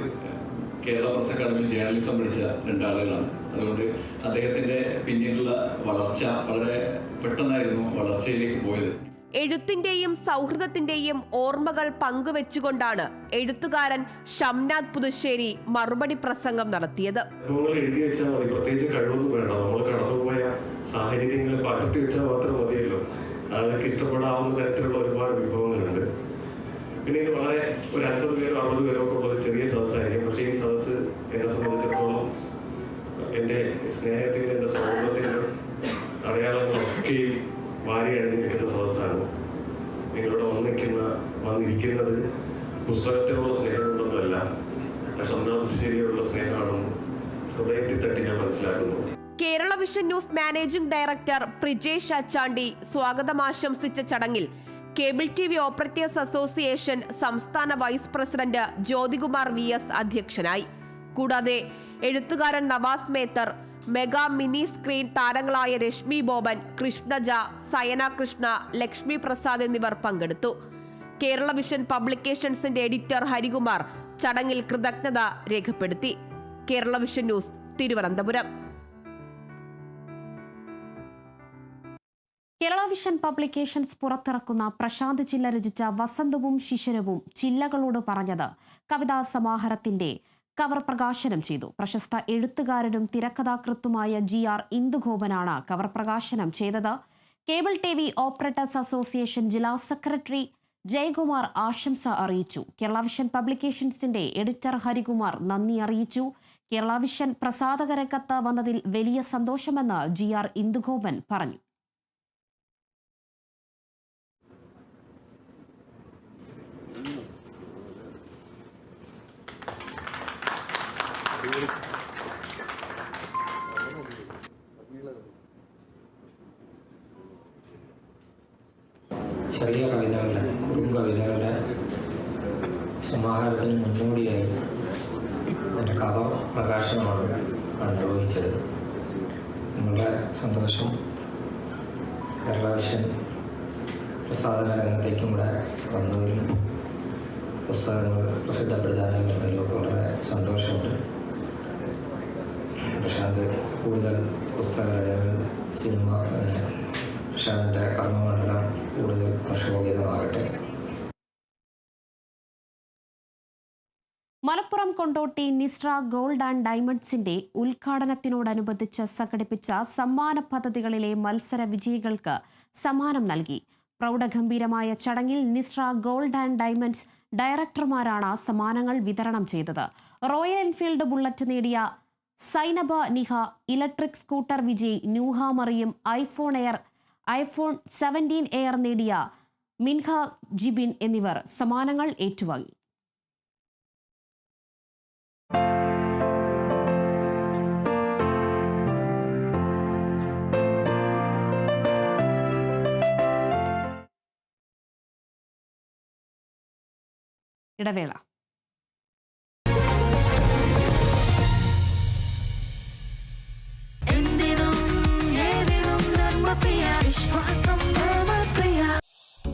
S12: കേരള പ്രസ് അക്കാദമിയിൽ ജേർണലിസം പഠിച്ച രണ്ടാളുകളാണ്. അതുകൊണ്ട് അദ്ദേഹത്തിന്റെ പിന്നീടുള്ള വളർച്ച വളരെ പെട്ടെന്നായിരുന്നു വളർച്ചയിലേക്ക് പോയത്.
S6: എഴുത്തിന്റെയും സൗഹൃദത്തിന്റെയും ഓർമ്മകൾ പങ്കുവെച്ചുകൊണ്ടാണ് എഴുത്തുകാരൻ ഷംനാദ് പുതുശ്ശേരി മറുപടി പ്രസംഗം നടത്തിയത്.
S14: എഴുതി വെച്ചാൽ മതി, പ്രത്യേകിച്ച് കഴിവൊന്നും വേണ്ട. നമ്മൾ കടന്നുപോയ സാഹചര്യങ്ങൾ പകർത്തി വെച്ചാൽ മാത്രം മതിയല്ലോ. ആളുകൾക്ക് ഇഷ്ടപ്പെടാവുന്ന തരത്തിലുള്ള ഒരുപാട് വിഭവങ്ങളുണ്ട്. പിന്നെ ഇത് വളരെ ഒരു 50 പേരോ 60 പേരോ ഒക്കെ ഉള്ള ഒരു ചെറിയ സദസ്സായിരിക്കും. പക്ഷേ ഈ സദസ്സ് എന്നെ സംബന്ധിച്ചിടത്തോളം എൻ്റെ സ്നേഹത്തിൻ്റെ, എൻ്റെ സൗഹൃദത്തിൻ്റെ അടയാളങ്ങളൊക്കെയും വാരി അണിഞ്ഞു നിൽക്കുന്ന സദസ്സാണ്. നിങ്ങളുടെ വന്നിരിക്കുന്നത് പുസ്തകത്തിനുള്ള സ്നേഹം കൊണ്ടൊന്നുമല്ല, ഷംനാദ് സ്നേഹമാണെന്ന് ഹൃദയത്തിൽ തട്ടി ഞാൻ മനസ്സിലാക്കുന്നു.
S6: Kerala vision news managing director Prijesh Achandi സ്വാഗതം ആശംസിച്ച ചടങ്ങിൽ കേബിൾ TV ഓപ്പറേറ്റേഴ്സ് അസോസിയേഷൻ സംസ്ഥാന വൈസ് പ്രസിഡന്റ് ജ്യോതികുമാർ VS അധ്യക്ഷനായി. കൂടാതെ എഴുത്തുകാരൻ Navas Methar, mega mini screen താരങ്ങളായ രശ്മി ബോബൻ, കൃഷ്ണജ, സയന കൃഷ്ണ, ലക്ഷ്മി പ്രസാദ് എന്നിവർ പങ്കെടുത്തു. കേരള വിഷൻ പബ്ലിക്കേഷൻസിന്റെ എഡിറ്റർ ഹരികുമാർ ചടങ്ങിൽ കൃതജ്ഞത രേഖപ്പെടുത്തി. Kerala vision news, Thiruvananthapuram.
S1: Kerala vision publications പുറത്തിറക്കുന്ന പ്രശാന്ത് ചില്ല രചിച്ച വസന്തവും ശിശിരവും ചില്ലകളോട് പറഞ്ഞത് കവിതാ സമാഹാരത്തിന്റെ കവർ പ്രകാശനം ചെയ്തു. പ്രശസ്ത എഴുത്തുകാരനും തിരക്കഥാകൃത്തുമായ GR ഇന്ദുഗോപനാണ് കവർ പ്രകാശനം ചെയ്തത്. കേബിൾ TV ഓപ്പറേറ്റേഴ്സ് അസോസിയേഷൻ ജില്ലാ സെക്രട്ടറി ജയകുമാർ ആശംസ അറിയിച്ചു. കേരള വിഷൻ പബ്ലിക്കേഷൻസിന്റെ എഡിറ്റർ ഹരികുമാർ നന്ദി അറിയിച്ചു. കേരള വിഷൻ പ്രസാധക രംഗത്ത് വന്നതിൽ വലിയ സന്തോഷമെന്ന് GR ഇന്ദുഗോപൻ പറഞ്ഞു.
S15: ചെറിയ കവിതകളുടെ, കുറുങ്കവിതകളുടെ സമാഹാരത്തിന് മുന്നോടിയായി എൻ്റെ കവർ പ്രകാശനമാണ് നിർവഹിച്ചത്. നമ്മുടെ സന്തോഷം കേരള വിഷൻ പ്രസാധന രംഗത്തേക്കും കൂടെ വന്നതിലും പുസ്തകങ്ങൾ പ്രസിദ്ധപ്പെടുത്താനും വരുന്നതിലൊക്കെ വളരെ സന്തോഷമുണ്ട്. പ്രശാന്ത് കൂടുതൽ പുസ്തകരചനകൾ, സിനിമ, പ്രശാന്തിൻ്റെ കർമ്മമണ്ഡലം കൂടുതൽ പ്രക്ഷോഭിതമാകട്ടെ.
S1: മലപ്പുറം കൊണ്ടോട്ടി നിസ്ര ഗോൾഡ് ആൻഡ് ഡയമണ്ട്സിന്റെ ഉദ്ഘാടനത്തിനോടനുബന്ധിച്ച് സംഘടിപ്പിച്ച സമ്മാന പദ്ധതികളിലെ മത്സര വിജയികൾക്ക് സമ്മാനം നൽകി. പ്രൗഢഗംഭീരമായ ചടങ്ങിൽ നിസ്ര ഗോൾഡ് ആൻഡ് ഡയമണ്ട്സ് ഡയറക്ടർമാരാണ് സമ്മാനങ്ങൾ വിതരണം ചെയ്തത്. റോയൽ എൻഫീൽഡ് ബുള്ളറ്റ് നേടിയ സൈനബ നിഹ, ഇലക്ട്രിക് സ്കൂട്ടർ വിജയി നൂഹ മറിയം, ഐഫോൺ 17 എയർ നേടിയ മിൻഹ ജിബിൻ എന്നിവർ സമ്മാനങ്ങൾ ഏറ്റുവാങ്ങി. ഇടവേള.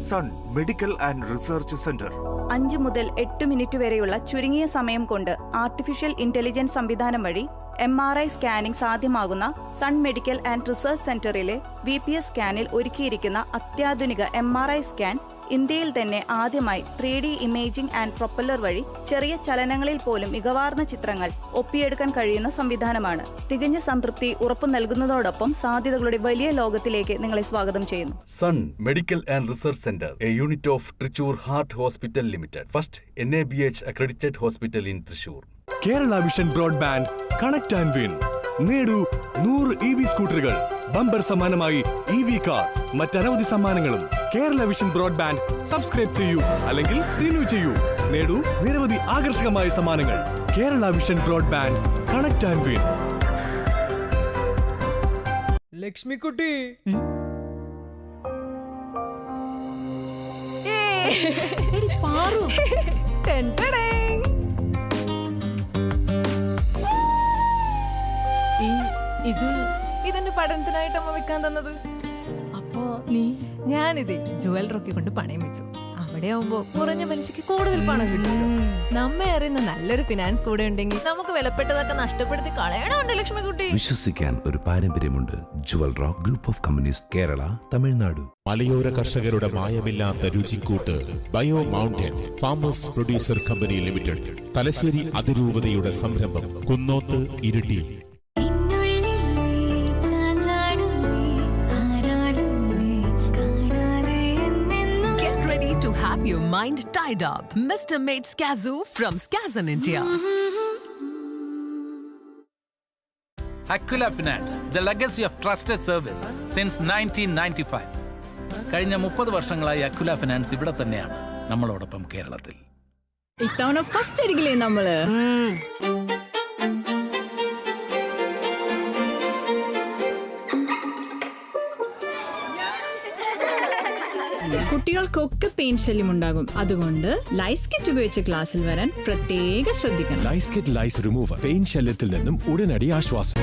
S24: Sun medical and research centre
S25: 5 മുതൽ 8 മിനിറ്റ് വരെയുള്ള ചുരുങ്ങിയ സമയം കൊണ്ട് ആർട്ടിഫിഷ്യൽ ഇന്റലിജൻസ് സംവിധാനം വഴി MRI സ്കാനിംഗ് സാധ്യമാകുന്ന സൺ മെഡിക്കൽ ആൻഡ് റിസർച്ച് സെന്ററിലെ VPS സ്കാനിൽ ഒരുക്കിയിരിക്കുന്ന അത്യാധുനിക MRI സ്കാൻ ഇന്ത്യയിൽ തന്നെ ആദ്യമായി 3D ഇമേജിംഗ് ആൻഡ് പ്രൊപ്പല്ലർ വഴി ചെറിയ ചലനങ്ങളിൽ പോലും മികവാർന്ന ചിത്രങ്ങൾ ഒപ്പിയെടുക്കാൻ കഴിയുന്ന സംവിധാനമാണ്. തികഞ്ഞ സംതൃപ്തി ഉറപ്പു നൽകുന്നതോടൊപ്പം സാധ്യതകളുടെ വലിയ ലോകത്തിലേക്ക് നിങ്ങളെ സ്വാഗതം ചെയ്യുന്നു.
S3: Sun Medical and Research Center, a unit of Trichur Heart Hospital Limited, first NABH accredited hospital in Thrissur.
S11: Kerala Vision Broadband, Connect and Win. നേടൂ 100 EV സ്കൂട്ടറുകൾ, ബമ്പർ സമ്മാനമായി EV കാർ, മറ്റനവധി സമ്മാനങ്ങളും. കേരള വിഷൻ ബ്രോഡ്ബാൻഡ് സബ്സ്ക്രൈബ് ചെയ്യൂ അല്ലെങ്കിൽ renew ചെയ്യൂ. നേടൂ നിരവധി ആകർഷകമായ സമ്മാനങ്ങൾ. Kerala vision broadband, connect and win.
S2: Lakshmikutty,
S16: ഇതെന്റെ പഠനത്തിനായിട്ട് അമ്മ വെക്കാൻ തന്നത്. അപ്പോ ഞാനിത് ജുവലറൊക്കെ കൊണ്ട് പണയം വെച്ചു. അവിടെ ആവുമ്പോ കുറഞ്ഞ പലിശക്ക് കൂടുതൽ പണം കിട്ടും. നമ്മെ അറിയുന്ന നല്ലൊരു ഫിനാൻസ് കൂടെ ഉണ്ടെങ്കിൽ നമുക്ക് വിലപ്പെട്ടതൊക്കെ നഷ്ടപ്പെടുത്തി കളയണമുണ്ട് ലക്ഷ്മിക്കുട്ടി.
S17: വിശ്വസിക്കാൻ ഒരു പാരമ്പര്യമുണ്ട്. Jewel rock group of companies, Kerala, Tamil Nadu.
S18: മലയോര കർഷകരുടെ മായമില്ലാത്ത രുചിക്കൂട്ട് bio mountain farmers producer company limited, Thalassery അതിരൂപതയുടെ സംരംഭം, Kunnoth, Iritty.
S22: To have your mind tied up, Mr. Made Skazoo from Skazan India.
S20: Aquila Finance, the legacy of trusted service since 1995. കഴിഞ്ഞ 30 വർഷങ്ങളായി Aquila finance ഇവിടെ തന്നെയാണ് നമ്മളോടൊപ്പം കേരളത്തിൽ.
S16: ഇത്തവണ ഫസ്റ്റ് അടിക്കില്ലേ നമ്മള്? കുട്ടികൾക്കൊക്കെ പെയിൻ ശല്യം ഉണ്ടാകും. അതുകൊണ്ട് ലൈസ് കിറ്റ് ഉപയോഗിച്ച് ക്ലാസ്സിൽ വരാൻ പ്രത്യേകം ശ്രദ്ധിക്കണം.
S11: ലൈസ് കിറ്റ് ലൈസ് റിമൂവർ, പെയിൻ ശല്യത്തിൽ നിന്നും ഉടനടി ആശ്വാസം.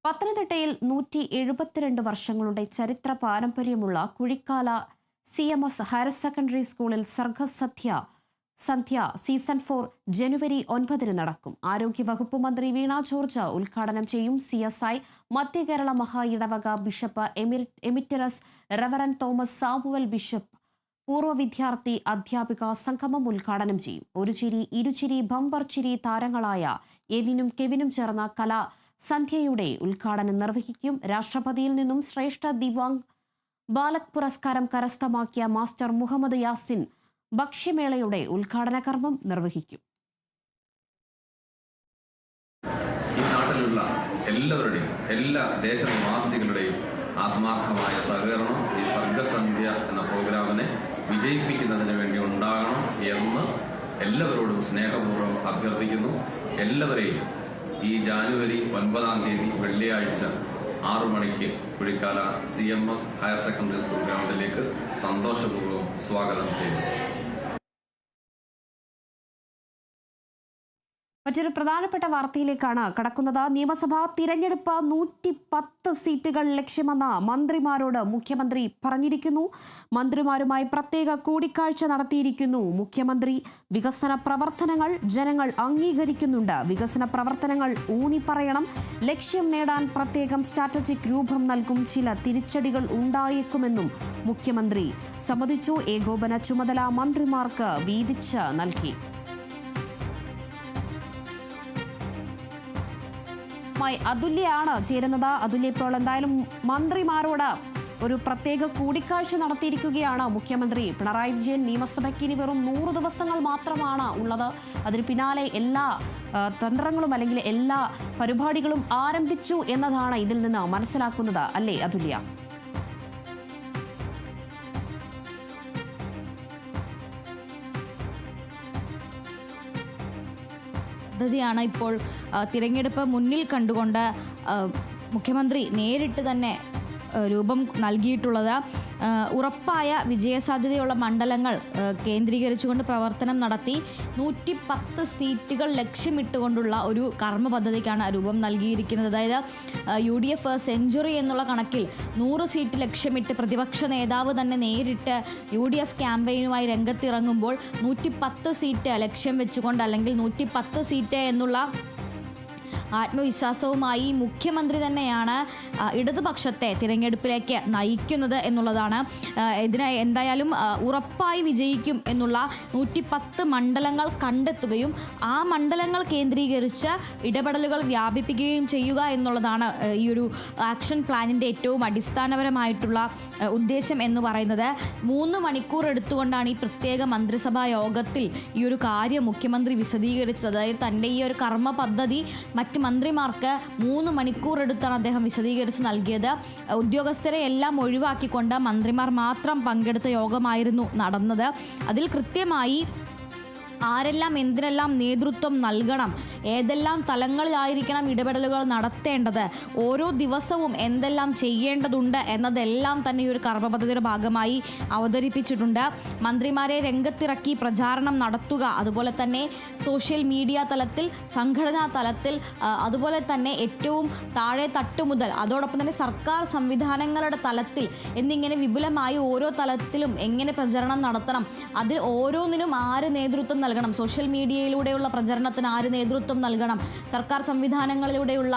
S1: പത്തനംതിട്ടയിൽ 172 വർഷങ്ങളുടെ ചരിത്ര പാരമ്പര്യമുള്ള കുഴിക്കാല CMS ഹയർ സെക്കൻഡറി സ്കൂളിൽ സന്ധ്യ സീസൺ 4 ജനുവരി 9 നടക്കും. ആരോഗ്യവകുപ്പ് മന്ത്രി വീണ ജോർജ് ഉദ്ഘാടനം ചെയ്യും. CSI മധ്യ കേരള മഹാ ഇടവക bishop emeritus reverend Thomas Samuel bishop പൂർവ്വ വിദ്യാർത്ഥി അധ്യാപിക സംഗമം ഉദ്ഘാടനം ചെയ്യും. ഒരു ചിരി ഇരുചിരി ബമ്പർ ചിരി താരങ്ങളായ എവിനും കെവിനും ചേർന്ന കലാ സന്ധ്യയുടെ ഉദ്ഘാടനം നിർവഹിക്കും. രാഷ്ട്രപതിയിൽ നിന്നും ശ്രേഷ്ഠ ദിവാംഗ് ബാലക് പുരസ്കാരം കരസ്ഥമാക്കിയ മാസ്റ്റർ മുഹമ്മദ് യാസിൻ ഭക്ഷ്യമേളയുടെ ഉദ്ഘാടന കർമ്മം നിർവഹിക്കും.
S23: ഈ നാട്ടിലുള്ള എല്ലാവരുടെയും എല്ലാ ദേശനിവാസികളുടെയും ആത്മാർത്ഥമായ സഹകരണം ഈ സർഗസന്ധ്യ എന്ന പ്രോഗ്രാമിനെ വിജയിപ്പിക്കുന്നതിന് വേണ്ടി ഉണ്ടാകണം എന്ന് എല്ലാവരോടും സ്നേഹപൂർവ്വം അഭ്യർത്ഥിക്കുന്നു. എല്ലാവരെയും ഈ ജാനുവരി 9 വെള്ളിയാഴ്ച 6 മണിക്ക് Kuzhikkala CMS higher secondary school ഗ്രൗണ്ടിലേക്ക് സന്തോഷപൂർവ്വം സ്വാഗതം ചെയ്യുന്നു.
S1: മറ്റൊരു പ്രധാനപ്പെട്ട വാർത്തയിലേക്കാണ് കടക്കുന്നത്. നിയമസഭാ തിരഞ്ഞെടുപ്പ് 110 സീറ്റുകൾ ലക്ഷ്യമെന്ന് മന്ത്രിമാരോട് മുഖ്യമന്ത്രി പറഞ്ഞിരിക്കുന്നു. മന്ത്രിമാരുമായി പ്രത്യേക കൂടിക്കാഴ്ച നടത്തിയിരിക്കുന്നു മുഖ്യമന്ത്രി. വികസന പ്രവർത്തനങ്ങൾ ജനങ്ങൾ അംഗീകരിക്കുന്നുണ്ട്. വികസന പ്രവർത്തനങ്ങൾ ഊന്നിപ്പറയണം. ലക്ഷ്യം നേടാൻ പ്രത്യേകം സ്ട്രാറ്റജിക് രൂപം നൽകും. ചില തിരിച്ചടികൾ ഉണ്ടായേക്കുമെന്നും മുഖ്യമന്ത്രി സമ്മതിച്ചു. ഏകോപന ചുമതല മന്ത്രിമാർക്ക് വീതിച്ച് നൽകി. അതുല്യാണ് ചേരുന്നത്. അതുല്യ, ഇപ്പോൾ എന്തായാലും മന്ത്രിമാരോട് ഒരു പ്രത്യേക കൂടിക്കാഴ്ച നടത്തിയിരിക്കുകയാണ് മുഖ്യമന്ത്രി പിണറായി വിജയൻ. നിയമസഭയ്ക്ക് ഇനി വെറും 100 ദിവസങ്ങൾ മാത്രമാണ് ഉള്ളത്. അതിന് പിന്നാലെ എല്ലാ തന്ത്രങ്ങളും അല്ലെങ്കിൽ എല്ലാ പരിപാടികളും ആരംഭിച്ചു എന്നതാണ് ഇതിൽ നിന്ന് മനസ്സിലാക്കുന്നത്, അല്ലേ അതുല്യ?
S26: പദ്ധതിയാണ് ഇപ്പോൾ തിരഞ്ഞെടുപ്പ് മുന്നിൽ കണ്ടുകൊണ്ട് മുഖ്യമന്ത്രി നേരിട്ട് തന്നെ രൂപം നൽകിയിട്ടുള്ളത്. ഉറപ്പായ വിജയസാധ്യതയുള്ള മണ്ഡലങ്ങൾ കേന്ദ്രീകരിച്ചുകൊണ്ട് പ്രവർത്തനം നടത്തി 110 സീറ്റുകൾ ലക്ഷ്യമിട്ടുകൊണ്ടുള്ള ഒരു കർമ്മ പദ്ധതിക്കാണ് രൂപം നൽകിയിരിക്കുന്നത്. അതായത് UDF സെഞ്ചുറി എന്നുള്ള കണക്കിൽ 100 സീറ്റ് ലക്ഷ്യമിട്ട് പ്രതിപക്ഷ നേതാവ് തന്നെ നേരിട്ട് UDF ക്യാമ്പയിനുമായി രംഗത്തിറങ്ങുമ്പോൾ 110 സീറ്റ് ലക്ഷ്യം വെച്ചുകൊണ്ട് അല്ലെങ്കിൽ 110 സീറ്റ് എന്നുള്ള ആത്മവിശ്വാസവുമായി മുഖ്യമന്ത്രി തന്നെയാണ് ഇടതുപക്ഷത്തെ തിരഞ്ഞെടുപ്പിലേക്ക് നയിക്കുന്നത് എന്നുള്ളതാണ്. ഇതിനായി എന്തായാലും ഉറപ്പായി വിജയിക്കും എന്നുള്ള 110 മണ്ഡലങ്ങൾ കണ്ടെത്തുകയും ആ മണ്ഡലങ്ങൾ കേന്ദ്രീകരിച്ച് ഇടപെടലുകൾ വ്യാപിപ്പിക്കുകയും ചെയ്യുക എന്നുള്ളതാണ് ഈ ഒരു ആക്ഷൻ പ്ലാനിൻ്റെ ഏറ്റവും അടിസ്ഥാനപരമായിട്ടുള്ള ഉദ്ദേശം എന്ന് പറയുന്നത്. 3 മണിക്കൂർ എടുത്തുകൊണ്ടാണ് ഈ പ്രത്യേക മന്ത്രിസഭാ യോഗത്തിൽ ഈ ഒരു കാര്യം മുഖ്യമന്ത്രി വിശദീകരിച്ചത്. അതായത് തൻ്റെ ഈ ഒരു കർമ്മ പദ്ധതി മറ്റ് മന്ത്രിമാർക്ക് 3 മണിക്കൂർ എടുത്താണ് അദ്ദേഹം വിശദീകരിച്ച് നൽകിയത്. ഉദ്യോഗസ്ഥരെ എല്ലാം ഒഴിവാക്കിക്കൊണ്ട് മന്ത്രിമാർ മാത്രം പങ്കെടുത്ത യോഗമായിരുന്നു നടന്നത്. അതിൽ കൃത്യമായി ആരെല്ലാം എന്തിനെല്ലാം നേതൃത്വം നൽകണം, ഏതെല്ലാം തലങ്ങളിലായിരിക്കണം ഇടപെടലുകൾ നടത്തേണ്ടത്, ഓരോ ദിവസവും എന്തെല്ലാം ചെയ്യേണ്ടതുണ്ട് എന്നതെല്ലാം തന്നെ ഈ ഒരു കർമ്മ പദ്ധതിയുടെ ഭാഗമായി അവതരിപ്പിച്ചിട്ടുണ്ട്. മന്ത്രിമാരെ രംഗത്തിറക്കി പ്രചാരണം നടത്തുക, അതുപോലെ തന്നെ സോഷ്യൽ മീഡിയ തലത്തിൽ, സംഘടനാ തലത്തിൽ, അതുപോലെ തന്നെ ഏറ്റവും താഴെ തട്ടു മുതൽ അതോടൊപ്പം തന്നെ സർക്കാർ സംവിധാനങ്ങളുടെ തലത്തിൽ എന്നിങ്ങനെ വിപുലമായി ഓരോ തലത്തിലും എങ്ങനെ പ്രചരണം നടത്തണം, അതിൽ ഓരോന്നിനും ആര് നേതൃത്വം നൽകണം, സോഷ്യൽ മീഡിയയിലൂടെയുള്ള പ്രചരണത്തിന് ആര് നേതൃത്വം നൽകണം, സർക്കാർ സംവിധാനങ്ങളിലൂടെയുള്ള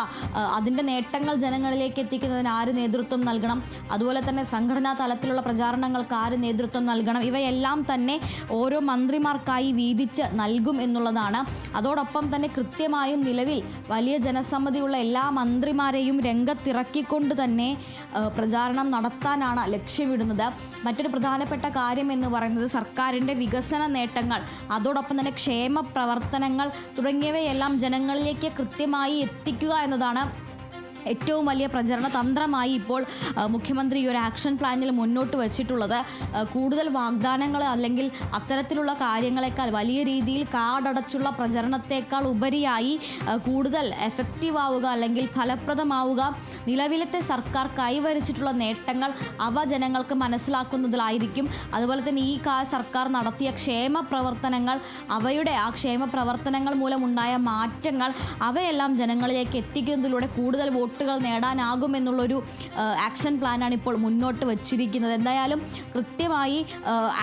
S26: അതിൻ്റെ നേട്ടങ്ങൾ ജനങ്ങളിലേക്ക് എത്തിക്കുന്നതിന് ആര് നേതൃത്വം നൽകണം, അതുപോലെ തന്നെ സംഘടനാ തലത്തിലുള്ള പ്രചാരണങ്ങൾക്ക് ആര് നേതൃത്വം നൽകണം, ഇവയെല്ലാം തന്നെ ഓരോ മന്ത്രിമാർക്കായി വീതിച്ച് നൽകും എന്നുള്ളതാണ്. അതോടൊപ്പം തന്നെ കൃത്യമായും നിലവിൽ വലിയ ജനസമ്മതിയുള്ള എല്ലാ മന്ത്രിമാരെയും രംഗത്തിറക്കിക്കൊണ്ട് തന്നെ പ്രചാരണം നടത്താനാണ് ലക്ഷ്യമിടുന്നത്. മറ്റൊരു പ്രധാനപ്പെട്ട കാര്യം എന്ന് പറയുന്നത് സർക്കാരിൻ്റെ വികസന നേട്ടങ്ങൾ, അതോടൊപ്പം തന്നെ ക്ഷേമ പ്രവർത്തനങ്ങൾ തുടങ്ങിയവയെല്ലാം ജനങ്ങളിലേക്ക് കൃത്യമായി എത്തിക്കുക എന്നതാണ് ഏറ്റവും വലിയ പ്രചരണ തന്ത്രമായി ഇപ്പോൾ മുഖ്യമന്ത്രി ഈ ഒരു ആക്ഷൻ പ്ലാനിൽ മുന്നോട്ട് വച്ചിട്ടുള്ളത്. കൂടുതൽ വാഗ്ദാനങ്ങൾ അല്ലെങ്കിൽ അത്തരത്തിലുള്ള കാര്യങ്ങളെക്കാൾ വലിയ രീതിയിൽ കാടടച്ചുള്ള പ്രചരണത്തെക്കാൾ ഉപരിയായി കൂടുതൽ എഫക്റ്റീവ് ആവുക അല്ലെങ്കിൽ ഫലപ്രദമാവുക, നിലവിലത്തെ സർക്കാർ കൈവരിച്ചിട്ടുള്ള നേട്ടങ്ങൾ അവ ജനങ്ങൾക്ക് മനസ്സിലാക്കുന്നതിലായിരിക്കും. അതുപോലെ തന്നെ ഈ സർക്കാർ നടത്തിയ ക്ഷേമ പ്രവർത്തനങ്ങൾ, അവയുടെ ആ ക്ഷേമ പ്രവർത്തനങ്ങൾ മൂലമുണ്ടായ മാറ്റങ്ങൾ, അവയെല്ലാം ജനങ്ങളിലേക്ക് എത്തിക്കുന്നതിലൂടെ കൂടുതൽ വോട്ടുകൾ നേടാനാകുമെന്നുള്ളൊരു ആക്ഷൻ പ്ലാനാണ് ഇപ്പോൾ മുന്നോട്ട് വച്ചിരിക്കുന്നത്. എന്തായാലും കൃത്യമായി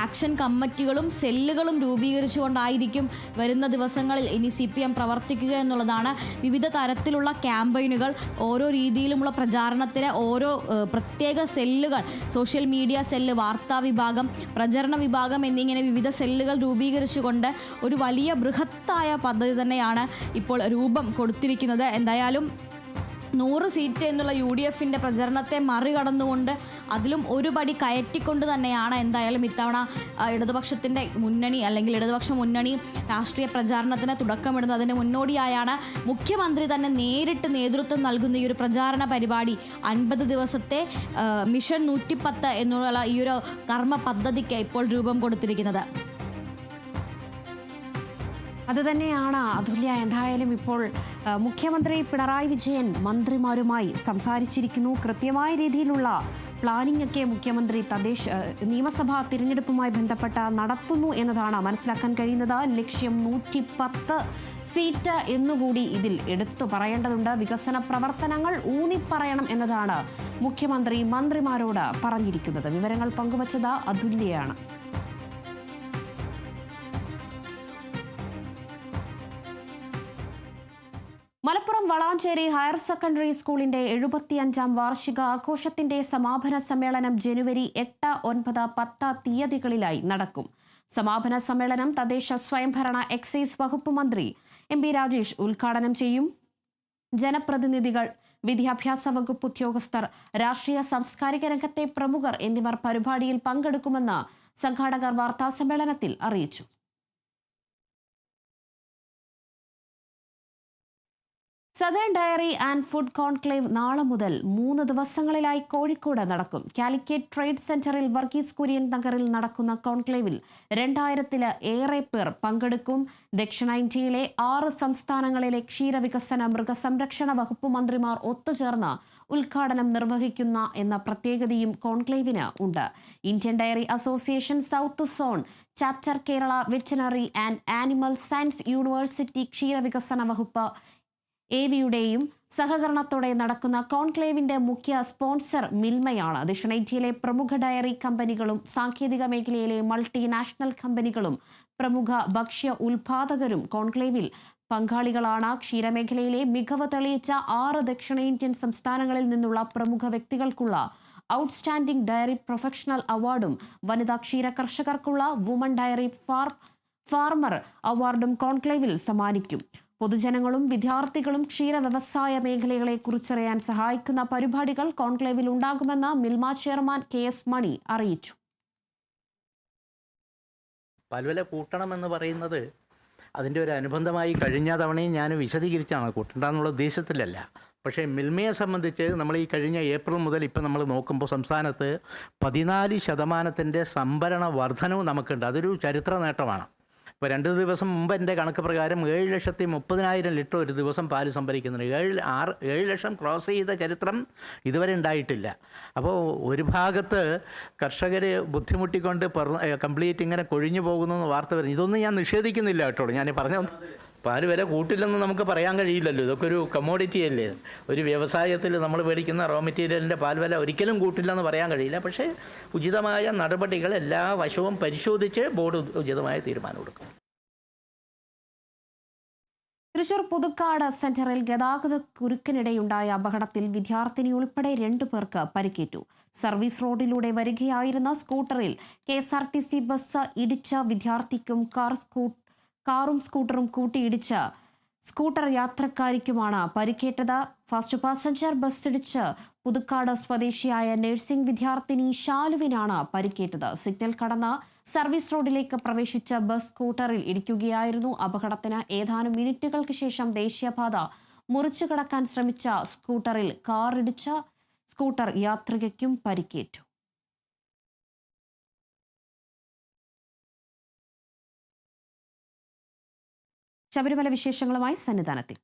S26: ആക്ഷൻ കമ്മിറ്റികളും സെല്ലുകളും രൂപീകരിച്ചുകൊണ്ടായിരിക്കും വരുന്ന ദിവസങ്ങളിൽ ഇനി CPM പ്രവർത്തിക്കുക എന്നുള്ളതാണ്. വിവിധ തരത്തിലുള്ള ക്യാമ്പയിനുകൾ, ഓരോ രീതിയിലുമുള്ള പ്രചാരണത്തിന് ഓരോ പ്രത്യേക സെല്ലുകൾ, സോഷ്യൽ മീഡിയ സെല്ല്, വാർത്താ വിഭാഗം, പ്രചരണ വിഭാഗം എന്നിങ്ങനെ വിവിധ സെല്ലുകൾ രൂപീകരിച്ചുകൊണ്ട് ഒരു വലിയ ബൃഹത്തായ പദ്ധതി തന്നെയാണ് ഇപ്പോൾ രൂപം കൊടുത്തിരിക്കുന്നത്. എന്തായാലും 100 സീറ്റ് എന്നുള്ള UDFൻ്റെ പ്രചരണത്തെ മറികടന്നുകൊണ്ട് അതിലും ഒരു പടി കയറ്റിക്കൊണ്ട് തന്നെയാണ് എന്തായാലും ഇത്തവണ ഇടതുപക്ഷത്തിൻ്റെ മുന്നണി അല്ലെങ്കിൽ ഇടതുപക്ഷ മുന്നണി രാഷ്ട്രീയ പ്രചാരണത്തിന് തുടക്കമിടുന്നതിന് മുന്നോടിയായാണ് മുഖ്യമന്ത്രി തന്നെ നേരിട്ട് നേതൃത്വം നൽകുന്ന ഈ ഒരു പ്രചാരണ പരിപാടി 50 ദിവസത്തെ മിഷൻ 110 എന്നുള്ള ഈ ഒരു കർമ്മ പദ്ധതിക്ക് ഇപ്പോൾ രൂപം കൊടുത്തിരിക്കുന്നത്.
S1: അതുതന്നെയാണ് അതുല്യ. എന്തായാലും ഇപ്പോൾ മുഖ്യമന്ത്രി പിണറായി വിജയൻ മന്ത്രിമാരുമായി സംസാരിച്ചിരിക്കുന്നു. കൃത്യമായ രീതിയിലുള്ള പ്ലാനിംഗ് ഒക്കെ മുഖ്യമന്ത്രി നിയമസഭാ തിരഞ്ഞെടുപ്പുമായി ബന്ധപ്പെട്ട നടത്തുന്നു എന്നതാണ് മനസ്സിലാക്കാൻ കഴിയുന്നത്. ലക്ഷ്യം 110 സീറ്റ് എന്നുകൂടി ഇതിൽ എടുത്തു പറയേണ്ടതുണ്ട്. വികസന പ്രവർത്തനങ്ങൾ ഊന്നിപ്പറയണം എന്നതാണ് മുഖ്യമന്ത്രി മന്ത്രിമാരോട് പറഞ്ഞിരിക്കുന്നത്. വിവരങ്ങൾ പങ്കുവച്ചത് അതുല്യയാണ്. മലപ്പുറം വളാഞ്ചേരി ഹയർ സെക്കൻഡറി സ്കൂളിന്റെ 75ാം വാർഷിക ആഘോഷത്തിന്റെ സമാപന സമ്മേളനം ജനുവരി 8, 9, 10 തീയതികളിലായി നടക്കും. സമാപന സമ്മേളനം തദ്ദേശ സ്വയംഭരണ എക്സൈസ് വകുപ്പ് മന്ത്രി MP രാജേഷ് ഉദ്ഘാടനം ചെയ്യും. ജനപ്രതിനിധികൾ, വിദ്യാഭ്യാസ വകുപ്പ് ഉദ്യോഗസ്ഥർ, രാഷ്ട്രീയ സാംസ്കാരിക രംഗത്തെ പ്രമുഖർ എന്നിവർ പരിപാടിയിൽ പങ്കെടുക്കുമെന്ന് സംഘാടകർ വാർത്താസമ്മേളനത്തിൽ അറിയിച്ചു. Southern dairy and food conclave നാളെ മുതൽ 3 ദിവസങ്ങളിലായി കോഴിക്കോട് നടക്കും. കാലിക്കറ്റ് ട്രേഡ് സെന്ററിൽ വർഗീസ് കുര്യൻ നഗറിൽ നടക്കുന്ന കോൺക്ലേവിൽ 2000 ഏറെ പേർ പങ്കെടുക്കും. ദക്ഷിണേന്ത്യയിലെ 6 സംസ്ഥാനങ്ങളിലെ ക്ഷീരവികസന മൃഗസംരക്ഷണ വകുപ്പ് മന്ത്രിമാർ ഒത്തുചേർന്ന് ഉദ്ഘാടനം നിർവഹിക്കുന്ന എന്ന പ്രത്യേകതയും കോൺക്ലേവിന് ഉണ്ട്. Indian dairy association south zone chapter, Kerala veterinary and animal science university ക്ഷീരവികസന വകുപ്പ് AVയുടെയും സഹകരണത്തോടെ നടക്കുന്ന കോൺക്ലേവിന്റെ മുഖ്യ സ്പോൺസർ മിൽമയാണ്. ദക്ഷിണേന്ത്യയിലെ പ്രമുഖ ഡയറി കമ്പനികളും സാങ്കേതിക മേഖലയിലെ മൾട്ടിനാഷണൽ കമ്പനികളും പ്രമുഖ ഭക്ഷ്യ ഉൽപാദകരും കോൺക്ലേവിൽ പങ്കാളികളാണ് ക്ഷീരമേഖലയിലെ മികവ് തെളിയിച്ച 6 ദക്ഷിണേന്ത്യൻ സംസ്ഥാനങ്ങളിൽ നിന്നുള്ള പ്രമുഖ വ്യക്തികൾക്കുള്ള ഔട്ട്സ്റ്റാൻഡിംഗ് ഡയറി പ്രൊഫഷണൽ അവാർഡും വനിതാ ക്ഷീര കർഷകർക്കുള്ള വുമൺ ഡയറി ഫാർമർ അവാർഡും കോൺക്ലേവിൽ സമ്മാനിക്കും. പൊതുജനങ്ങളും വിദ്യാർത്ഥികളും ക്ഷീര വ്യവസായ മേഖലകളെ കുറിച്ചറിയാൻ സഹായിക്കുന്ന പരിപാടികൾ കോൺക്ലേവിൽ ഉണ്ടാകുമെന്ന് മിൽമ ചെയർമാൻ KS മണി അറിയിച്ചു.
S4: പാൽവില കൂട്ടണമെന്ന് പറയുന്നത് അതിൻ്റെ ഒരു അനുബന്ധമായി കഴിഞ്ഞ തവണയും ഞാൻ വിശദീകരിച്ചാണ്, കൂട്ടണ്ടെന്നുള്ള ഉദ്ദേശത്തിലല്ല. പക്ഷേ മിൽമയെ സംബന്ധിച്ച് നമ്മൾ ഈ കഴിഞ്ഞ ഏപ്രിൽ മുതൽ ഇപ്പം നമ്മൾ നോക്കുമ്പോൾ സംസ്ഥാനത്ത് 14% സംഭരണ വർധനവും നമുക്കുണ്ട്. അതൊരു ചരിത്ര നേട്ടമാണ്. ഇപ്പോൾ 2 ദിവസം മുമ്പ് എൻ്റെ കണക്ക് പ്രകാരം 7,30,000 ലിറ്റർ ഒരു ദിവസം പാല് സംഭരിക്കുന്നുണ്ട്. 7 ലക്ഷം ക്രോസ് ചെയ്ത ചരിത്രം ഇതുവരെ ഉണ്ടായിട്ടില്ല. അപ്പോൾ ഒരു ഭാഗത്ത് കർഷകർ ബുദ്ധിമുട്ടിക്കൊണ്ട് കംപ്ലീറ്റ് ഇങ്ങനെ കൊഴിഞ്ഞു പോകുന്നെന്ന് വാർത്ത വരുന്നു. ഇതൊന്നും ഞാൻ നിഷേധിക്കുന്നില്ല കേട്ടോ. ഞാൻ പറഞ്ഞ പാല് വില കൂട്ടില്ലെന്ന് നമുക്ക് പറയാൻ കഴിയില്ലല്ലോ. ഇതൊക്കെ ഒരു കമ്മോഡിറ്റി അല്ലേ. ഒരു വ്യവസായത്തിൽ നമ്മൾ മേടിക്കുന്ന റോ മെറ്റീരിയലിൻ്റെ പാൽ വില ഒരിക്കലും കൂട്ടില്ലെന്ന് പറയാൻ കഴിയില്ല. പക്ഷേ ഉചിതമായ നടപടികൾ എല്ലാ വശവും പരിശോധിച്ച് ബോർഡ് ഉചിതമായ തീരുമാനം എടുക്കും.
S1: തൃശൂർ പുതുക്കാട് സെന്ററിൽ ഗതാഗത കുരുക്കിനിടെയുണ്ടായ അപകടത്തിൽ വിദ്യാർത്ഥിനി ഉൾപ്പെടെ 2 പേർക്ക് പരിക്കേറ്റു. സർവീസ് റോഡിലൂടെ വരികയായിരുന്ന സ്കൂട്ടറിൽ KSRTC ബസ് ഇടിച്ച വിദ്യാർത്ഥിക്കും കാറും സ്കൂട്ടറും കൂട്ടിയിടിച്ച സ്കൂട്ടർ യാത്രക്കാരിക്കുമാണ് പരിക്കേറ്റത്. ഫസ്റ്റ് പാസഞ്ചർ ബസ് ഇടിച്ച് പുതുക്കാട് സ്വദേശിയായ നഴ്സിംഗ് വിദ്യാർത്ഥിനി ഷാലുവിനാണ് പരിക്കേറ്റത്. സിഗ്നൽ കടന്ന് സർവീസ് റോഡിലേക്ക് പ്രവേശിച്ച ബസ് സ്കൂട്ടറിൽ ഇടിക്കുകയായിരുന്നു. അപകടത്തിന് ഏതാനും മിനിറ്റുകൾക്ക് ശേഷം ദേശീയപാത മുറിച്ചു കടക്കാൻ ശ്രമിച്ച സ്കൂട്ടറിൽ കാറിടിച്ച സ്കൂട്ടർ യാത്രികയ്ക്കും പരിക്കേറ്റു. ശബരിമല വിശേഷങ്ങളുമായി സന്നിധാനത്തിൽ.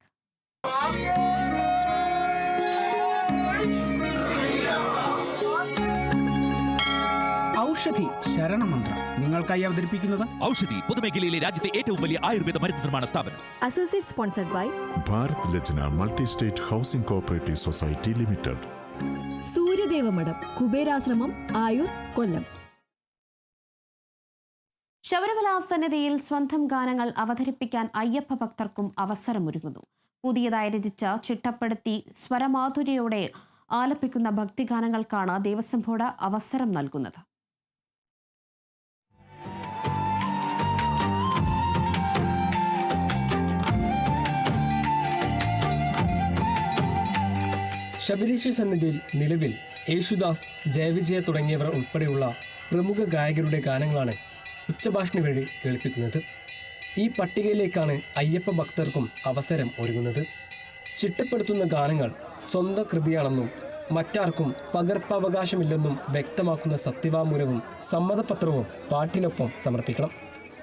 S5: ഔഷധി ശരണമന്ത്രം നിങ്ങൾക്കായി അവതരിപ്പിക്കുന്നത്
S9: ഔഷധി പൊതുമേഖലയിലെ രാജ്യത്തെ ഏറ്റവും വലിയ ആയുർവേദ മരുന്ന് നിർമ്മാണ സ്ഥാപനം.
S13: Associate sponsored by
S19: Bharat Lajna multi state housing cooperative society limited.
S13: Suryadevamadom Kuberashramam Ayur Kollam.
S1: Sabarimala സന്നിധിയിൽ സ്വന്തം ഗാനങ്ങൾ അവതരിപ്പിക്കാൻ അയ്യപ്പ ഭക്തർക്കും അവസരമൊരുങ്ങുന്നു. പുതിയതായി രചിച്ച ചിട്ടപ്പെടുത്തി സ്വരമാധുര്യയോടെ ആലപിക്കുന്ന ഭക്തിഗാനങ്ങൾക്കാണ് ദേവസ്വം ബോർഡ് അവസരം നൽകുന്നത്.
S5: ശബരീശ സന്നിധിയിൽ നിലവിൽ യേശുദാസ്, ജയവിജയ തുടങ്ങിയവർ ഉൾപ്പെടെയുള്ള പ്രമുഖ ഗായകരുടെ ഗാനങ്ങളാണ് ഉച്ചഭാഷിണി വഴി കേൾപ്പിക്കുന്നത്. ഈ പട്ടികയിലേക്കാണ് അയ്യപ്പ ഭക്തർക്കും അവസരം ഒരുങ്ങുന്നത്. ചിട്ടപ്പെടുത്തുന്ന ഗാനങ്ങൾ സ്വന്തം കൃതിയാണെന്നും മറ്റാർക്കും പകർപ്പവകാശമില്ലെന്നും വ്യക്തമാക്കുന്ന സത്യവാങ്മൂലവും സമ്മതപത്രവും പാട്ടിനൊപ്പം സമർപ്പിക്കണം.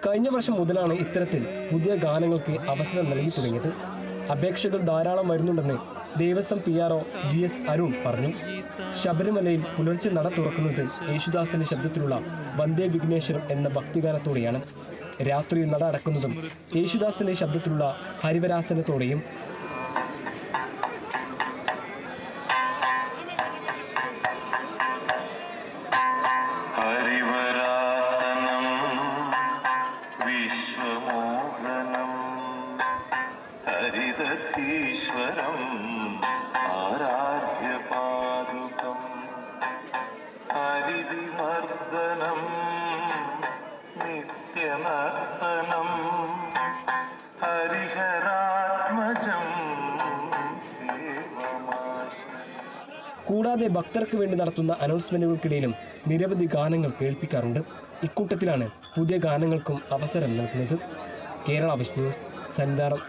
S5: കഴിഞ്ഞ വർഷം മുതലാണ് ഇത്തരത്തിൽ പുതിയ ഗാനങ്ങൾക്ക് അവസരം നൽകി തുടങ്ങിയത്. അപേക്ഷകൾ ധാരാളം വരുന്നുണ്ടെന്ന് ദേവസ്വം PRO GS അരുൺ പറഞ്ഞു. ശബരിമലയിൽ പുലർച്ചെ നട തുറക്കുന്നത് യേശുദാസിന്റെ ശബ്ദത്തിലുള്ള വന്ദേ വിഘ്നേശ്വരം എന്ന ഭക്തിഗാനത്തോടെയാണ്. രാത്രിയിൽ നട അടക്കുന്നതും യേശുദാസിന്റെ ശബ്ദത്തിലുള്ള ഹരിവരാസനത്തോടെയും. കൂടാതെ ഭക്തർക്ക് വേണ്ടി നടത്തുന്ന അനൗൺസ്മെന്റുകൾക്കിടയിലും നിരവധി ഗാനങ്ങൾ കേൾപ്പിക്കാറുണ്ട്. ഇക്കൂട്ടത്തിലാണ് പുതിയ ഗാനങ്ങൾക്കും അവസരം നൽകുന്നത്. Kerala vision News, Sannidhanam.